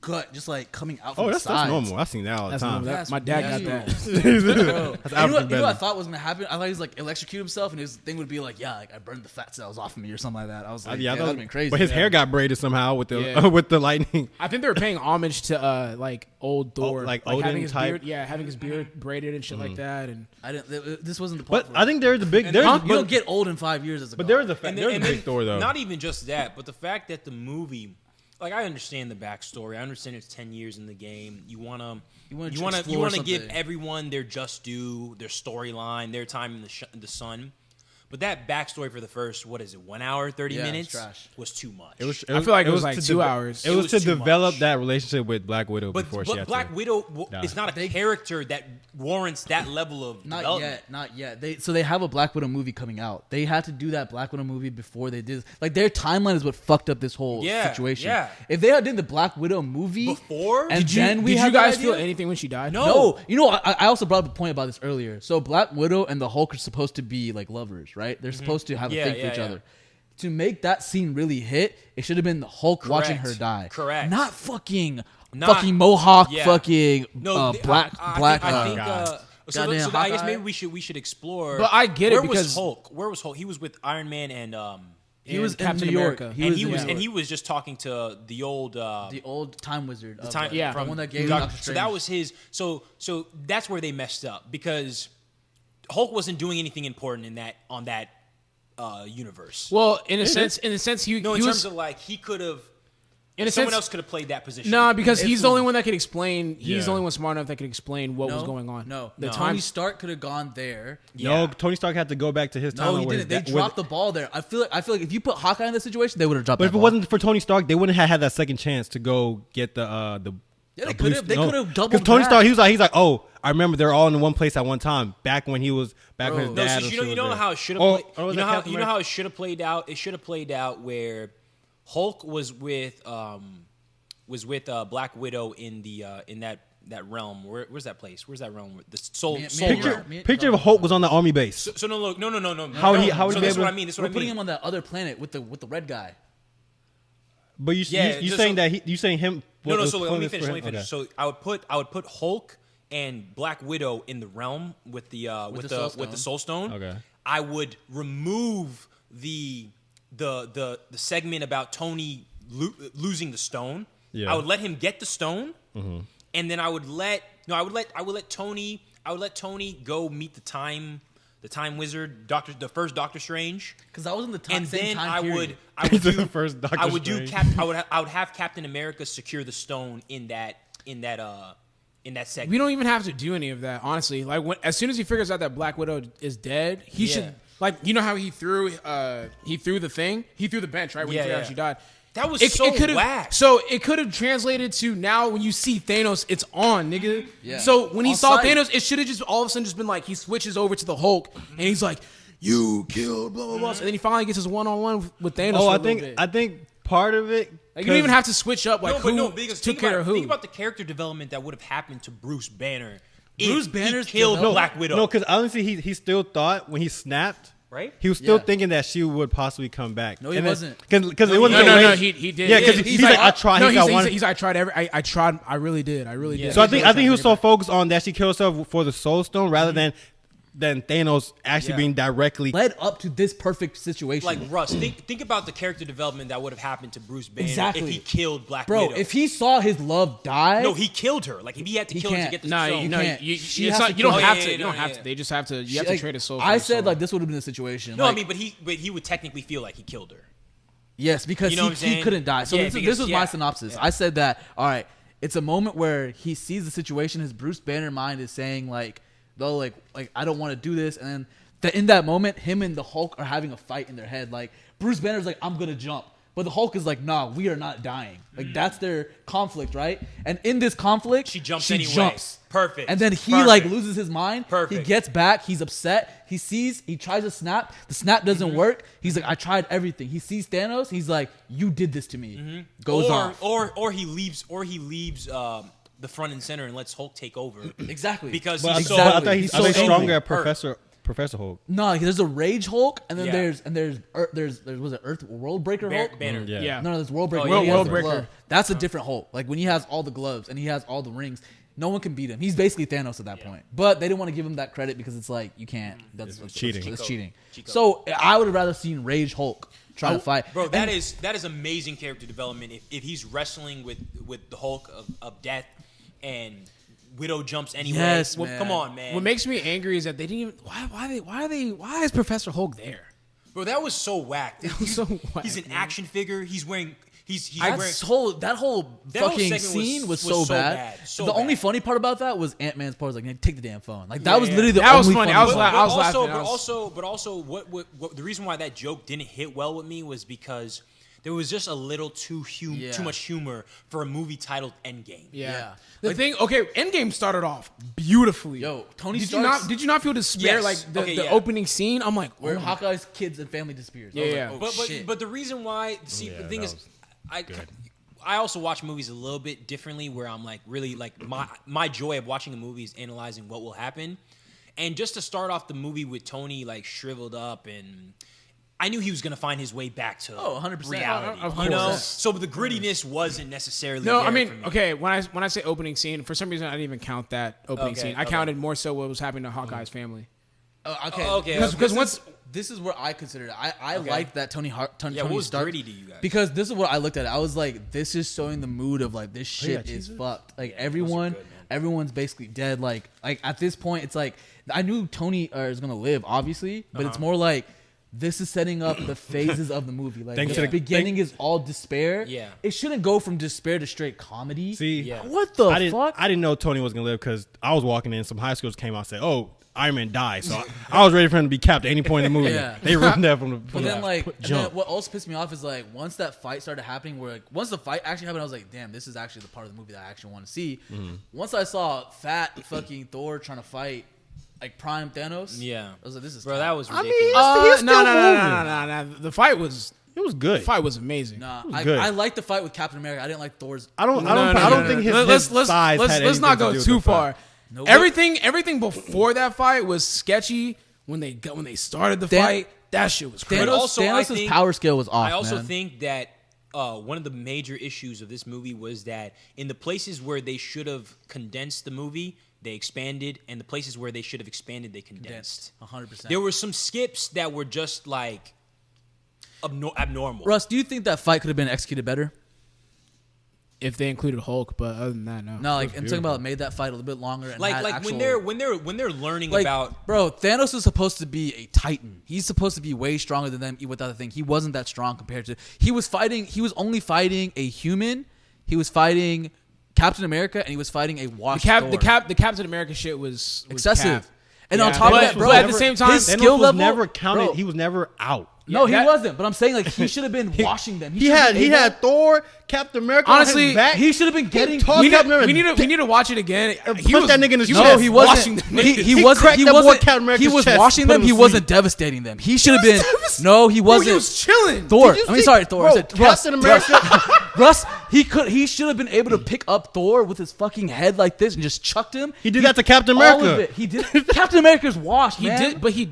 C: gut just like coming out from
D: oh,
C: the
D: that's
C: sides?
D: normal. I've seen that all the time.
E: That's my dad got that.
D: That's
C: You know
D: African
C: what I
D: belly.
C: thought was gonna happen? I thought he was like electrocute himself, and his thing would be like, "Yeah, like I burned the fat cells off of me" or something like that. I was like,
D: Yeah, I
C: "Yeah,
D: thought-
C: that'd been crazy."
D: But his
C: Yeah.
D: hair got braided somehow with the
E: Yeah.
D: with the lightning.
E: I think they were paying homage to like old Thor,
D: like
E: having
D: Odin
E: his
D: type?
E: beard, having his beard braided and shit like that. And
C: I didn't. This wasn't the plot.
D: But I think there's a big there's
C: you don't get old in 5 years as a.
D: but
C: god.
D: there is a
A: And
D: there's a
A: then
D: big Thor though.
A: Not even just that, but the fact that the movie, like I understand the backstory. I understand it's 10 years in the game. You wanna
C: explore
A: give
C: something.
A: everyone their just due, their storyline, their time in the sun. But that backstory for the first 1 hour 30
C: Yeah, it's
A: minutes
C: trash.
A: was too much.
E: I feel like it was like
D: to
E: 2 hours.
D: It was to
A: was too
D: develop
A: much.
D: that relationship with Black Widow
A: but
D: before she had
A: Black
D: to.
A: Widow
D: die.
A: is not a character that warrants that level of
C: Not
A: development.
C: yet, not yet. They have a Black Widow movie coming out. They had to do that Black Widow movie before they did. Like their timeline is what fucked up this whole situation.
A: Yeah.
C: If they had done the Black Widow movie
A: Before?
C: and then we
E: Did
C: had
E: you guys
C: that
E: feel
C: idea-
E: anything when she died?
C: No, I also brought up a point about this earlier. So Black Widow and the Hulk are supposed to be like lovers, right? They're supposed to have a
A: Yeah,
C: thing for
A: yeah,
C: each
A: yeah.
C: other. To make that scene really hit, it should have been the Hulk watching
A: Correct.
C: her die.
A: Correct.
C: Not fucking
A: Not-
C: Mohawk
A: Yeah.
C: fucking
A: No,
C: black.
A: I think.
D: God.
A: So
C: Goddamn
A: I guess
C: Hawkeye.
A: maybe we should explore.
E: But I get it
A: where
E: because-
A: was Hulk? Where was Hulk? He was with Iron Man and
C: he was
E: Captain
C: in New York.
E: America.
A: he was just talking to the old
C: the old time wizard. The
A: time
E: Yeah.
C: the
A: from
C: one that gave
A: Doctor-
C: Doctor
A: so
C: Strange.
A: that was his. So that's where they messed up because Hulk wasn't doing anything important on that universe.
E: Well, in a sense, he
A: terms of like he could have. Someone else could have played that position.
E: No, because he's the only one that could explain. He's the only one smart enough that could explain what was going on.
C: Tony Stark could have gone there.
D: No, Tony Stark had to go back to his time.
C: No, he didn't. They dropped the ball there. I feel like if you put Hawkeye in this situation, they would have dropped.
D: But
C: if
D: it wasn't for Tony Stark, they wouldn't have had that second chance to go get the.
C: Yeah, they could have. They could have doubled.
D: Because Tony Stark, he's like, oh, I remember they're all in one place at one time. Back when he was when his dad.
A: So you know how it should have. You know how it should have played out. It should have played out where Hulk was with Black Widow in that realm. Where's that place? Where's that realm? The soul
D: picture of Hulk was on the army base.
A: So no.
D: How would he?
A: That's what I mean.
C: We're putting him on that other planet with the red guy.
D: But you saying that you saying him?
A: No. So let me finish. Okay. So I would put Hulk and Black Widow in the realm with the Soul Stone.
D: Okay.
A: I would remove the segment about Tony losing the stone.
D: Yeah.
A: I would let him get the stone, and then I would let Tony go meet the time wizard, the first Doctor Strange,
C: because that was in the time.
A: And then
C: I would
A: have Captain America secure the stone in that segment.
E: We don't even have to do any of that, honestly. Like as soon as he figures out that Black Widow is dead, he should how he threw the thing, he threw the bench right when he figured out she died.
A: That was whack.
E: So it could have translated to now when you see Thanos, it's on, nigga.
C: Yeah.
E: So when he saw Thanos, it should have just all of a sudden just been like he switches over to the Hulk and he's like, "You killed blah blah blah," and then he finally gets his one-on-one with Thanos.
D: Oh, I think part of it.
E: Like you don't even have to switch up who took care of who.
A: Think about the character development that would have happened to Bruce Banner.
C: Bruce Banner's
A: killed Black Widow.
D: No, because honestly, he still thought when he snapped.
A: Right?
D: He was still thinking that she would possibly come back.
C: No, he wasn't.
D: Because it wasn't.
E: No, he did.
D: Yeah, because he's like, I tried.
E: No, I tried. I tried. I really did.
D: So I think he was so focused on that she killed herself for the Soul Stone rather than Thanos actually being directly
C: led up to this perfect situation.
A: Like Russ, think about the character development that would have happened to Bruce Banner if he killed Black
C: Widow.
A: Bro,
C: if he saw his love die,
A: no, he killed her. Like if he had to kill her to get the stone.
E: You don't have to. You don't have to. They just have to. You have to trade his soul.
C: I said like this would have been the situation.
A: No, I mean, but he would technically feel like he killed her.
C: Yes, because he couldn't die. So this was my synopsis. Yeah. I said that. All right, it's a moment where he sees the situation. His Bruce Banner mind is saying like. Though, like I don't want to do this, and then in that moment, him and the Hulk are having a fight in their head. Like Bruce Banner's like, I'm gonna jump, but the Hulk is like, nah, we are not dying. Like that's their conflict, right? And in this conflict,
A: she jumps. Perfect.
C: And then he like loses his mind.
A: Perfect.
C: He gets back. He's upset. He tries to snap. The snap doesn't work. He's like, I tried everything. He sees Thanos. He's like, you did this to me. Goes off.
A: Or he leaves. The front and center and lets Hulk take over.
C: Exactly.
A: Because
D: I thought he's so stronger at Professor Hulk.
C: No, there's a Rage Hulk, and then there's was it Earth World Breaker Hulk?
A: Banner.
E: Yeah.
C: No, there's World Breaker.
E: World Breaker.
C: That's a different Hulk. Like when he has all the gloves and he has all the rings, no one can beat him. He's basically Thanos at that point. But they didn't want to give him that credit because it's like you can't. That's
D: cheating.
C: It's cheating. So I would have rather seen Rage Hulk try to fight.
A: Bro, that is amazing character development. If he's wrestling with the Hulk of death. And Widow jumps anyway.
C: Yes,
A: well, come on, man.
E: What makes me angry is that they didn't even. Why is Professor Hulk there?
A: Bro, that was so whack. He's an action figure. He's wearing.
C: That whole fucking scene was so bad. The only funny part about that was Ant-Man's part was like, take the damn phone. Like that was literally the only funny.
E: I was laughing.
A: But also, what the reason why that joke didn't hit well with me was because. There was just a little too much humor for a movie titled Endgame.
E: Yeah. Endgame started off beautifully.
C: Yo, Tony
E: did
C: Stark.
E: Did you not feel despair?
A: Yes.
E: Like the opening scene? I'm like,
C: where Hawkeye's kids and family disappears.
E: Yeah.
A: But the reason why, the thing is, I also watch movies a little bit differently where I'm like really like my joy of watching a movie is analyzing what will happen. And just to start off the movie with Tony like shriveled up and I knew he was going to find his way back to
C: 100%.
A: reality.
E: Of course.
A: You know? So the grittiness wasn't necessarily
E: No,
A: there
E: I mean,
A: for me.
E: okay, when I say opening scene, for some reason I didn't even count that opening scene. I counted more so what was happening to Hawkeye's family.
C: Okay. Because this is where I considered it. I liked that Tony
A: what was
C: Stark.
A: gritty to you guys?
C: Because this is what I looked at. I was like, this is showing the mood of like this shit is fucked. Like everyone's basically dead. Like at this point, it's like I knew Tony is gonna live, obviously, but it's more like this is setting up the phases of the movie. Like the beginning is all despair.
A: Yeah.
C: It shouldn't go from despair to straight comedy.
D: See,
C: what the fuck?
D: I didn't know Tony was gonna live because I was walking in. Some high schoolers came out and said, "Oh, Iron Man died." So I was ready for him to be capped at any point in the movie. They ruined that from the.
C: But then what also pissed me off is like once that fight started happening, where like once the fight actually happened, I was like, damn, this is actually the part of the movie that I actually want to see. Once I saw fat fucking Thor trying to fight like prime Thanos, I was like, this is
A: that was ridiculous.
E: No. The fight was.
D: It was good.
E: The fight was amazing.
C: Nah, I liked the fight with Captain America. I didn't like Thor's.
D: I don't think his size had
E: let's not go too far.
C: No,
E: everything before that fight was sketchy. When they started the fight, that shit was crazy.
C: Thanos' power scale was off.
A: I also think that one of the major issues of this movie was that in the places where they should have condensed the movie, they expanded, and the places where they should have expanded, they condensed.
C: 100%.
A: There were some skips that were just like abnormal.
C: Russ, do you think that fight could have been executed better?
E: If they included Hulk, but other than that, no.
C: No, like I'm talking about made that fight a little bit longer. And
A: when they're learning about,
C: bro, Thanos is supposed to be a titan. He's supposed to be way stronger than them. With other thing, he wasn't that strong compared to. He was only fighting a human. He was fighting Captain America, and he was fighting a washed Thor.
E: The Captain America shit was
C: excessive.
E: Cap.
C: And on top of that, bro,
E: at the same time,
C: his skill level
D: never counted. Bro, he was never out.
C: No, he wasn't. But I'm saying like he should have been washing them.
D: He had Thor, Captain America.
E: Honestly,
D: on his back.
C: He should have been getting.
E: We need to watch it again.
D: He was that nigga in his chest.
C: No, he wasn't. He was washing them. He wasn't devastating them. He should have been. No, he wasn't.
E: He was chilling.
C: Thor. Thor.
D: Bro,
C: I said
D: Captain America.
C: Russ. He should have been able to pick up Thor with his fucking head like this and just chucked him.
D: He did that to Captain America.
C: All of it. He did. Captain America's washed.
E: He did, but he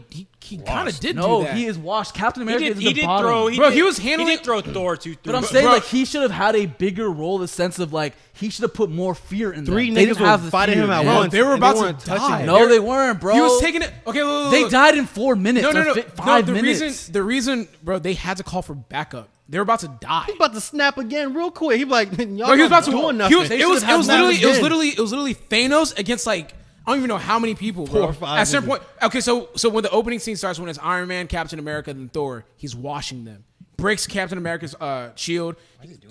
E: kind of did do that.
C: No, he is washed. Captain America is the bottom.
A: He did throw Thor too.
C: But I'm saying like he should have had a bigger role in the sense of like he should have put more fear in them.
D: Three niggas were fighting him at once.
E: They were about to die.
C: No, they weren't, bro.
E: He was taking it. Okay, look.
C: They died in 4 minutes.
E: No.
C: 5 minutes.
E: The reason, bro, they had to call for backup. They were about to die.
D: He's about to snap again real quick. He like, y'all
E: bro, he was about to
D: doing nothing.
E: It was literally Thanos against like I don't even know how many people, bro.
D: 4 or 5
E: At a certain point, okay, so when the opening scene starts, when it's Iron Man, Captain America, then Thor, he's washing them. Breaks Captain America's shield.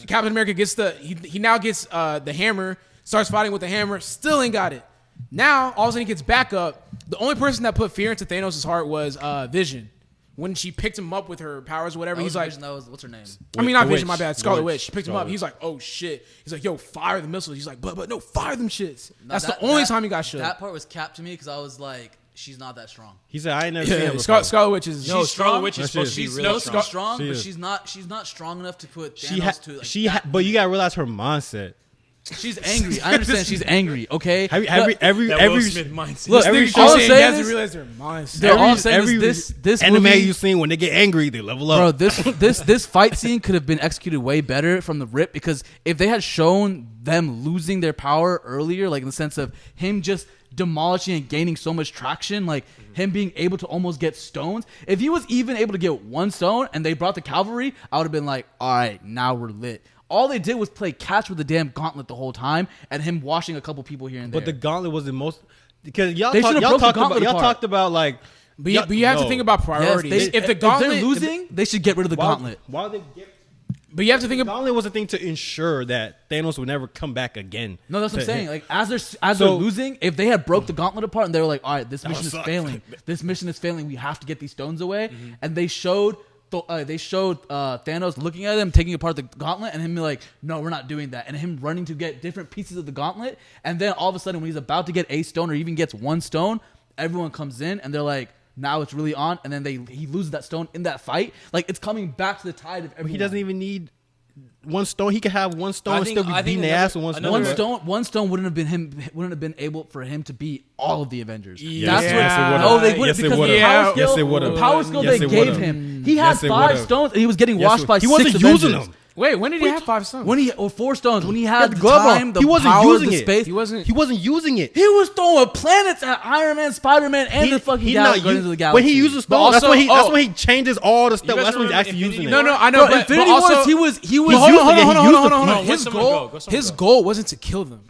E: Captain America gets he now gets the hammer, starts fighting with the hammer, still ain't got it. Now, all of a sudden he gets back up. The only person that put fear into Thanos' heart was Vision. When she picked him up with her powers or whatever, he's like...
C: Vision, what's her name?
E: I mean, not Vision, my bad. Scarlet Witch. She picked him up. He's like, oh, shit. He's like, yo, fire the missiles. He's like, but no, fire them shits. No, that's the only time he got shot.
C: That part was capped to me because I was like, she's not that strong.
D: He said, I ain't never seen her before.
E: Scarlet Witch is...
A: No, Scarlet Witch is supposed to be really strong.
C: But she's not strong enough to put Thanos to...
D: But you got to realize her mindset.
C: She's angry. I understand she's angry. Okay.
A: Every Smith mindset.
C: Look, all I'm saying is
E: realize their mindset.
C: All I'm saying is this
D: anime
C: movie,
D: you seen when they get angry, they level up.
C: Bro, this fight scene could have been executed way better from the rip because if they had shown them losing their power earlier, like in the sense of him just demolishing and gaining so much traction, like him being able to almost get stones. If he was even able to get 1 stone and they brought the cavalry, I would have been like, all right, now we're lit. All they did was play catch with the damn gauntlet the whole time and him washing a couple people here and there.
D: But the gauntlet was the most... Because y'all talked about like...
E: But you have to think about priorities.
C: Yes, if they're losing, they should get rid of the gauntlet.
D: Why they get...
E: But you have to think
D: about... The gauntlet was a thing to ensure that Thanos would never come back again.
C: No, that's what I'm saying. Like as they're losing, if they had broke the gauntlet apart and they were like, all right, this mission is failing. This mission is failing. We have to get these stones away. Mm-hmm. And they showed Thanos looking at him, taking apart the gauntlet, and him be like, no, we're not doing that. And him running to get different pieces of the gauntlet. And then all of a sudden, when he's about to get a stone or even gets 1 stone, everyone comes in and they're like, now it's really on. And then he loses that stone in that fight. Like, it's coming back to the tide of everyone.
D: He doesn't even need 1 stone. He could have 1 stone and still be beating their ass with 1 stone.
C: One stone wouldn't have been able for him to beat all of the Avengers.
D: Yes,
C: they wouldn't because the power skill they gave him. He had 5 stones and he was getting washed by 6 Avengers.
D: He wasn't using them.
E: Wait, when did he have 5 stones?
C: 4 stones. When he had the
D: glove
C: time,
D: on.
C: the
D: He wasn't
C: power,
D: using
C: the
D: it.
C: space.
D: He wasn't using it.
C: He was throwing planets at Iron Man, Spider-Man, and the fucking Guardians of the Galaxy.
D: When he uses stones, that's when he changes all the stuff. That's when he's actually using it.
E: No, I know. But
C: Infinity
E: Wars,
C: he was
E: hold on. His goal wasn't to kill them.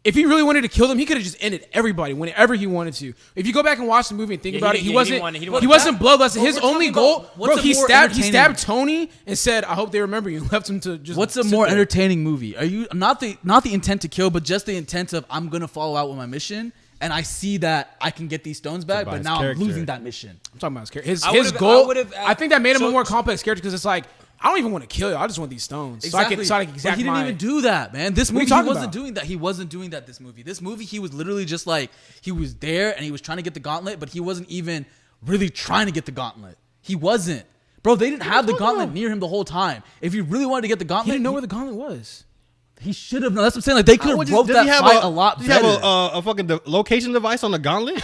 E: if he really wanted to kill them, he could have just ended everybody whenever he wanted to. If you go back and watch the movie and think about it, he wasn't bloodless. His only goal, bro, he stabbed Tony and said, "I hope they remember you." Left him to just.
C: What's a more entertaining movie? Are you not the intent to kill, but just the intent of I'm gonna follow out with my mission, and I see that I can get these stones back, but now I'm losing that mission.
E: I'm talking about his character. His goal. I think that made him a more complex character because it's like, I don't even want to kill you. I just want these stones.
C: Exactly.
E: So I can exact
C: but he didn't even do that, man. This movie,
E: he wasn't
C: doing that. He wasn't doing that this movie. This movie, he was literally just like, he was there and he was trying to get the gauntlet, but he wasn't even really trying to get the gauntlet. He wasn't. Bro, they didn't have the gauntlet near him the whole time. If he really wanted to get the gauntlet.
E: He didn't know where the gauntlet was.
C: He should have known. That's what I'm saying. Like, they could have broke that fight a lot better.
D: Does he have a fucking location device on the gauntlet?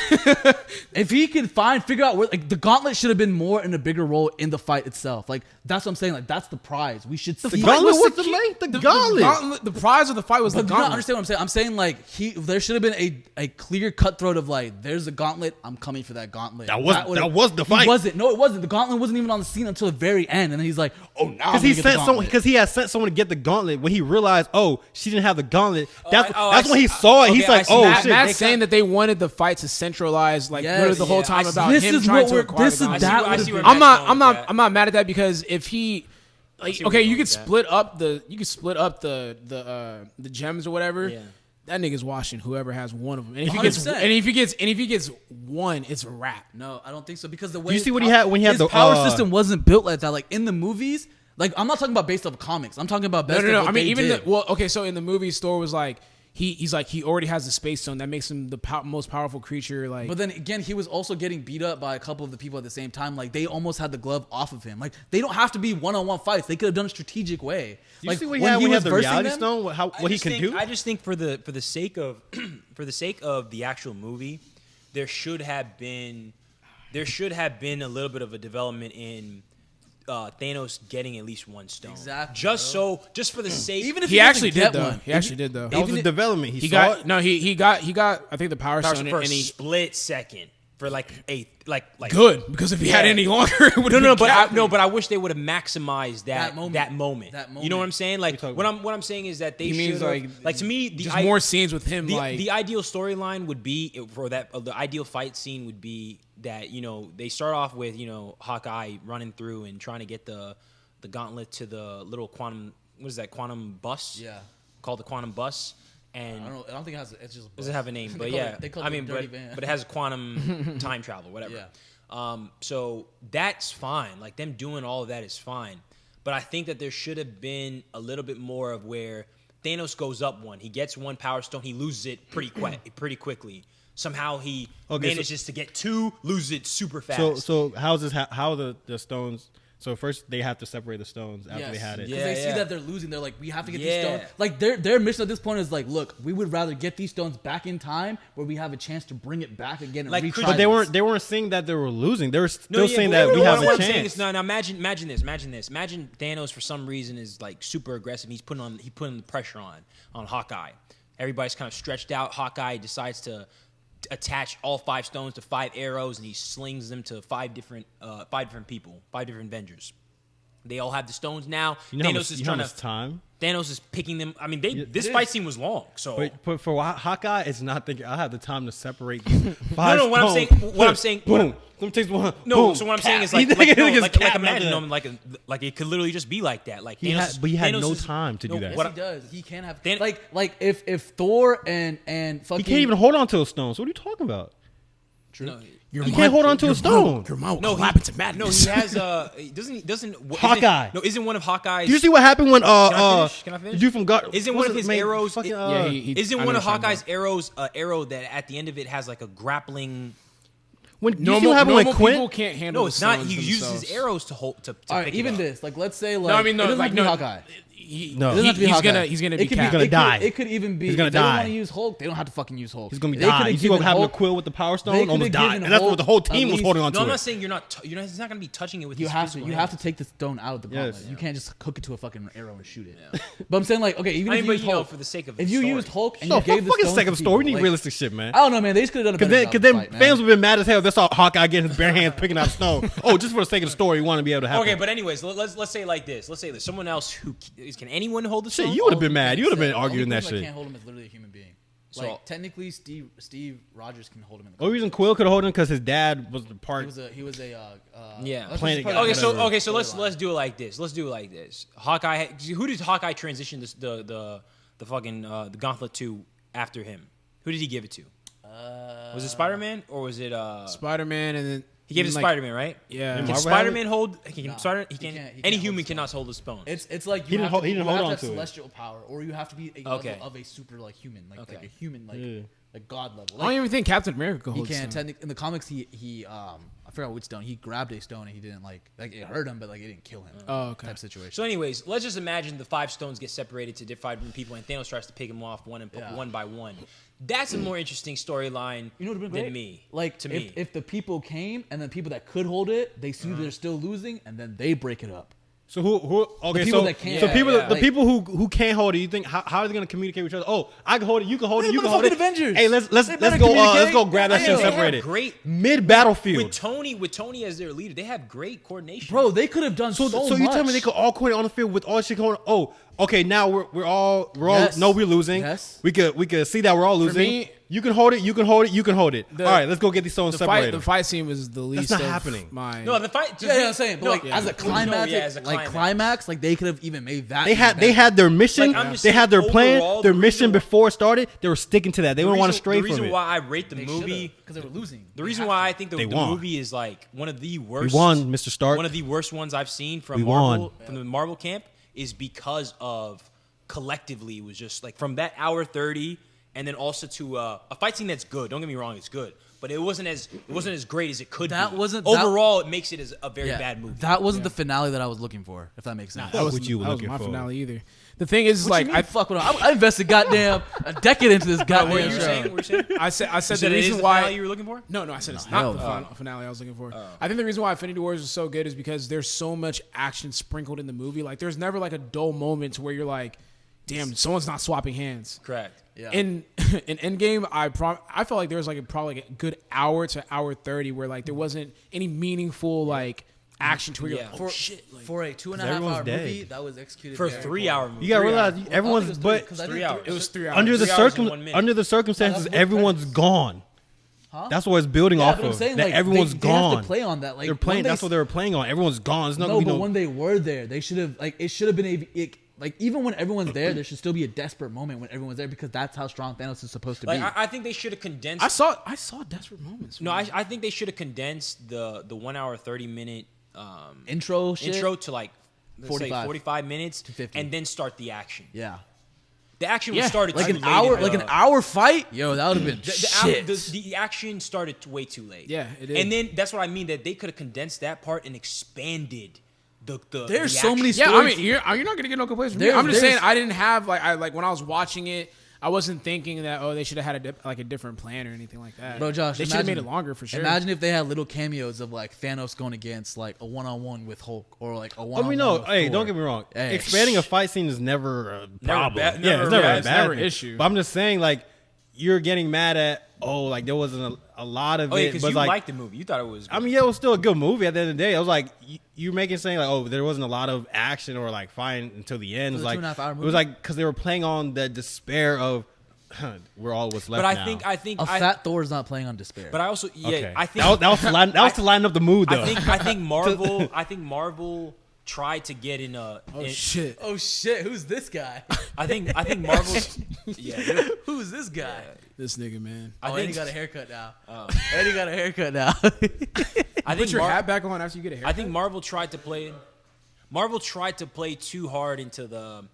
C: If he can figure out where, like, the gauntlet should have been more in a bigger role in the fight itself. Like, that's what I'm saying. Like, that's the prize. We should see.
D: The gauntlet was the gauntlet.
E: The prize of the fight was the
C: gauntlet.
E: gauntlet.
C: You don't understand what I'm saying. I'm saying, like, there should have been a clear cutthroat of, like, there's a gauntlet. I'm coming for that gauntlet.
D: That was the fight.
C: He wasn't. No, it wasn't. The gauntlet wasn't even on the scene until the very end. And then he's like, oh, now
D: because he had sent someone to get the gauntlet. When he realized, oh, she didn't have the gauntlet. That's when he saw it. He's like, oh shit.
E: Matt's saying that they wanted the fight to centralize, like, literally the whole time about him trying to acquire the gauntlet. I'm not mad at that because if he, like, okay, you could split up the gems or whatever. Yeah. That nigga's washing whoever has one of them, and if he gets one, it's a wrap.
C: No, I don't think so because the way
D: you see what he had when he had
C: the power system wasn't built like that. Like in the movies. Like, I'm not talking about based off comics. I'm talking about based off what they did.
E: So in the movie, Thor was like, he's like, he already has the space stone. That makes him the most powerful creature. Like,
C: but then again, he was also getting beat up by a couple of the people at the same time. Like, they almost had the glove off of him. Like, they don't have to be one-on-one fights. They could have done a strategic way.
D: You see what he had the reality stone? What he could do?
A: I just think for the sake of the actual movie, there should have been a little bit of a development in Thanos getting at least one stone.
C: Exactly.
A: Just for the sake.
E: Even if he actually did though. He actually did though.
D: That was the development. He
E: got I think the power stone
A: for a split second. For like
E: good, because if he had any longer, it would have
A: but I wish they would have maximized that moment. You know what I'm saying? Like what I'm saying is that they should like to me
E: more scenes with him.
A: The ideal storyline would be for that. The ideal fight scene would be that, you know, they start off with, you know, Hawkeye running through and trying to get the gauntlet to the little quantum. What is that? Quantum bus?
C: Yeah.
A: Called the quantum bus. And
C: I don't think it has. It's just.
A: Doesn't have a name, but yeah. But it has quantum time travel, whatever. Yeah. So that's fine. Like, them doing all of that is fine. But I think that there should have been a little bit more of where Thanos goes up one, he gets one power stone, he loses it pretty quickly. Somehow he manages to get two, loses it super fast.
D: So how are the stones? So first they have to separate the stones after they had it.
C: Because they see that they're losing. They're like, we have to get these stones. Like, their mission at this point is like, look, we would rather get these stones back in time where we have a chance to bring it back again and retry.
D: But they weren't saying that they were losing. They were still saying that we have a chance.
A: Now imagine this. Imagine Thanos for some reason is like super aggressive. He's putting the pressure on Hawkeye. Everybody's kind of stretched out. Hawkeye decides to attach all 5 stones to 5 arrows, and he slings them to 5 different people, 5 different Avengers. They all have the stones now. Thanos is picking them. I mean, this fight scene was long. So,
D: but for Hawkeye, it's not thinking I'll have the time to separate these 5
A: No, what I'm saying.
D: Boom. Let me take one.
A: No,
D: boom,
A: so what I'm saying is imagine like it could literally just be like that. Like
D: he had no time to do that.
C: Yes, he does. He can have like if Thor and fucking
D: he can't even hold on to a stone. So what are you talking about?
C: True.
D: No, you can't hold on to a stone.
E: Your mouth clapping to madness.
A: No, he has doesn't
D: Hawkeye.
A: Isn't one of Hawkeye's?
D: Do you see what happened when
A: Can I finish?
D: the dude from God?
A: Isn't one of his arrows?
E: Isn't
A: one of Hawkeye's arrows arrow that at the end of it has like a grappling?
D: When normal
E: people can't handle.
A: No, it's not. He uses his arrows to hold to
C: all right,
A: pick
C: even
A: it up.
C: this, like, let's say, like, it doesn't have to be Hawkeye.
E: He's gonna be
D: die.
C: It could even be.
D: He's gonna
C: if
D: die.
C: They don't want to use Hulk. They don't have to fucking use Hulk.
D: He's gonna die. You see what happened to Quill with the Power Stone? Almost died, and that's what the whole team was holding on to.
A: No, I'm not saying you're not. He's not gonna be touching it with.
C: You have to take the stone out of the gauntlet. You can't just hook it to a fucking arrow and shoot it. But I'm saying, like, okay, even if you use Hulk,
A: for the sake of
C: if you used Hulk and you gave the
D: fucking
C: stone
D: sake of
C: to
D: story, we
C: people,
D: need realistic shit, man.
C: I don't know, man. They just could have done a better job.
D: Because then fans would have been mad as hell. They saw Hawkeye getting his bare hands picking out stone. Oh, just for the sake of the story, you want to be able to have.
A: Okay, but anyways, let's say like this. Let's say someone else who can anyone hold the stone?
D: Shit, you would have been mad. You would have been arguing that shit.
C: Can't hold him as literally a human being.
A: So
C: like technically, Steve Rogers can hold him in the.
D: The only reason Quill could hold him because his dad was the part.
C: He was a
D: Planet guy.
A: Okay, so let's do it like this. Hawkeye. Who did Hawkeye transition the fucking the gauntlet to after him? Who did he give it to? Was it Spider-Man or was it
E: Spider-Man and then
A: he gave it to Spider-Man, right?
E: Yeah.
A: Can Spider-Man hold? Any human cannot hold the stone.
C: It's like
D: he didn't hold on to
C: celestial power, or you have to be a level of a super like human, like a human, like God level.
E: I don't even think Captain America could hold.
C: He can technically in the comics. He I forgot which stone. He grabbed a stone and he didn't like it hurt him, but like it didn't kill him.
E: Oh, okay.
C: Type situation.
A: So, anyways, let's just imagine the 5 stones get separated to different people, and Thanos tries to pick them off one by one. That's a more interesting storyline than me.
C: Like
A: to me,
C: if the people came and the people that could hold it, they see they're still losing, and then they break it up.
D: So who? Okay, the people who can't hold it. You think how are they gonna communicate with each other? Oh, I can hold it. You can hold it. You can hold it.
C: Avengers.
D: Hey, let's go grab that shit and separate it.
A: Great
D: mid battlefield
A: with Tony as their leader. They have great coordination,
C: bro. They could have done so much.
D: So you tell me they could all coordinate on the field with all shit going on? Oh, okay. Now we're all no, we're losing.
C: Yes.
D: We could see that we're all losing.
E: Me,
D: you can hold it. You can hold it. You can hold it. All right, let's go get these stones separated.
E: The fight scene was the least.
D: That's not happening.
A: No, the fight.
C: Yeah, I'm saying, but as a climax, like they could have even made that.
D: They had their mission. They had their plan. Their mission before it started. They were sticking to that. They didn't want to stray from it.
A: The reason why I rate the movie
C: because they were losing.
A: The reason why I think the movie is like one of the worst.
D: We won, Mr. Stark.
A: One of the worst ones I've seen from the Marvel camp is because of collectively it was just like from that hour 30 and then also to a fight scene that's good. Don't get me wrong, it's good, but it wasn't as great as it could be. Overall, it makes it as a very bad movie.
C: That wasn't the finale that I was looking for. If that makes sense.
E: That wasn't my finale either. The thing is, like,
C: I invested goddamn a decade into this goddamn
A: What were you saying?
E: I said the
A: reason
E: reason why
A: you were looking for.
E: No, I said it's not the finale I was looking for. I think the reason why Infinity Wars is so good is because there's so much action sprinkled in the movie. Like, there's never like a dull moment where you're like, damn, someone's not swapping hands.
A: Correct.
E: Yeah. In Endgame, I felt like there was like probably a good hour to hour 30 where like there wasn't any meaningful like action to where you're like, oh shit. Like,
C: for a 2.5 hour movie that was executed
A: for a 3-hour movie.
D: You gotta realize everyone's but
A: 3 hours.
E: It was 3 hours.
D: Under the circumstances, everyone's gone. Huh? That's what it's building off of. Saying, that everyone's gone. They have
C: to play on that. Like
D: they're playing. That's what they were playing on. Everyone's gone.
C: When they were there, they should have it should have been like even when everyone's there should still be a desperate moment when everyone's there because that's how strong Thanos is supposed to be.
A: I think they should have condensed.
E: I saw desperate moments.
A: No, I think they should have condensed the 1 hour 30 minute
C: intro
A: to like 45 minutes to 50, and then start the action.
C: Yeah.
A: The action was started
C: like
A: too
C: an
A: late
C: hour, like an hour fight. Yo, that would have been shit.
A: The action started way too late.
E: Yeah, it did.
A: And then that's what I mean that they could have condensed that part and expanded
C: There's so many stories.
E: Yeah, I mean, you're not gonna get no complaints from me. I'm just saying I didn't have like when I was watching it, I wasn't thinking that they should have had a different plan or anything like that.
C: Bro, Josh,
E: they should have made it longer for sure.
C: Imagine if they had little cameos of like Thanos going against like a 1-on-1 with Hulk or like a 1-on-1 with
D: hey,
C: Thor.
D: don't get me wrong. Hey. Expanding a fight scene is never a problem. It's never a bad issue. But I'm just saying, like, you're getting mad at like there wasn't a lot of it.
A: Because you liked the movie, you thought it was good.
D: I mean, it was still a good movie at the end of the day. I was like, you're saying like, there wasn't a lot of action or like fighting until the end. It was like
C: 2.5 hour movie?
D: It was like because they were playing on the despair of we're all what's left.
A: But
D: now.
A: I think
C: fat Thor's not playing on despair.
A: But I also I think
D: that was to line up the mood though.
A: I think Marvel tried to get in a
C: shit who's this guy?
A: I think Marvel's
C: who's this guy?
A: Yeah.
E: This nigga, man.
C: I think he got a haircut now. And he got a haircut now.
E: I think put your hat back on after you get a haircut.
A: I think Marvel tried to play too hard into the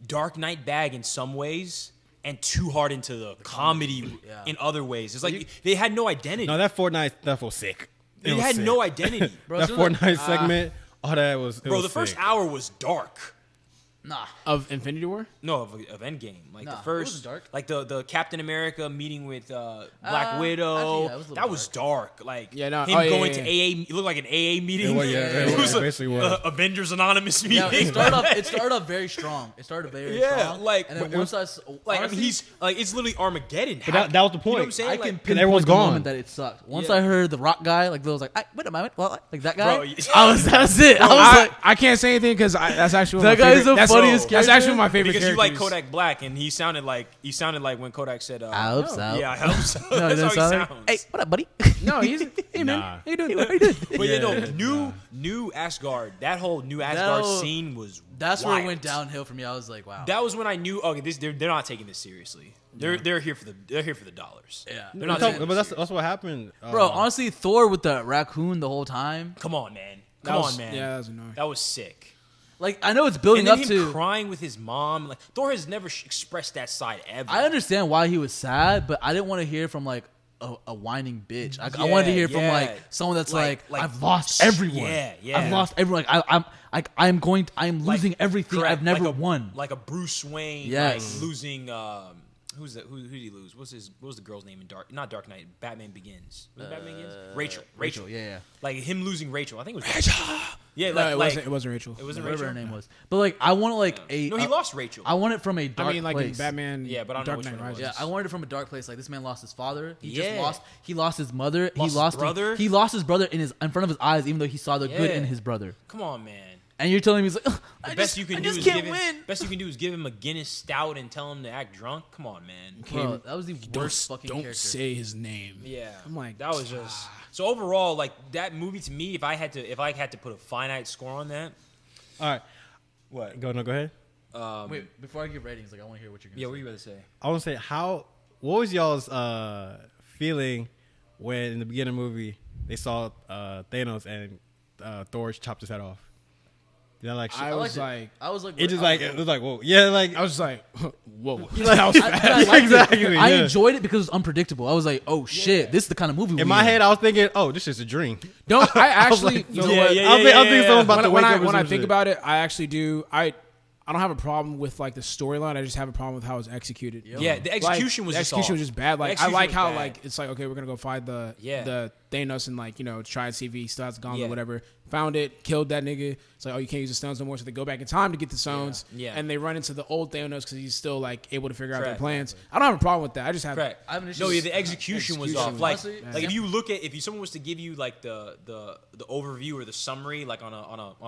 A: Dark Knight bag in some ways and too hard into the comedy in other ways. It's like they had no identity.
D: No, that Fortnite stuff was sick.
A: They had no identity.
D: Bro, that Fortnite segment, that was
A: bro, the
D: sick.
A: first hour was dark.
C: Nah.
E: Of Infinity War?
A: No, of Endgame. Like the first,
C: dark.
A: Like the Captain America meeting with Black Widow.
C: Actually,
A: that was dark. Like
E: him
A: going to AA. It looked like an AA meeting.
D: It was basically what
A: Avengers Anonymous meeting.
C: Yeah, it started off very strong. Strong.
A: Like
C: and then once
A: he's like it's literally Armageddon.
D: But that was the point.
A: You know what I'm saying?
C: I
A: like,
C: can pinpoint
D: everyone's
C: the
D: gone.
C: moment that it sucked. Once I heard the Rock guy, like, was like, wait a moment, well, like that guy.
A: Bro,
C: that was it. I was like,
E: I can't say anything because that's actually
C: that guy is a funny funniest
E: That's
C: character.
E: actually my favorite
A: because
E: character.
A: you like Kodak Black, and he sounded like when Kodak said,
C: I hope so.
A: Yeah, I hope so.
C: No,
A: That's how he sounds.
C: Hey, what up, buddy?
E: No, he's hey man,
D: Nah.
E: how you doing?
A: But new Asgard. That whole new Asgard scene was.
C: That's
A: wild.
C: where it went downhill for me. I was like, wow.
A: That was when I knew. Okay, they're not taking this seriously. They're here for the dollars.
C: Yeah.
A: They're not. Taking
D: But that's what happened,
C: Bro, honestly, Thor with the raccoon the whole time.
A: Come on, man. Come on, man.
E: Yeah, that was annoying.
A: That was sick.
C: Like, I know it's building
A: And then
C: up
A: him
C: to.
A: crying with his mom. Like Thor has never expressed that side ever.
C: I understand why he was sad, but I didn't want to hear from like a whining bitch. I wanted to hear from like someone that's like I've lost everyone.
A: Yeah.
C: I've lost everyone. I'm losing everything
A: correct,
C: I've never
A: like
C: won.
A: Like a Bruce Wayne,
C: Yes.
A: like losing. Who's that? Who did he lose? What was the girl's name in Not Dark Knight. Batman Begins. Was it Batman Begins? Rachel.
C: Yeah.
A: Like him losing Rachel. I think it was Rachel. Yeah,
E: No, it wasn't Rachel.
A: It wasn't
C: Whatever
A: Rachel.
C: her name was. But like, I want like a.
A: No, he lost Rachel.
C: I want it from a dark
E: I mean, like
C: place.
E: in Batman.
A: Yeah, but I don't know
E: Dark
A: which
E: Knight
A: one it was.
E: Rises.
C: Yeah, I wanted it from a dark place. Like this man lost his father. He
A: Yeah.
C: lost his mother.
A: Lost his brother?
C: He lost his brother in front of his eyes, even though he saw the good in his brother.
A: Come on, man.
C: And you're telling me he's like,
A: The
C: I
A: best you can do
C: just
A: is
C: can't
A: give
C: win.
A: him. Best you can do is give him a Guinness Stout and tell him to act drunk. Come on, man.
C: Bro, that was the worst fucking
E: Don't
C: character.
E: say his name.
A: Yeah,
E: I'm like,
A: that was just so overall. Like that movie to me, if I had to put a finite score on that,
D: All right.
A: what?
D: Go ahead.
C: Wait, before I give ratings, like I want to hear what you're gonna
A: Yeah,
C: say.
A: what are you about to say?
D: I want to say what was y'all's feeling when in the beginning of the movie they saw Thanos and Thor chopped his head off? Did I like?
E: I was like,
D: It just like it was like whoa, yeah, like
E: I was just like, whoa.
C: I liked it.
D: Exactly,
C: I
D: yeah.
C: enjoyed it because it was unpredictable. I was like, oh shit, this is the kind of movie.
D: in my head I was thinking, oh, this is a dream.
E: Don't I actually?
D: like,
E: you know
A: yeah,
E: what?
A: yeah,
D: I was thinking something about the
E: when
D: wake
E: I
D: up or
E: when I
D: some
E: think
D: shit.
E: about it, I actually do. I don't have a problem with like the storyline. I just have a problem with how it was executed.
A: Yeah, the execution was
E: the
A: just
E: execution
A: off.
E: was just bad.
A: The
E: Like I
A: execution
E: like
A: was
E: how
A: bad.
E: like it's like okay, we're gonna go find the Thanos and like try and see if he still has the gauntlet or whatever. Found it, killed that nigga. It's like, oh, you can't use the stones no more. So they go back in time to get the stones.
A: Yeah.
E: And they run into the old Thanos because he's still like able to figure out their
A: Correct.
E: plans. I don't have a problem with that. I just have
A: Correct.
C: I have an issue
A: No,
C: with-
A: yeah, the execution was off.
E: Execution.
A: Like,
C: Honestly,
A: like if you look at if someone was to give you like the overview or the summary like on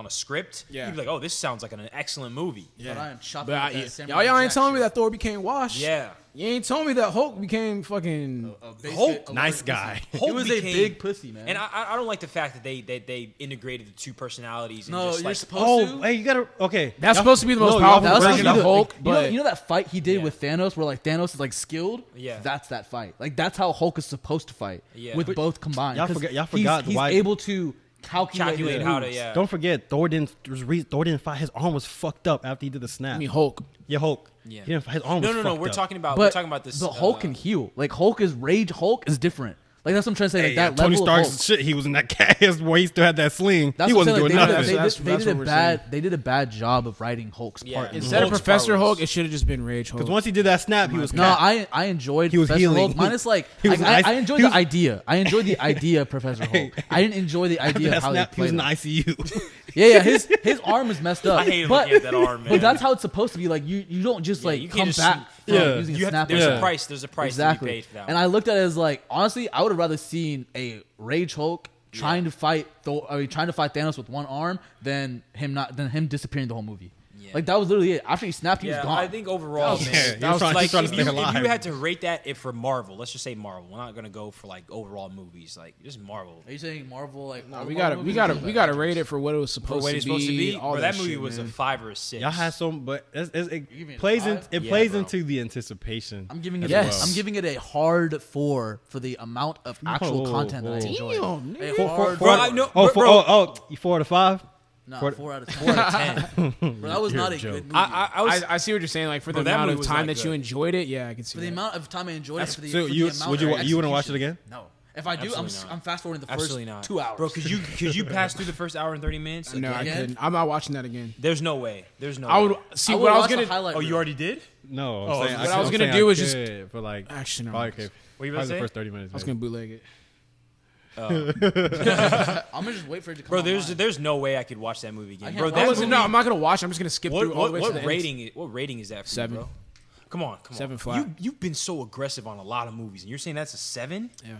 A: a script,
E: Yeah.
A: you'd be like, oh, this sounds like an excellent movie.
C: But I am chopping
E: But
C: up that samurai
E: y'all ain't
C: jack
E: telling me
C: shit.
E: that Thor became washed.
A: Yeah.
E: You ain't telling me that Hulk became fucking.
A: Hulk,
D: Nice guy.
C: He
A: Hulk
C: was
A: became,
C: a big pussy, man.
A: And I don't like the fact that they integrated the two personalities. And
C: No,
A: just,
C: you're
A: like,
C: supposed to.
D: Oh, hey, you gotta okay.
E: That's
D: Y'all-
E: supposed to be the most
D: y'all
E: powerful
C: That was
D: forgot-
E: version
C: supposed to
E: of
C: be the-
E: Hulk,
C: you know,
E: but
C: you know that fight he did
A: Yeah.
C: with Thanos, where like Thanos is like skilled.
A: Yeah.
C: That's that fight. Like that's how Hulk is supposed to fight.
A: Yeah.
C: With
A: But
C: both combined.
D: y'all
C: 'Cause
D: forgot
C: he's
D: why-
C: able to calculate his
A: how to
C: moves.
A: yeah.
D: Don't forget, Thor didn't fight. His arm was fucked up after he did the snap.
E: I mean Hulk.
D: Yeah, Hulk.
A: Yeah.
D: He didn't, his arm was
A: No.
D: fucked
A: We're
D: up.
A: talking about this.
C: But Hulk can heal. Like Hulk is rage. Hulk is different. Like that's what I'm trying to say. Like
D: Hey,
C: that
D: Tony
C: level of Hulk.
D: Stark's shit. He was in that cast where he still had that sling.
C: That's
D: He
C: what I'm
D: wasn't
C: saying,
D: doing
C: like,
D: nothing.
E: They
C: They did a bad job of writing Hulk's
A: Yeah.
C: part. in
E: Instead of
A: Hulk's
E: Professor
A: part was-
E: Hulk, it should have just been Rage Hulk.
D: Because once he did that snap, he was
C: No,
D: cat.
C: I enjoyed
D: He was
C: Professor
D: healing.
C: Hulk. Minus like
D: He was
C: I
D: nice.
C: enjoyed
D: He
C: the
D: was-
C: idea. I enjoyed the idea of Professor Hulk. I didn't enjoy the
D: After
C: idea
D: that
C: of how
D: snap,
C: they
D: he was
C: played
D: in
C: him.
D: the ICU.
C: Yeah, his arm is messed up.
A: I hate
C: but,
A: looking at that arm, man.
C: But that's how it's supposed to be. Like you don't just
A: you
C: like
A: can't
C: come
A: just-
C: back from
D: yeah.
C: using
A: You
C: a
A: have
C: snap.
A: there's
D: Yeah.
A: a price. There's a price to be
C: Exactly.
A: paid for that.
C: And I looked at it as like honestly, I would have rather seen a Rage Hulk trying to fight trying to fight Thanos with one arm than him disappearing the whole movie.
A: Yeah.
C: Like that was literally it. After he snapped, he was
A: Yeah,
C: gone.
A: I think overall,
D: Yeah,
A: man,
D: he was trying-
A: like
D: he's trying to
A: if
D: stay
A: you
D: alive.
A: had to rate that for Marvel, let's just say Marvel. We're not gonna go for like overall movies, like just Marvel.
C: Are you saying Marvel? Like
E: No,
C: all
E: we
C: the Marvel
E: gotta
C: movies?
E: rate it for what it was
A: For
E: supposed
A: what
E: to
A: it's supposed to be,
E: all
A: bro, that movie
E: shit,
A: was a
E: man.
A: 5 or a 6.
D: Y'all had some, but it
C: give me a
D: plays
C: 5?
D: plays
A: bro.
D: into the anticipation.
C: I'm giving it.
E: Yes.
C: I'm giving it a hard 4 for the amount of actual
D: Whoa,
C: content that I
D: whoa.
C: enjoyed.
E: Damn,
C: A
E: nigga.
C: hard
A: Bro, I know,
D: Oh,
A: bro,
D: 4 out of 5.
C: No,
D: For-
C: 4 out of 10.
A: 4 out of 10.
C: Bro, that was
D: You're
C: not
D: a
C: a
D: joke.
C: good movie.
A: I was
E: I see what you're saying. Like for
A: Bro,
E: the
A: that
E: amount
A: movie
E: of
A: was
E: time
A: not
E: that you
A: good.
E: enjoyed it, yeah, I can see
C: for the
E: that.
C: amount of time I enjoyed it, for the
D: So
C: for
D: you
C: the amount
D: would
C: of
D: you want to watch it
C: execution.
D: again?
C: No. If I do,
A: Absolutely not.
C: I'm fast forwarding the
A: absolutely
C: first
A: not
C: 2 hours.
A: bro. Could you pass through the first hour and 30 minutes?
E: No, I
C: Again?
E: couldn't. I'm not watching that again.
A: There's no way. There's no.
E: I would
A: way.
E: see
C: I
E: what I was
C: watch the
E: gonna.
C: highlight
A: Oh, you
C: reel.
A: already did?
D: No,
A: Oh,
D: I'm saying,
A: what I
E: was
D: I'm
E: gonna
D: saying
E: do
D: I
E: was just-
D: could for like
E: Actually, no.
D: probably okay.
A: What you
D: Probably
A: about to
D: the
A: say?
D: first 30 minutes.
E: I was
D: maybe.
E: gonna bootleg it.
C: I'm gonna just wait for it to come.
A: Bro,
C: online.
A: there's no way I could watch that movie
C: I
A: again,
C: can't
A: bro.
C: watch
A: That
C: it.
A: movie,
E: No, I'm not gonna watch. I'm just gonna skip through all the way to
A: what
E: the end.
A: rating is that for
E: 7.
A: you, bro? Come on.
E: 7 flat.
A: You've been so aggressive on a lot of movies, and you're saying that's a 7?
E: Yeah.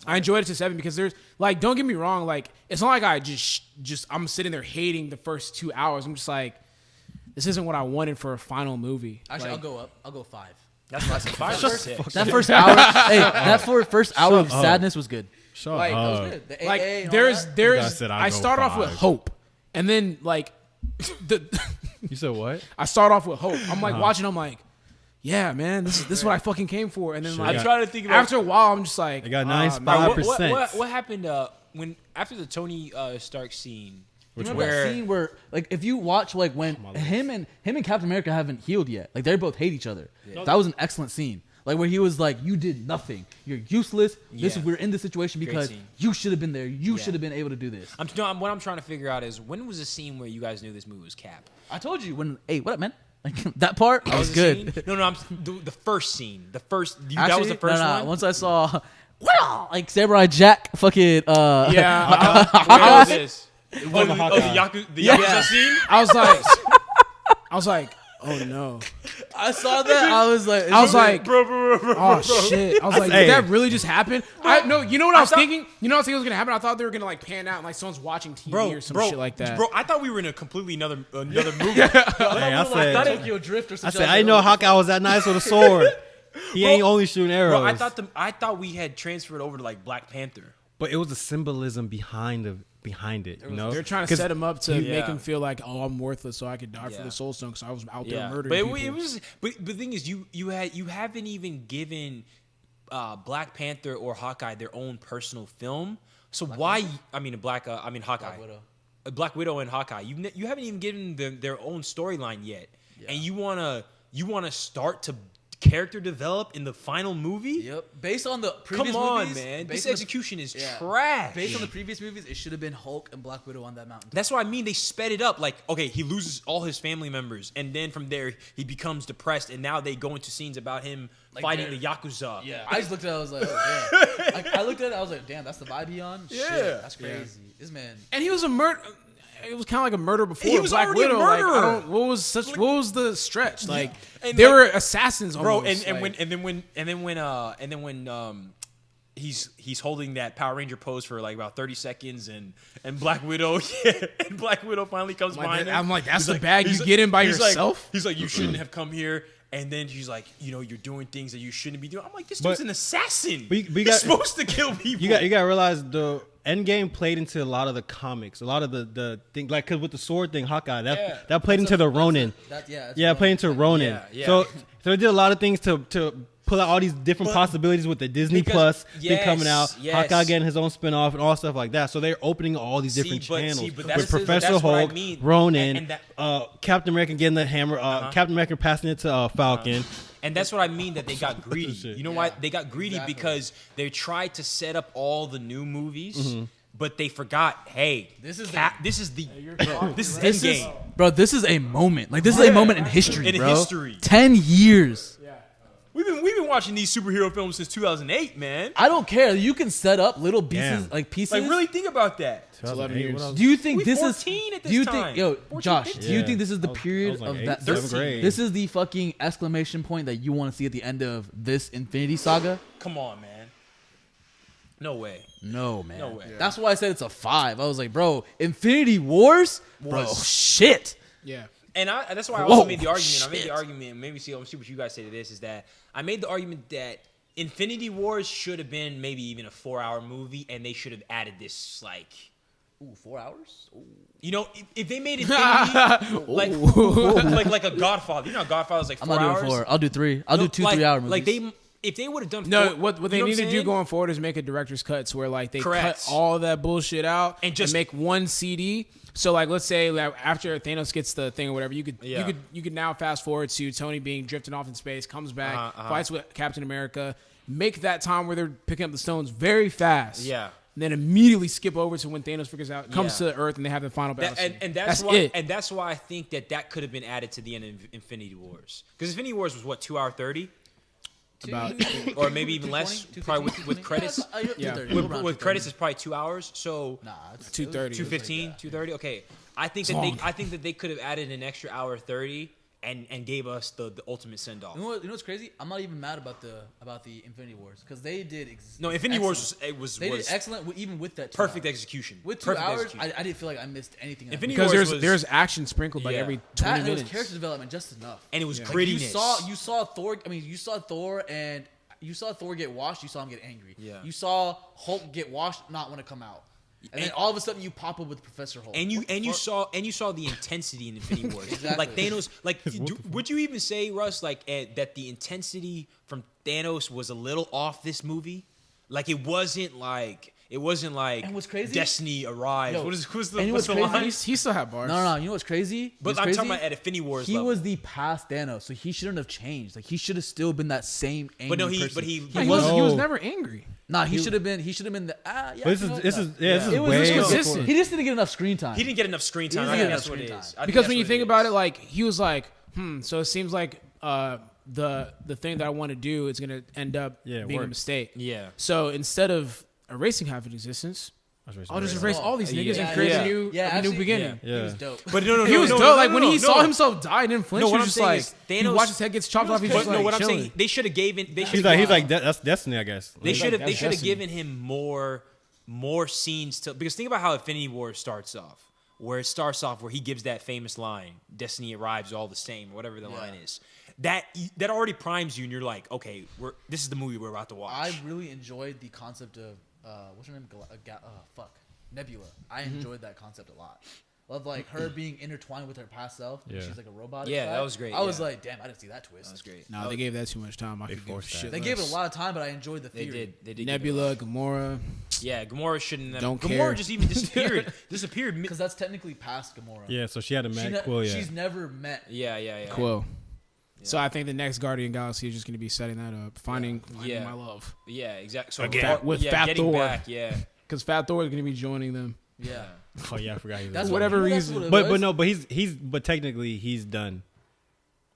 E: I enjoyed it to 7 because there's like, don't get me wrong, like it's not like I just I'm sitting there hating the first 2 hours. I'm just like, this isn't what I wanted for a final movie.
C: Actually, I'll go up. I'll go 5.
A: That's what I said. 5 or 6.
C: That first hour, first hour of sadness was good.
E: Like,
C: that was good. The
E: like
C: AA and
E: there's I started off with hope, and then like
D: You said what?
E: I start off with hope. I'm like watching. I'm like, yeah, man, this is what I fucking came for. And then like
A: I'm trying to think about
E: after a while, I'm just like,
D: I got 95%.
A: What happened when after the Tony Stark scene?
C: Remember that scene where, like, if you watch, like, when him and Captain America haven't healed yet, like, they both hate each other. Yeah. That was an excellent scene. Like, where he was like, "You did nothing. You're useless. We're in this situation because you should have been there. You should have been able to do this."
A: What I'm trying to figure out is when was the scene where you guys knew this movie was Cap?
C: I told you when. Hey, what up, man? Like that part, that was good.
A: No, the first scene. That was the first one.
C: Once I saw, like Samurai Jack, fucking
A: What was this? The Yakuza scene?
E: I was like, oh no.
C: I saw that. I was like,
E: bro. Oh shit. I was like, did that really just happen? You know what I was thinking? You know what I was thinking was gonna happen? I thought they were gonna like pan out and like someone's watching TV or some shit like that.
A: Bro, I thought we were in a completely another movie.
D: I
C: thought Tokyo Drift or something.
D: I said, I didn't know Hawkeye was that nice with a sword. He ain't only shooting arrows.
A: Bro, I thought we had transferred over to like Black Panther.
D: But it was the symbolism behind it. You know,
E: they're trying to set him up to make him feel like, oh, I'm worthless, so I could die for the Soul Stone because I was out there murdering people.
A: But the thing is, you haven't even given Black Panther or Hawkeye their own personal film. So Hawkeye, Black Widow and Hawkeye. You haven't even given them their own storyline yet, and you wanna start to character develop in the final movie?
C: Yep. Based on the previous movies.
A: Come on, man. This execution is trash.
C: Based on the previous movies, it should have been Hulk and Black Widow on that mountain.
A: That's what I mean. They sped it up. Like, okay, he loses all his family members, and then from there, he becomes depressed, and now they go into scenes about him fighting the Yakuza.
C: Yeah. I just looked at it, I was like, oh, damn. Like, I looked at it, I was like, damn, that's the vibe he on?
A: Yeah.
C: Shit, that's crazy. Yeah. This man.
E: And he was a murder. It was kind of like a murder before.
A: He was
E: Black
A: already
E: Widow.
A: a murderer.
E: Like, what was the stretch? Like, they were assassins, almost.
A: Bro. And then when he's holding that Power Ranger pose for like about 30 seconds, and Black Widow, and Black Widow finally comes behind him.
E: I'm like, that's the bag you get in by yourself.
A: He's like, you shouldn't have come here. And then she's like, you're doing things that you shouldn't be doing. I'm like, this dude's an assassin. He's supposed to kill people.
D: You got to realize the Endgame played into a lot of the comics, a lot of the thing, like because with the sword thing, Hawkeye, that played into the Ronin. Played into Ronin. So they did a lot of things to pull out all these different possibilities with the Disney Plus thing coming out. Hawkeye getting his own spinoff and all stuff like that. So they're opening all these different channels with Professor Hulk, Ronin, Captain America getting the hammer, Captain America passing it to Falcon.
A: And that's what I mean that they got greedy. You know why? They got greedy because they tried to set up all the new movies, but they forgot, hey, this is Endgame.
C: Bro, this is a moment. Like, this is a moment in history,
A: In
C: bro.
A: history.
C: 10 years.
A: Yeah. We've been watching these superhero films since 2008, man.
C: I don't care. You can set up little pieces, pieces.
A: Like, really think about that.
E: 11 years.
C: Do you think this is?
A: 14 at this
C: do you
A: time.
C: think,
A: 14,
C: Josh?
A: 15?
C: Do you think this is the period
D: like
C: of
D: 8th,
C: that?
D: 7th grade.
C: This is the fucking exclamation point that you want to see at the end of this Infinity Saga?
A: Come on, man. No way.
C: No, man.
A: No way.
C: That's why I said it's a 5. I was like, bro, Infinity Wars, bro, shit.
E: Yeah.
A: And that's why I also made the argument. Shit. I made the argument. Maybe see what you guys say to this is that I made the argument that Infinity Wars should have been maybe even a 4-hour movie, and they should have added this like.
C: Ooh, 4 hours? Ooh.
A: You know, if they made Infinity like a Godfather. You know, Godfather's like 4 hours.
C: I'm not doing 4. I'll do 3. I'll do 2 3-hour movies.
A: Like if they would have done
E: what they need to do going forward is make a director's cut where like they cut all that bullshit out and just make one CD. So like let's say like, after Thanos gets the thing or whatever, you could now fast forward to Tony being drifted off in space, comes back, fights with Captain America, make that time where they're picking up the stones very fast. Yeah. And then immediately skip over to when Thanos figures out comes to Earth and they have the final battle.
A: And that's why that's why I think that could have been added to the end of Infinity Wars. Because Infinity Wars was what, 2 hour 30? About or maybe even less, probably with credits. With credits, it's probably 2 hours. So
E: it's 2:30,
A: 2:15, 2:30. Okay, I think that they could have added an extra hour 30 and gave us the ultimate send off.
C: You know what's crazy? I'm not even mad about the Infinity Wars because they did.
A: Infinity Wars was
C: did excellent even with that
A: perfect execution.
C: With 2 hours, I didn't feel like I missed anything.
E: Infinity Wars there's action sprinkled like every 20 minutes.
C: It was character development just enough,
A: and it was grittiness.
C: You saw Thor. I mean, you saw Thor and you saw Thor get washed. You saw him get angry.
A: Yeah.
C: You saw Hulk get washed, not want to come out. And then all of a sudden you pop up with Professor Hulk.
A: And you saw the intensity in Infinity Wars.
C: Exactly.
A: Like Thanos, would you even say, Russ, that the intensity from Thanos was a little off this movie? Like it wasn't like
C: and what's crazy?
A: Destiny arrives. What's the
E: line? He still had bars.
C: No. You know what's crazy?
A: But I'm talking about at Infinity Wars.
C: He was the past Thanos, so he shouldn't have changed. Like he should have still been that same angry person.
E: He was never angry.
C: Nah, he should have been. He should have been the. Yeah,
D: this is way
E: consistent.
C: He just didn't get enough screen time.
A: He didn't get enough screen time. I think that's what it is.
E: Because when you think about it, like he was like, so it seems like the thing that I want to do is gonna end up being a mistake.
A: Yeah.
E: So instead of erasing half of existence, I'll just erase all these niggas and create a new beginning.
C: He was dope.
A: But
E: he was dope. Like when he saw himself die and didn't flinch, he was just like, he watched his head gets chopped off. He's just like,
A: what I'm saying, they should have given.
D: He's like that's Destiny, I guess.
A: They should have given him more scenes to, because think about how Infinity War starts off, where he gives that famous line, "Destiny arrives all the same," whatever the line is. That already primes you, and you're like, okay, this is the movie we're about to watch.
C: I really enjoyed the concept of what's her name? Nebula. I enjoyed that concept a lot. Love like her being intertwined with her past self. Yeah. She's like a robot.
A: Yeah, that was great.
C: I was like, damn, I didn't see that twist.
A: That was great.
E: No, they gave that too much time.
C: They gave it a lot of time, but I enjoyed the theory.
A: They did.
E: Nebula, Gamora.
A: Yeah, Gamora shouldn't have.
E: Don't
A: Gamora
E: care.
A: just even disappeared.
C: Because that's technically past Gamora.
D: Yeah, so she had a met Quill. Yeah,
C: she's never met.
A: Yeah.
E: Quill. Yeah. So I think the next Guardian Galaxy is just going to be setting that up, finding my love.
A: Yeah, exactly. So
E: again, with Fat Thor.
A: Back,
E: because Fat Thor is going to be joining them.
C: Yeah.
D: Oh yeah, I forgot.
E: That's whatever reason.
D: But but technically he's done.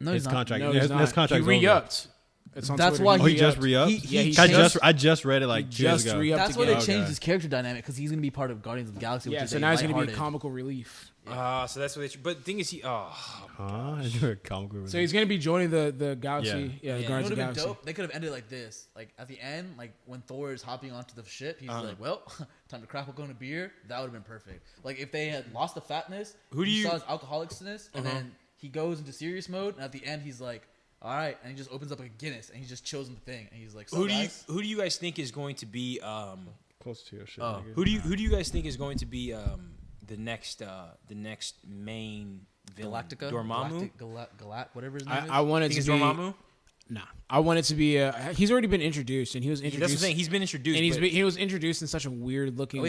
C: No,
D: his
C: he's
D: contract.
E: No,
D: his contract.
E: He re-upped.
C: That's why
D: he just re-upped. I just read it like 2 years ago.
C: That's why they changed his character dynamic because he's going to be part of Guardians of the Galaxy.
E: Yeah, so now he's going to be comical relief.
A: So that's what but the thing is
D: you're a comical relief.
E: So he's going to be joining the Galaxy. Yeah, the Guardians of the Galaxy.
C: Dope. They could have ended like this. Like at the end, like when Thor is hopping onto the ship, he's like, well, time to crack a beer. That would have been perfect. Like if they had lost the fatness, saw his alcoholicness, and then he goes into serious mode, and at the end he's like, all right, and he just opens up a Guinness and he just chills in the thing, and he's like,
A: who do you guys think is going to be
D: close to your shit?
A: Who do you guys think is going to be the next main villain?
C: Galactica,
A: Dormammu,
C: whatever his name is.
E: I want it to be
A: Dormammu.
E: Nah, I want it to be. He's already been introduced, and he was introduced.
A: That's what I'm saying. He's been introduced,
E: and he was introduced in such a weird looking way.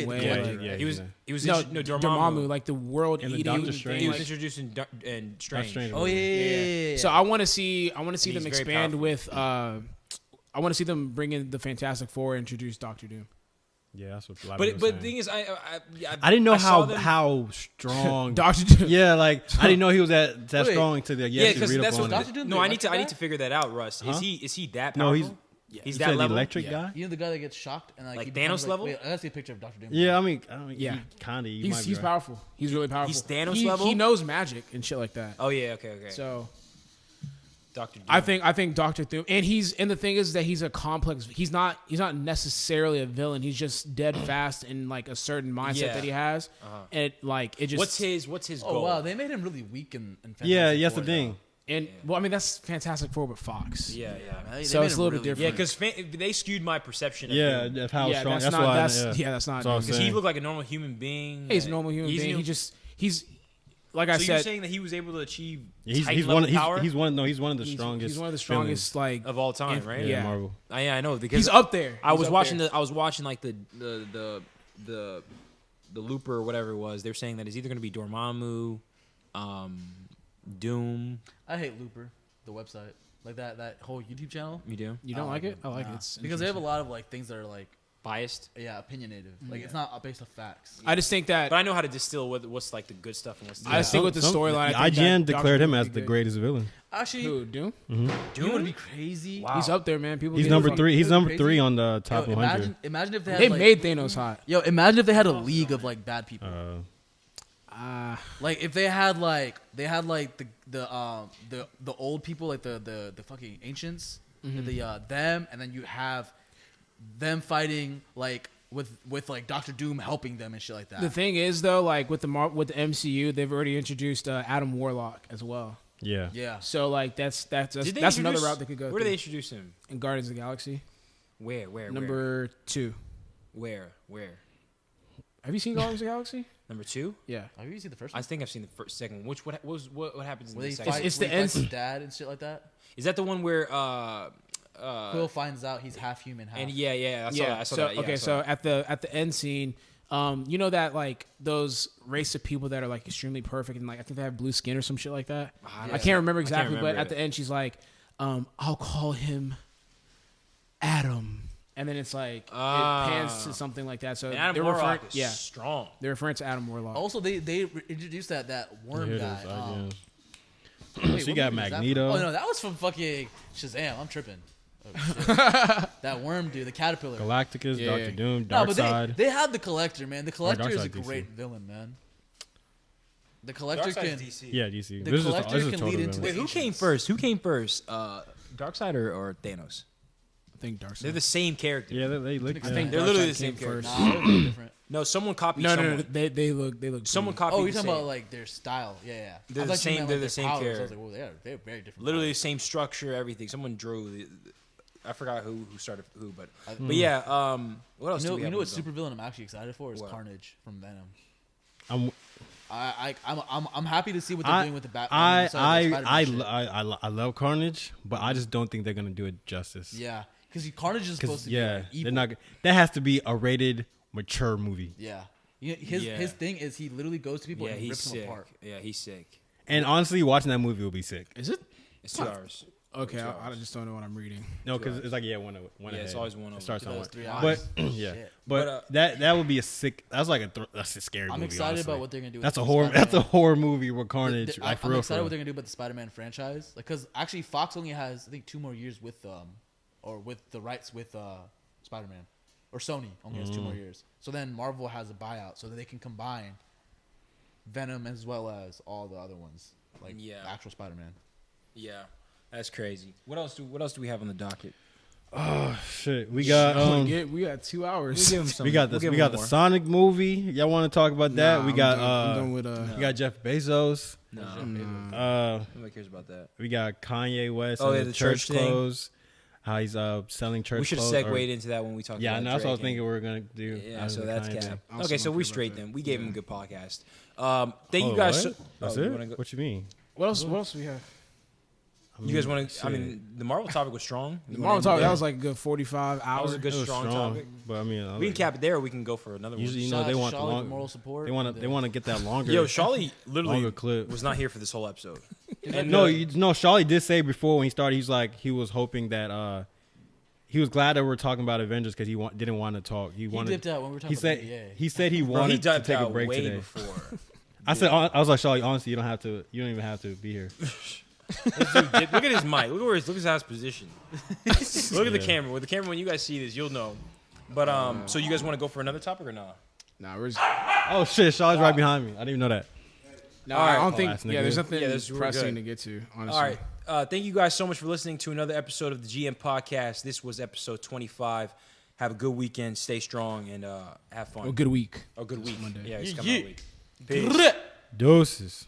A: He was
E: Dormammu, like the world eating.
A: He was introduced in Strange.
C: Oh yeah.
E: So I want to see them expand with. I want to see them bring in the Fantastic Four and introduce Doctor Doom.
D: Yeah, that's what a lot
A: but
D: of
A: the
D: saying.
A: thing is, I
D: didn't know how strong
E: Doctor Doom.
D: Yeah, like I didn't know he was that strong to the
A: because that's what Doctor Doom. No, I need to figure that out, Russ. Is he that powerful? No, he's that level.
D: Electric guy.
C: You know the guy that gets shocked and like
A: Thanos level.
C: Wait, I gotta see a picture of Doctor Doom.
D: Yeah, I mean,
E: yeah,
D: kinda.
E: He's powerful. He's really powerful.
A: He's Thanos level.
E: He knows magic and shit like that.
A: Oh yeah, okay.
E: So.
A: Doctor Doom.
E: I think Doctor Doom, and the thing is that he's a complex. He's not necessarily a villain. He's just dead fast in like a certain mindset that he has, and it just.
A: What's his goal?
C: Oh wow, they made him really weak in Fantastic
D: Four,
C: that's
D: the thing.
E: And well, I mean that's Fantastic Four, but Fox.
A: Yeah.
E: So it's a little bit different.
A: Yeah, because they skewed my perception.
D: Of how strong.
E: That's not.
A: Because he looked like a normal human being.
E: He's a normal human being. He's. Like I said,
A: you're saying that he was able to achieve
D: he's one of the strongest.
E: He's one of the strongest like
A: of all time, right?
E: Yeah,
D: Marvel.
A: I know because
E: he's up there.
A: I was watching like the Looper or whatever it was. They were saying that it's either going to be Dormammu, Doom.
C: I hate Looper, the website, like that whole YouTube channel.
A: You do?
E: You don't like it? I like it. It's
C: because they have a lot of like things that are like
A: biased.
C: Yeah, opinionative. Like it's not based on facts.
E: I just think that.
A: But I know how to distill what's like the good stuff and what's. The
E: I just think with the storyline,
D: IGN declared him as the greatest villain.
C: Actually,
E: who, Doom?
C: Mm-hmm. Doom would be crazy.
E: Wow. He's up there, man.
D: He's number 3. He's number 3 on the top 100.
C: Imagine if they had
E: made Thanos hot.
C: Imagine if they had a league of like bad people. Like if they had like the old people, like the fucking ancients, them, and then you have them fighting like with like Doctor Doom helping them and shit like that.
E: The thing is though, like with the MCU, they've already introduced Adam Warlock as well.
C: Yeah.
E: So like that's another route they could go.
A: Where do they introduce him?
E: In Guardians of the Galaxy.
A: Where?
E: Number 2.
A: Where?
E: Have you seen Guardians of the Galaxy?
A: Number 2?
E: Yeah.
C: Have you seen the first one?
A: I think I've seen the second. What happens in
C: Where
A: the
C: they
A: second?
C: fight,
E: It's the
C: where he
E: end.
C: fights his dad and shit like that.
A: Is that the one where
C: Quill finds out he's half human, half.
A: and I saw that. Yeah, I saw
E: so
A: that.
E: at the end scene, you know that like those race of people that are like extremely perfect and like I think they have blue skin or some shit like that. I can't remember exactly, but at the end she's like, I'll call him Adam. And then it's like it pans to something like that. So
A: and Adam Warlock is strong.
E: They're referring to Adam Warlock.
C: Also, they introduced that worm guy.
D: So you got Magneto.
C: Oh no, that was from fucking Shazam. I'm tripping. Oh, shit. That worm dude, the caterpillar.
D: Galacticus,
E: Yeah.
D: Doctor Doom,
C: No, but
D: Darkseid.
C: they have the Collector, man. The Collector is a
D: Darkseid DC.
C: great villain, man. The Collector can.
A: DC.
D: Yeah, DC.
C: The
D: This is
C: Collector
D: this is
C: can
D: total
C: lead into
D: villain.
A: Wait, who came first? Darkseid or Thanos?
E: I think Darkseid.
A: They're the same character.
D: Yeah, they look.
E: I think
A: They're literally
E: Darkseid
A: the same
E: came first.
C: Nah, they're really different.
A: No, someone copied
E: No,
A: someone.
E: they look.
A: Someone
E: pretty-
A: copied.
C: Oh, you're
A: the
C: talking
A: same.
C: about like their style. Yeah.
A: They're
C: I
A: the
C: thought you
A: same-
C: meant,
A: they're
C: like,
A: the
C: their
A: same
C: powers. I
A: character.
C: was like, well, they're very different.
A: Literally the same structure, everything. Someone drew. I forgot who started who, but yeah. What else?
C: You
A: do we
C: know
A: have
C: what
A: on the
C: supervillain I'm actually excited for is
A: What?
C: Carnage from Venom.
D: I'm
C: I'm happy to see what they're doing with the Batman.
D: I love Carnage, but I just don't think they're gonna do it justice.
C: Yeah, because Carnage is supposed to be like, evil.
D: they're not. That has to be a rated, mature movie.
C: Yeah, his thing is he literally goes to people
A: Yeah,
C: and
A: he's
C: rips them
A: sick.
C: apart.
A: Yeah, he's sick.
D: And honestly, watching that movie will be sick.
E: Is it?
A: It's 2 hours.
E: Okay, I just don't know what I'm reading.
D: No, because it's like one.
A: Yeah,
D: ahead.
A: it's always one over.
D: It starts on
C: Those
D: one.
C: 3
D: But
C: hours.
D: yeah,
C: Shit.
D: but that would be a sick. That's like that's a scary movie.
C: I'm excited
D: honestly.
C: about what they're gonna do. With
D: That's a
C: the
D: horror.
C: Spider-Man.
D: That's a horror movie with Carnage. Like for
C: I'm
D: real.
C: excited what they're gonna do about the Spider-Man franchise. Because actually, Fox only has I think 2 more years with or with the rights with Spider-Man, or Sony only has 2 more years. So then Marvel has a buyout so that they can combine Venom as well as all the other ones, like the actual Spider-Man.
A: Yeah, that's crazy. What else do we have on the docket?
D: Oh shit, we got
E: we got 2 hours.
D: we got the Sonic movie. Y'all want to talk about that?
E: Nah,
D: we got
E: I'm done with
D: we got Jeff Bezos.
A: No, nobody cares about that.
D: We got Kanye West.
A: Oh,
D: and
A: yeah, the church thing.
D: clothes. How he's selling church.
A: We should have
D: clothes,
A: segued into that when we talked.
D: Yeah,
A: about
D: no, that's what I was
A: Drake
D: thinking we were gonna do.
A: Yeah, so that's
D: Kanye
A: cap.
D: thing.
E: I also
A: Okay, so
E: don't
A: we
E: care about
A: straight
E: that.
A: them. We gave him a good podcast. Thank you
D: Oh,
A: guys.
D: what? That's
A: you
D: it.
A: wanna go-
D: What you mean?
E: What else do we have?
A: You guys want to?
D: shit.
A: I mean, the Marvel topic was strong.
E: The Marvel talk, that was like a good 45
A: That
E: hours.
A: was a good
D: It was
A: strong topic.
D: but I mean,
A: We can cap it there. Or we can go for another
D: Usually,
A: one.
D: you know, they want the
C: Shout out to
D: long.
C: moral support.
D: They want to get that longer.
A: Yo, Charlie literally
D: Longer clip.
A: was not here for this whole episode.
D: No, Charlie did say before when he started, he's like he was hoping that he was glad that we were talking about Avengers because he didn't want to talk. He wanted.
C: dipped out when we were talking
D: He
C: about
D: said
C: NBA.
D: he said he
A: Bro,
D: wanted
A: he
D: to
A: dived
D: take a
A: out
D: break
A: way
D: today.
A: before.
D: I was like, Charlie, honestly, you don't even have to be here.
A: Dude, look at his mic. Look at his position. Look at the camera. With the camera, when you guys see this, you'll know. But so you guys want to go for another topic or not?
E: Nah, we're just,
D: Oh shit, Charlie's right behind me. I didn't even know that.
E: nah,
A: All right.
E: I don't
D: Oh,
E: think.
D: that's
E: Yeah, there's
D: nigga.
E: nothing
A: Yeah, we're
E: pressing
A: good.
E: to get to. Honestly.
A: All right. Thank you guys so much for listening to another episode of the GM Podcast. This was episode 25. Have a good weekend. Stay strong and have fun.
E: A good week.
A: A good week.
E: Monday.
A: Yeah, it's coming out week. Peace.
D: Doses.